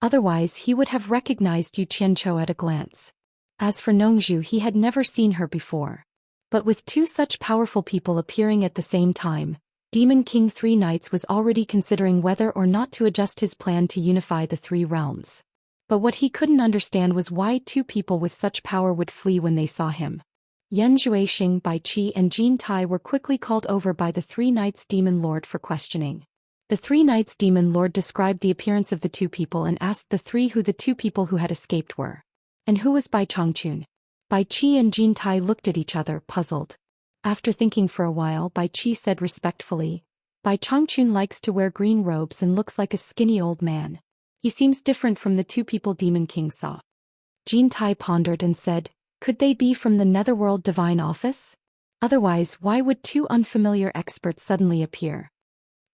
Otherwise he would have recognized Yu Qianqiu at a glance. As for Nongzhu, he had never seen her before. But with two such powerful people appearing at the same time, Demon King Three Knights was already considering whether or not to adjust his plan to unify the three realms. But what he couldn't understand was why two people with such power would flee when they saw him. Yan Zhuixing, Bai Qi and Jin Tai were quickly called over by the Three Knights Demon Lord for questioning. The Three Knights Demon Lord described the appearance of the two people and asked the three who the two people who had escaped were. And who was Bai Changchun? Bai Qi and Jin Tai looked at each other, puzzled. After thinking for a while, Bai Qi said respectfully, Bai Changchun likes to wear green robes and looks like a skinny old man. He seems different from the two people Demon King saw. Jin Tai pondered and said, could they be from the Netherworld Divine Office? Otherwise, why would two unfamiliar experts suddenly appear?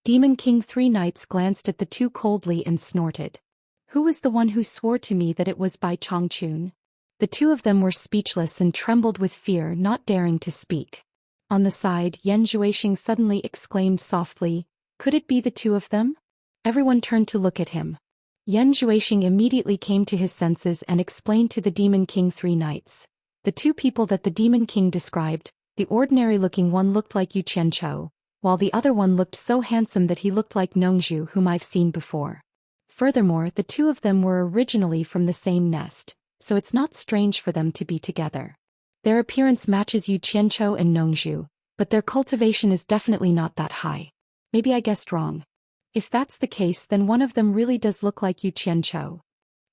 Demon King Three Knights glanced at the two coldly and snorted. Who was the one who swore to me that it was Bai Changchun? The two of them were speechless and trembled with fear, not daring to speak. On the side, Yan Zhuixing suddenly exclaimed softly, could it be the two of them? Everyone turned to look at him. Yan Zhuixing immediately came to his senses and explained to the Demon King Three Knights. The two people that the Demon King described, the ordinary-looking one looked like Yu Qianqiu, while the other one looked so handsome that he looked like Nongzhu, whom I've seen before. Furthermore, the two of them were originally from the same nest, so it's not strange for them to be together. Their appearance matches Yu Qianqiu and Nongzhu, but their cultivation is definitely not that high. Maybe I guessed wrong. If that's the case, then one of them really does look like Yu Qianqiu.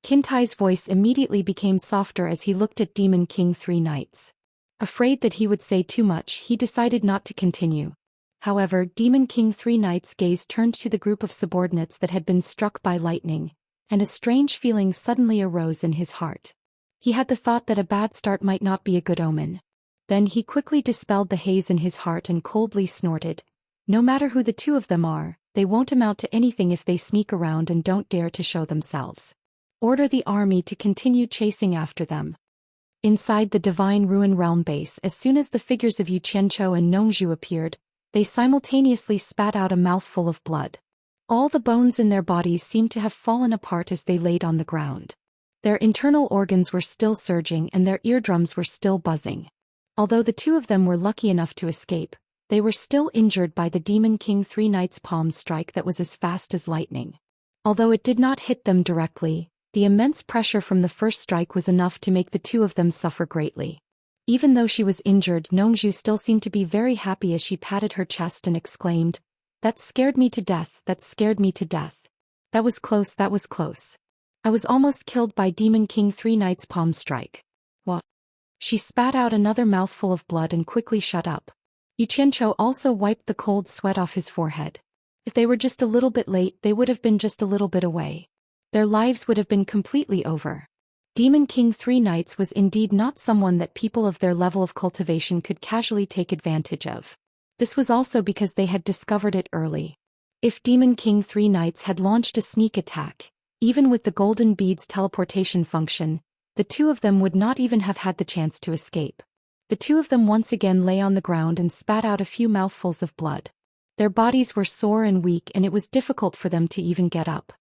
Qintai's voice immediately became softer as he looked at Demon King Three Knights. Afraid that he would say too much, he decided not to continue. However, Demon King Three Knights' gaze turned to the group of subordinates that had been struck by lightning, and a strange feeling suddenly arose in his heart. He had the thought that a bad start might not be a good omen. Then he quickly dispelled the haze in his heart and coldly snorted. No matter who the two of them are, they won't amount to anything if they sneak around and don't dare to show themselves. Order the army to continue chasing after them. Inside the Divine Ruin Realm base, as soon as the figures of Yu Qianqiu and Nongzhu appeared, they simultaneously spat out a mouthful of blood. All the bones in their bodies seemed to have fallen apart as they laid on the ground. Their internal organs were still surging and their eardrums were still buzzing. Although the two of them were lucky enough to escape, they were still injured by the Demon King Three Knights' palm strike that was as fast as lightning. Although it did not hit them directly, the immense pressure from the first strike was enough to make the two of them suffer greatly. Even though she was injured, Nongzhu still seemed to be very happy as she patted her chest and exclaimed, "That scared me to death, that scared me to death. That was close, that was close. I was almost killed by Demon King Three Knights' palm strike." What? She spat out another mouthful of blood and quickly shut up. Yu Qianqiu also wiped the cold sweat off his forehead. If they were just a little bit late, they would have been just a little bit away. Their lives would have been completely over. Demon King Three Knights was indeed not someone that people of their level of cultivation could casually take advantage of. This was also because they had discovered it early. If Demon King Three Knights had launched a sneak attack, even with the golden bead's teleportation function, the two of them would not even have had the chance to escape. The two of them once again lay on the ground and spat out a few mouthfuls of blood. Their bodies were sore and weak and it was difficult for them to even get up.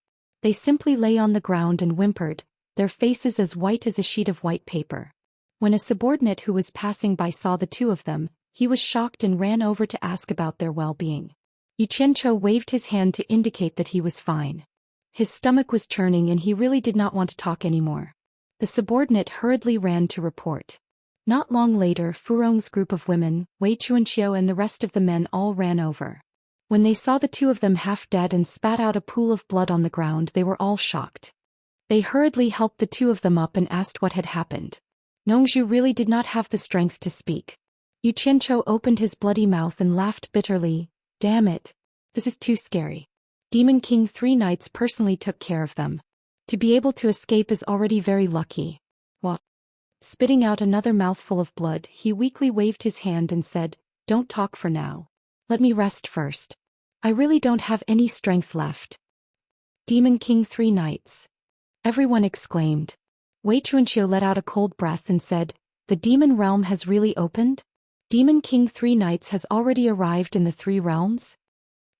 They simply lay on the ground and whimpered, their faces as white as a sheet of white paper. When a subordinate who was passing by saw the two of them, he was shocked and ran over to ask about their well-being. Yu Qianqiu waved his hand to indicate that he was fine. His stomach was churning and he really did not want to talk anymore. The subordinate hurriedly ran to report. Not long later, Furong's group of women, Wei Chuanqiu and the rest of the men all ran over. When they saw the two of them half dead and spat out a pool of blood on the ground, they were all shocked. They hurriedly helped the two of them up and asked what had happened. Nongzhu really did not have the strength to speak. Yu Qianqiu opened his bloody mouth and laughed bitterly. Damn it. This is too scary. Demon King Three Knights personally took care of them. To be able to escape is already very lucky. What? Spitting out another mouthful of blood, he weakly waved his hand and said, "Don't talk for now. Let me rest first. I really don't have any strength left." Demon King 3 Nights. Everyone exclaimed. Wei Chuanqiu let out a cold breath and said, "The demon realm has really opened? Demon King 3 Nights has already arrived in the 3 realms?"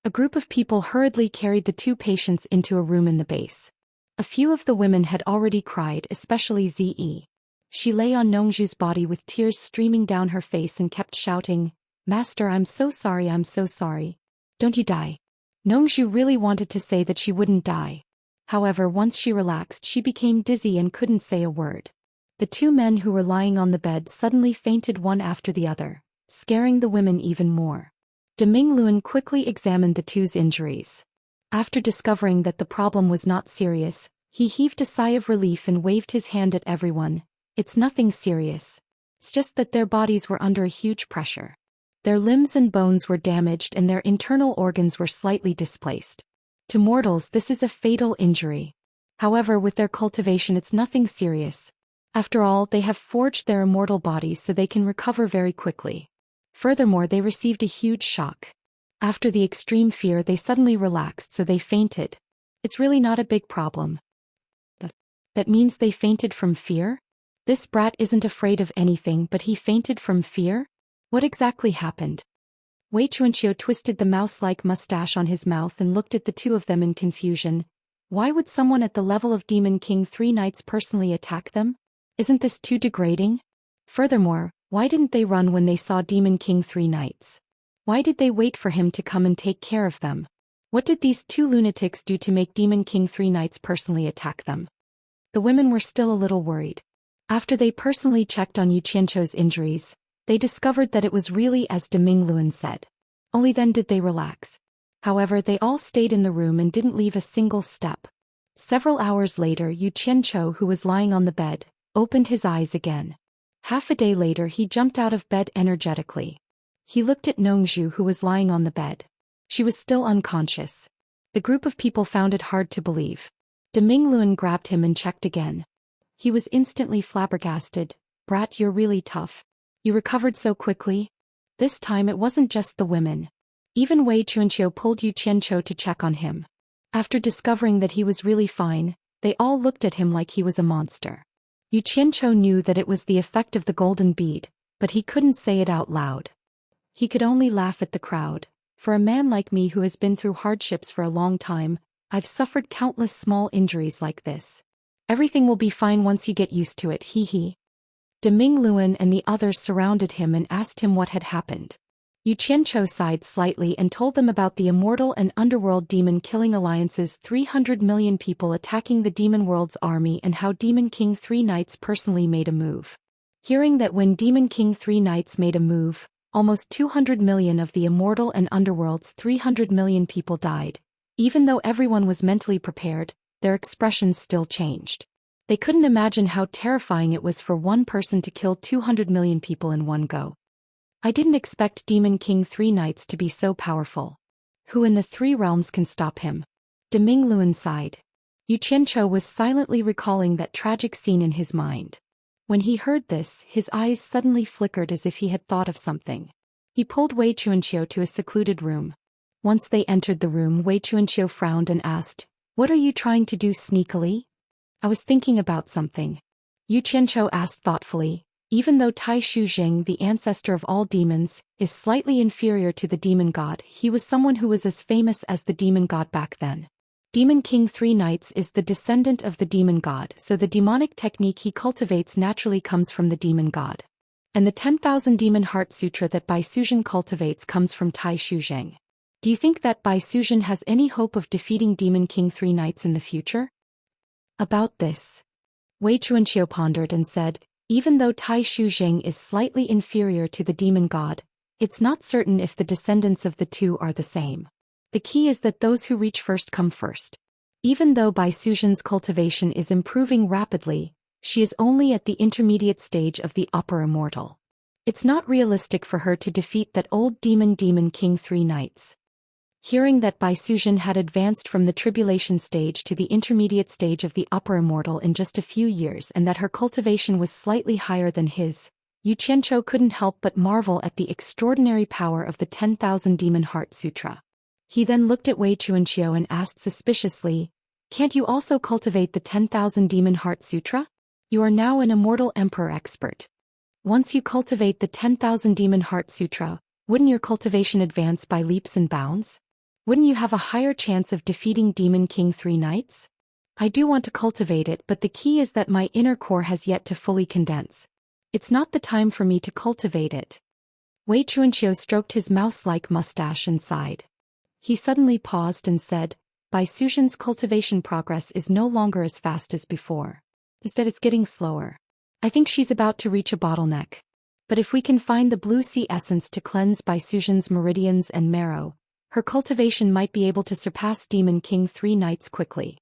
A group of people hurriedly carried the 2 patients into a room in the base. A few of the women had already cried, especially Ze. She lay on Nongzhu's body with tears streaming down her face and kept shouting, "Master, I'm so sorry, I'm so sorry. Don't you die." Nongzhu really wanted to say that she wouldn't die. However, once she relaxed, she became dizzy and couldn't say a word. The 2 men who were lying on the bed suddenly fainted one after the other, scaring the women even more. Demingluan quickly examined the 2's injuries. After discovering that the problem was not serious, he heaved a sigh of relief and waved his hand at everyone. "It's nothing serious. It's just that their bodies were under a huge pressure. Their limbs and bones were damaged and their internal organs were slightly displaced. To mortals, this is a fatal injury. However, with their cultivation, it's nothing serious. After all, they have forged their immortal bodies so they can recover very quickly. Furthermore, they received a huge shock. After the extreme fear, they suddenly relaxed, so they fainted. It's really not a big problem." But that means they fainted from fear? This brat isn't afraid of anything, but he fainted from fear? What exactly happened? Wei Chuanqiu twisted the mouse-like mustache on his mouth and looked at the 2 of them in confusion. Why would someone at the level of Demon King 3 Nights personally attack them? Isn't this too degrading? Furthermore, why didn't they run when they saw Demon King 3 Nights? Why did they wait for him to come and take care of them? What did these 2 lunatics do to make Demon King 3 Nights personally attack them? The women were still a little worried. After they personally checked on Yu Qianqiu's injuries, they discovered that it was really as Demingluan said. Only then did they relax. However, they all stayed in the room and didn't leave a single step. Several hours later, Yu Qianqiu, who was lying on the bed, opened his eyes again. Half a day later, he jumped out of bed energetically. He looked at Nongzhu, who was lying on the bed. She was still unconscious. The group of people found it hard to believe. Demingluan grabbed him and checked again. He was instantly flabbergasted. "Brat, you're really tough. You recovered so quickly?" This time it wasn't just the women. Even Wei Chuanqiu pulled Yu Qianqiu to check on him. After discovering that he was really fine, they all looked at him like he was a monster. Yu Qianqiu knew that it was the effect of the golden bead, but he couldn't say it out loud. He could only laugh at the crowd. "For a man like me who has been through hardships for a long time, I've suffered countless small injuries like this. Everything will be fine once you get used to it, hee." Demingluan and the others surrounded him and asked him what had happened. Yu Qianqiu sighed slightly and told them about the Immortal and Underworld demon-killing alliances, 300 million people attacking the Demon World's army, and how Demon King 3 Nights personally made a move. Hearing that when Demon King 3 Nights made a move, almost 200 million of the Immortal and Underworld's 300 million people died. Even though everyone was mentally prepared, their expressions still changed. They couldn't imagine how terrifying it was for one person to kill 200 million people in one go. "I didn't expect Demon King 3 Nights to be so powerful. Who in the 3 realms can stop him?" Demingluan sighed. Yu Qianqiu was silently recalling that tragic scene in his mind. When he heard this, his eyes suddenly flickered as if he had thought of something. He pulled Wei Chuanqiu to a secluded room. Once they entered the room, Wei Chuanqiu frowned and asked, "What are you trying to do sneakily?" "I was thinking about something," Yu Qianqiu asked thoughtfully. Even though Tai Shu Jing, the ancestor of all demons, is slightly inferior to the demon god, he was someone who was as famous as the demon god back then. Demon King 3 Nights is the descendant of the demon god, so the demonic technique he cultivates naturally comes from the demon god. And the 10,000 Demon Heart Sutra that Bai Suzhen cultivates comes from Tai Shu Jing. Do you think that Bai Suzhen has any hope of defeating Demon King 3 Nights in the future? About this, Wei Chuanqiu pondered and said, even though Tai Shu Jing is slightly inferior to the demon god, it's not certain if the descendants of the two are the same. The key is that those who reach first come first. Even though Bai Suzhen's cultivation is improving rapidly, she is only at the intermediate stage of the upper immortal. It's not realistic for her to defeat that old Demon King 3 Nights. Hearing that Bai Suzhen had advanced from the tribulation stage to the intermediate stage of the upper immortal in just a few years and that her cultivation was slightly higher than his, Yu Qianzhou couldn't help but marvel at the extraordinary power of the 10,000 Demon Heart Sutra. He then looked at Wei Chuanqiu and asked suspiciously, "Can't you also cultivate the 10,000 Demon Heart Sutra? You are now an immortal emperor expert. Once you cultivate the 10,000 Demon Heart Sutra, wouldn't your cultivation advance by leaps and bounds? Wouldn't you have a higher chance of defeating Demon King 3 Knights? I do want to cultivate it, but the key is that my inner core has yet to fully condense. It's not the time for me to cultivate it." Wei Chuanqiu stroked his mouse-like mustache and sighed. He suddenly paused and said, "Bai Suzhen's cultivation progress is no longer as fast as before. Instead it's getting slower. I think she's about to reach a bottleneck. But if we can find the blue sea essence to cleanse Bai Suzhen's meridians and marrow, her cultivation might be able to surpass Demon King 3 Knights quickly."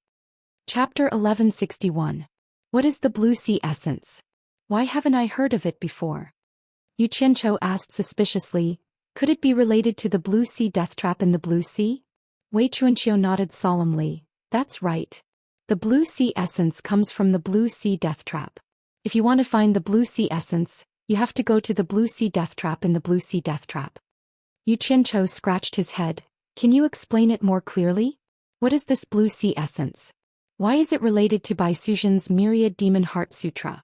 Chapter 1161. What is the blue sea essence? Why haven't I heard of it before? Yu Qianzhou asked suspiciously, "Could it be related to the blue sea death trap in the blue sea?" Wei Chuanqiu nodded solemnly. "That's right. The blue sea essence comes from the blue sea death trap. If you want to find the blue sea essence, you have to go to the blue sea death trap in the blue sea death trap." Yu Qianzhou scratched his head. "Can you explain it more clearly? What is this blue sea essence? Why is it related to Bai Suzhen's Myriad Demon Heart Sutra?"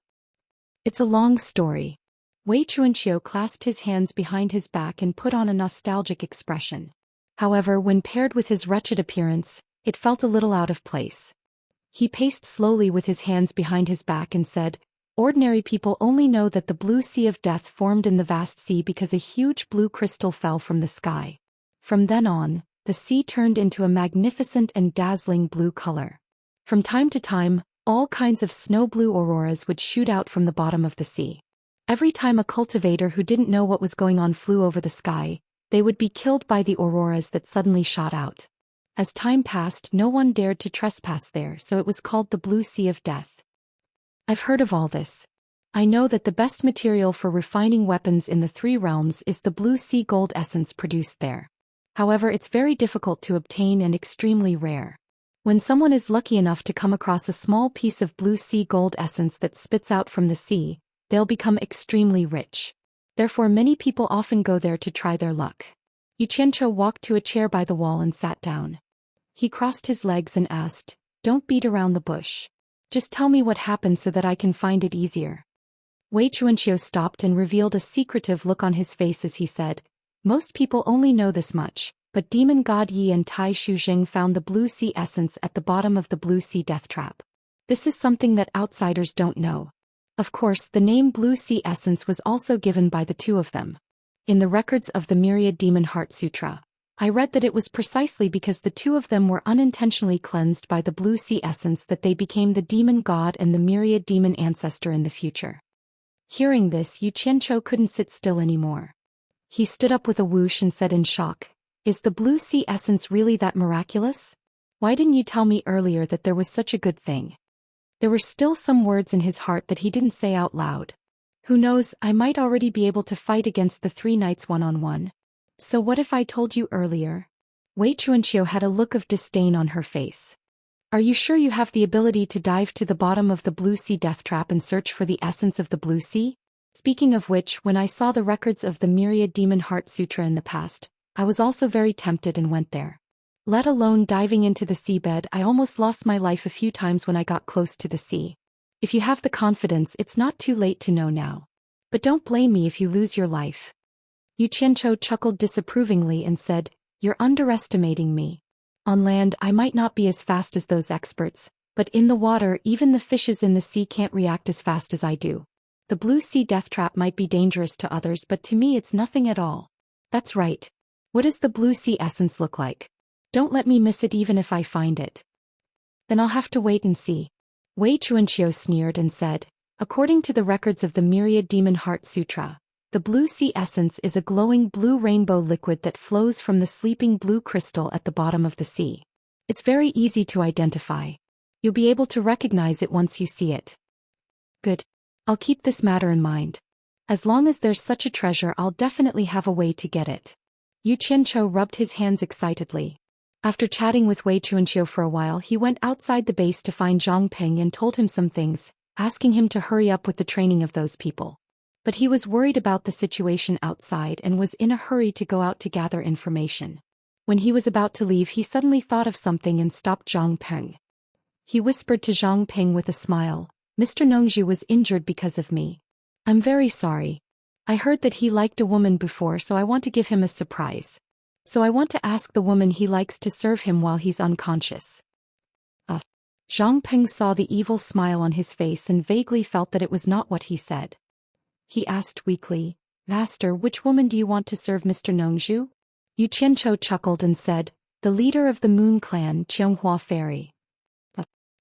"It's a long story." Wei Chuanqiu clasped his hands behind his back and put on a nostalgic expression. However, when paired with his wretched appearance, it felt a little out of place. He paced slowly with his hands behind his back and said, "Ordinary people only know that the blue sea of death formed in the vast sea because a huge blue crystal fell from the sky. From then on, the sea turned into a magnificent and dazzling blue color. From time to time, all kinds of snow blue auroras would shoot out from the bottom of the sea. Every time a cultivator who didn't know what was going on flew over the sky, they would be killed by the auroras that suddenly shot out. As time passed, no one dared to trespass there, so it was called the Blue Sea of Death. I've heard of all this. I know that the best material for refining weapons in the 3 realms is the blue sea gold essence produced there. However, it's very difficult to obtain and extremely rare. When someone is lucky enough to come across a small piece of blue sea gold essence that spits out from the sea, they'll become extremely rich. Therefore many people often go there to try their luck." Yu Qianzhou walked to a chair by the wall and sat down. He crossed his legs and asked, "Don't beat around the bush. Just tell me what happened so that I can find it easier." Wei Chuanqiu stopped and revealed a secretive look on his face as he said, "Most people only know this much, but Demon God Yi and Tai Shu Jing found the blue sea essence at the bottom of the blue sea death trap. This is something that outsiders don't know. Of course, the name Blue Sea Essence was also given by the 2 of them. In the records of the Myriad Demon Heart Sutra, I read that it was precisely because the 2 of them were unintentionally cleansed by the Blue Sea Essence that they became the Demon God and the Myriad Demon Ancestor in the future." Hearing this, Yu Qianzhou couldn't sit still anymore. He stood up with a whoosh and said in shock, "Is the Blue Sea Essence really that miraculous? Why didn't you tell me earlier that there was such a good thing?" There were still some words in his heart that he didn't say out loud. "Who knows, I might already be able to fight against the 3 knights one-on-one. So what if I told you earlier?" Wei Chuanqiu had a look of disdain on her face. "Are you sure you have the ability to dive to the bottom of the Blue Sea death trap and search for the essence of the Blue Sea? Speaking of which, when I saw the records of the Myriad Demon Heart Sutra in the past, I was also very tempted and went there. Let alone diving into the seabed, I almost lost my life a few times when I got close to the sea. If you have the confidence, it's not too late to know now. But don't blame me if you lose your life." Yu Qianzhou chuckled disapprovingly and said, "You're underestimating me. On land, I might not be as fast as those experts, but in the water, even the fishes in the sea can't react as fast as I do. The blue sea death trap might be dangerous to others, but to me it's nothing at all." "That's right. What does the blue sea essence look like? Don't let me miss it even if I find it." "Then I'll have to wait and see." Wei Chuanqiu sneered and said, "According to the records of the Myriad Demon Heart Sutra, the blue sea essence is a glowing blue rainbow liquid that flows from the sleeping blue crystal at the bottom of the sea. It's very easy to identify. You'll be able to recognize it once you see it." "Good. I'll keep this matter in mind. As long as there's such a treasure, I'll definitely have a way to get it." Yu Qianchou rubbed his hands excitedly. After chatting with Wei Chuanqiu for a while, he went outside the base to find Zhang Ping and told him some things, asking him to hurry up with the training of those people. But he was worried about the situation outside and was in a hurry to go out to gather information. When he was about to leave, he suddenly thought of something and stopped Zhang Ping. He whispered to Zhang Ping with a smile, "Mr. Nongzhu was injured because of me. I'm very sorry. I heard that he liked a woman before, so I want to give him a surprise. So I want to ask the woman he likes to serve him while he's unconscious." Zhang Ping saw the evil smile on his face and vaguely felt that it was not what he said. He asked weakly, "Master, which woman do you want to serve Mr. Nongzhu?" Yu Qianchou chuckled and said, "The leader of the Moon Clan, Qianghua Fairy."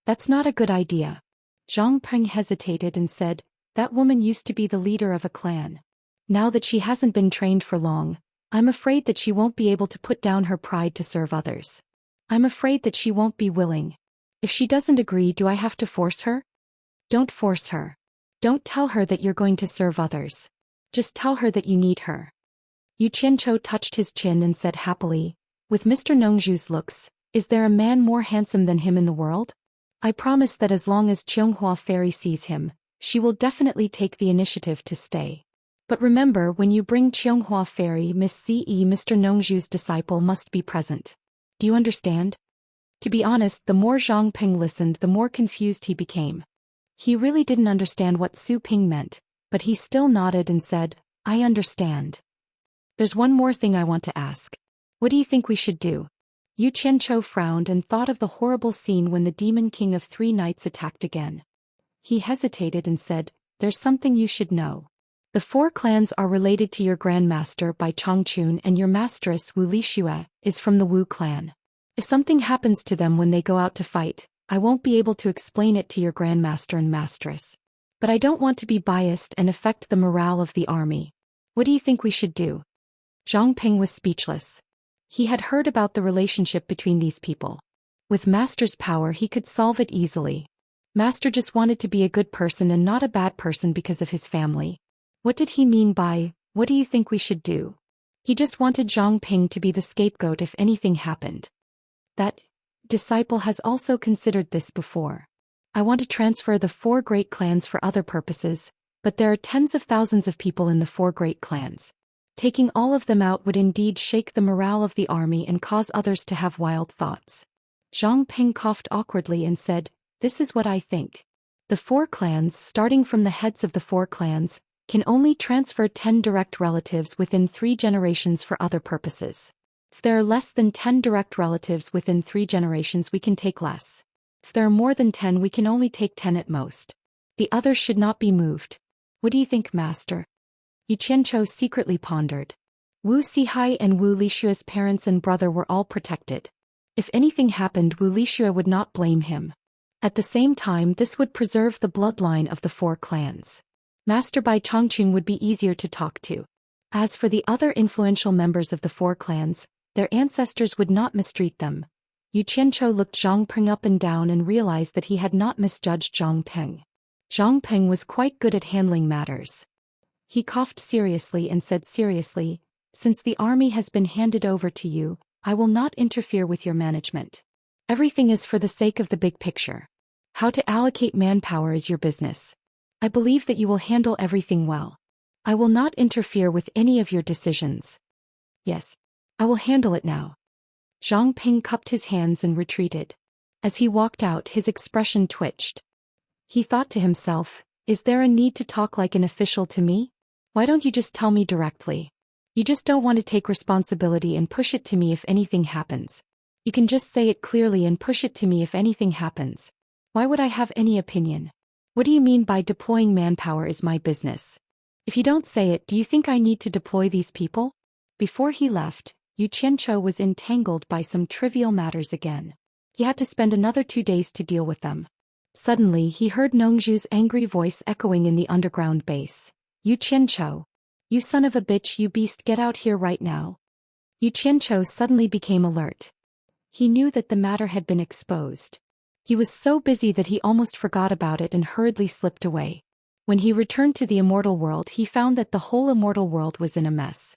"That's not a good idea." Zhang Ping hesitated and said, "That woman used to be the leader of a clan. Now that she hasn't been trained for long, I'm afraid that she won't be able to put down her pride to serve others. I'm afraid that she won't be willing. If she doesn't agree, do I have to force her?" "Don't force her. Don't tell her that you're going to serve others. Just tell her that you need her." Yu Qianchou touched his chin and said happily, "With Mr. Nongzhu's looks, is there a man more handsome than him in the world? I promise that as long as Qianghua Fairy sees him, she will definitely take the initiative to stay. But remember, when you bring Qianghua Fairy, Miss Ce, Mr. Nongzhu's disciple must be present. Do you understand?" To be honest, the more Zhang Ping listened, the more confused he became. He really didn't understand what Su Ping meant, but he still nodded and said, "I understand. There's one more thing I want to ask. What do you think we should do?" Yu Qianchou frowned and thought of the horrible scene when the Demon King of 3 Nights attacked again. He hesitated and said, "There's something you should know. The 4 clans are related to your grandmaster by Changchun, and your masteress Wu Lixue is from the Wu clan. If something happens to them when they go out to fight, I won't be able to explain it to your grandmaster and masteress. But I don't want to be biased and affect the morale of the army. What do you think we should do?" Zhang Ping was speechless. He had heard about the relationship between these people. With Master's power, he could solve it easily. Master just wanted to be a good person and not a bad person because of his family. What did he mean by, "What do you think we should do"? He just wanted Zhang Ping to be the scapegoat if anything happened. That disciple has also considered this before. I want to transfer the 4 great clans for other purposes, but there are tens of thousands of people in the 4 great clans. Taking all of them out would indeed shake the morale of the army and cause others to have wild thoughts. Zhang Ping coughed awkwardly and said, "This is what I think. The 4 clans, starting from the heads of the 4 clans, can only transfer 10 direct relatives within 3 generations for other purposes. If there are less than 10 direct relatives within 3 generations, we can take less. If there are more than 10, we can only take 10 at most. The others should not be moved. What do you think, Master?" Yu Qianchou secretly pondered. Wu Sihai and Wu Lixue's parents and brother were all protected. If anything happened, Wu Lixue would not blame him. At the same time, this would preserve the bloodline of the 4 clans. Master Bai Changqun would be easier to talk to. As for the other influential members of the 4 clans, their ancestors would not mistreat them. Yu Qianchou looked Zhang Ping up and down and realized that he had not misjudged Zhang Ping. Zhang Ping was quite good at handling matters. He coughed seriously and said seriously, "Since the army has been handed over to you, I will not interfere with your management. Everything is for the sake of the big picture. How to allocate manpower is your business. I believe that you will handle everything well. I will not interfere with any of your decisions." "Yes, I will handle it now." Zhang Ping cupped his hands and retreated. As he walked out, his expression twitched. He thought to himself, "Is there a need to talk like an official to me? Why don't you just tell me directly? You just don't want to take responsibility and push it to me if anything happens. You can just say it clearly and push it to me if anything happens. Why would I have any opinion? What do you mean by deploying manpower is my business? If you don't say it, do you think I need to deploy these people?" Before he left, Yu Qianchou was entangled by some trivial matters again. He had to spend another 2 days to deal with them. Suddenly he heard Nongzhu's angry voice echoing in the underground base. "Yu Qianchou! You son of a bitch, you beast, get out here right now." Yu Qianchou suddenly became alert. He knew that the matter had been exposed. He was so busy that he almost forgot about it and hurriedly slipped away. When he returned to the Immortal world, he found that the whole Immortal world was in a mess.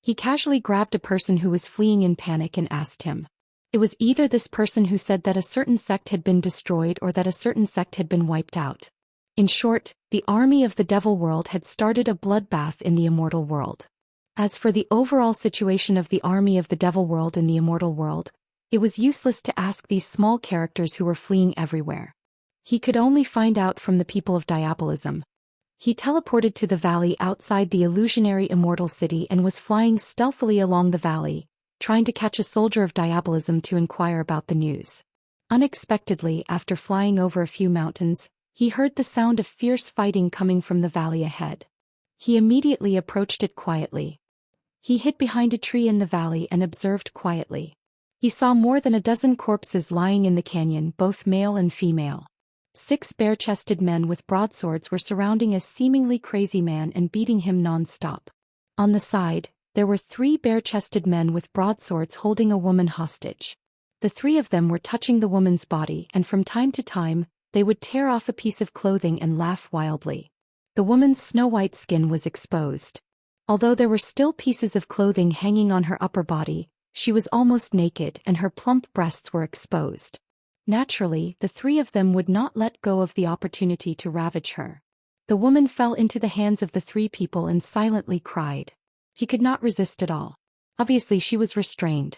He casually grabbed a person who was fleeing in panic and asked him. It was either this person who said that a certain sect had been destroyed or that a certain sect had been wiped out. In short, the army of the devil world had started a bloodbath in the immortal world. As for the overall situation of the army of the devil world in the immortal world, it was useless to ask these small characters who were fleeing everywhere. He could only find out from the people of diabolism. He teleported to the valley outside the illusionary immortal city and was flying stealthily along the valley, trying to catch a soldier of diabolism to inquire about the news. Unexpectedly, after flying over a few mountains, he heard the sound of fierce fighting coming from the valley ahead. He immediately approached it quietly. He hid behind a tree in the valley and observed quietly. He saw more than a dozen corpses lying in the canyon, both male and female. 6 bare-chested men with broadswords were surrounding a seemingly crazy man and beating him non-stop. On the side, there were 3 bare-chested men with broadswords holding a woman hostage. The 3 of them were touching the woman's body, and from time to time, they would tear off a piece of clothing and laugh wildly. The woman's snow-white skin was exposed. Although there were still pieces of clothing hanging on her upper body, she was almost naked and her plump breasts were exposed. Naturally, the 3 of them would not let go of the opportunity to ravage her. The woman fell into the hands of the 3 people and silently cried. He could not resist at all. Obviously she was restrained.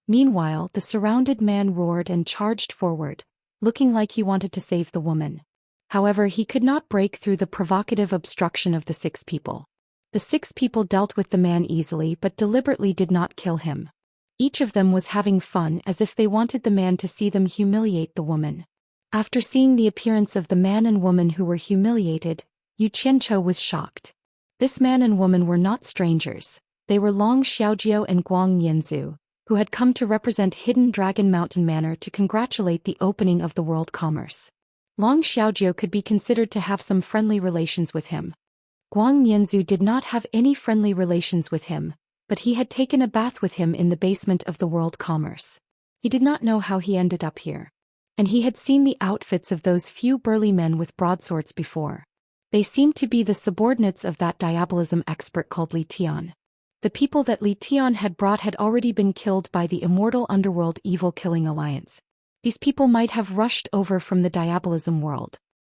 Meanwhile, the surrounded man roared and charged forward, looking like he wanted to save the woman. However, he could not break through the provocative obstruction of the 6 people. The 6 people dealt with the man easily but deliberately did not kill him. Each of them was having fun as if they wanted the man to see them humiliate the woman. After seeing the appearance of the man and woman who were humiliated, Xianxia was shocked. This man and woman were not strangers. They were Long Xiaojio and Guang Yanzu, who had come to represent Hidden Dragon Mountain Manor to congratulate the opening of the world commerce. Long Xiaojio could be considered to have some friendly relations with him. Guang Yanzu did not have any friendly relations with him, but he had taken a bath with him in the basement of the world commerce. He did not know how he ended up here. And he had seen the outfits of those few burly men with broadswords before. They seemed to be the subordinates of that diabolism expert called Li Tian. The people that Li Tian had brought had already been killed by the immortal underworld evil killing alliance. These people might have rushed over from the diabolism world.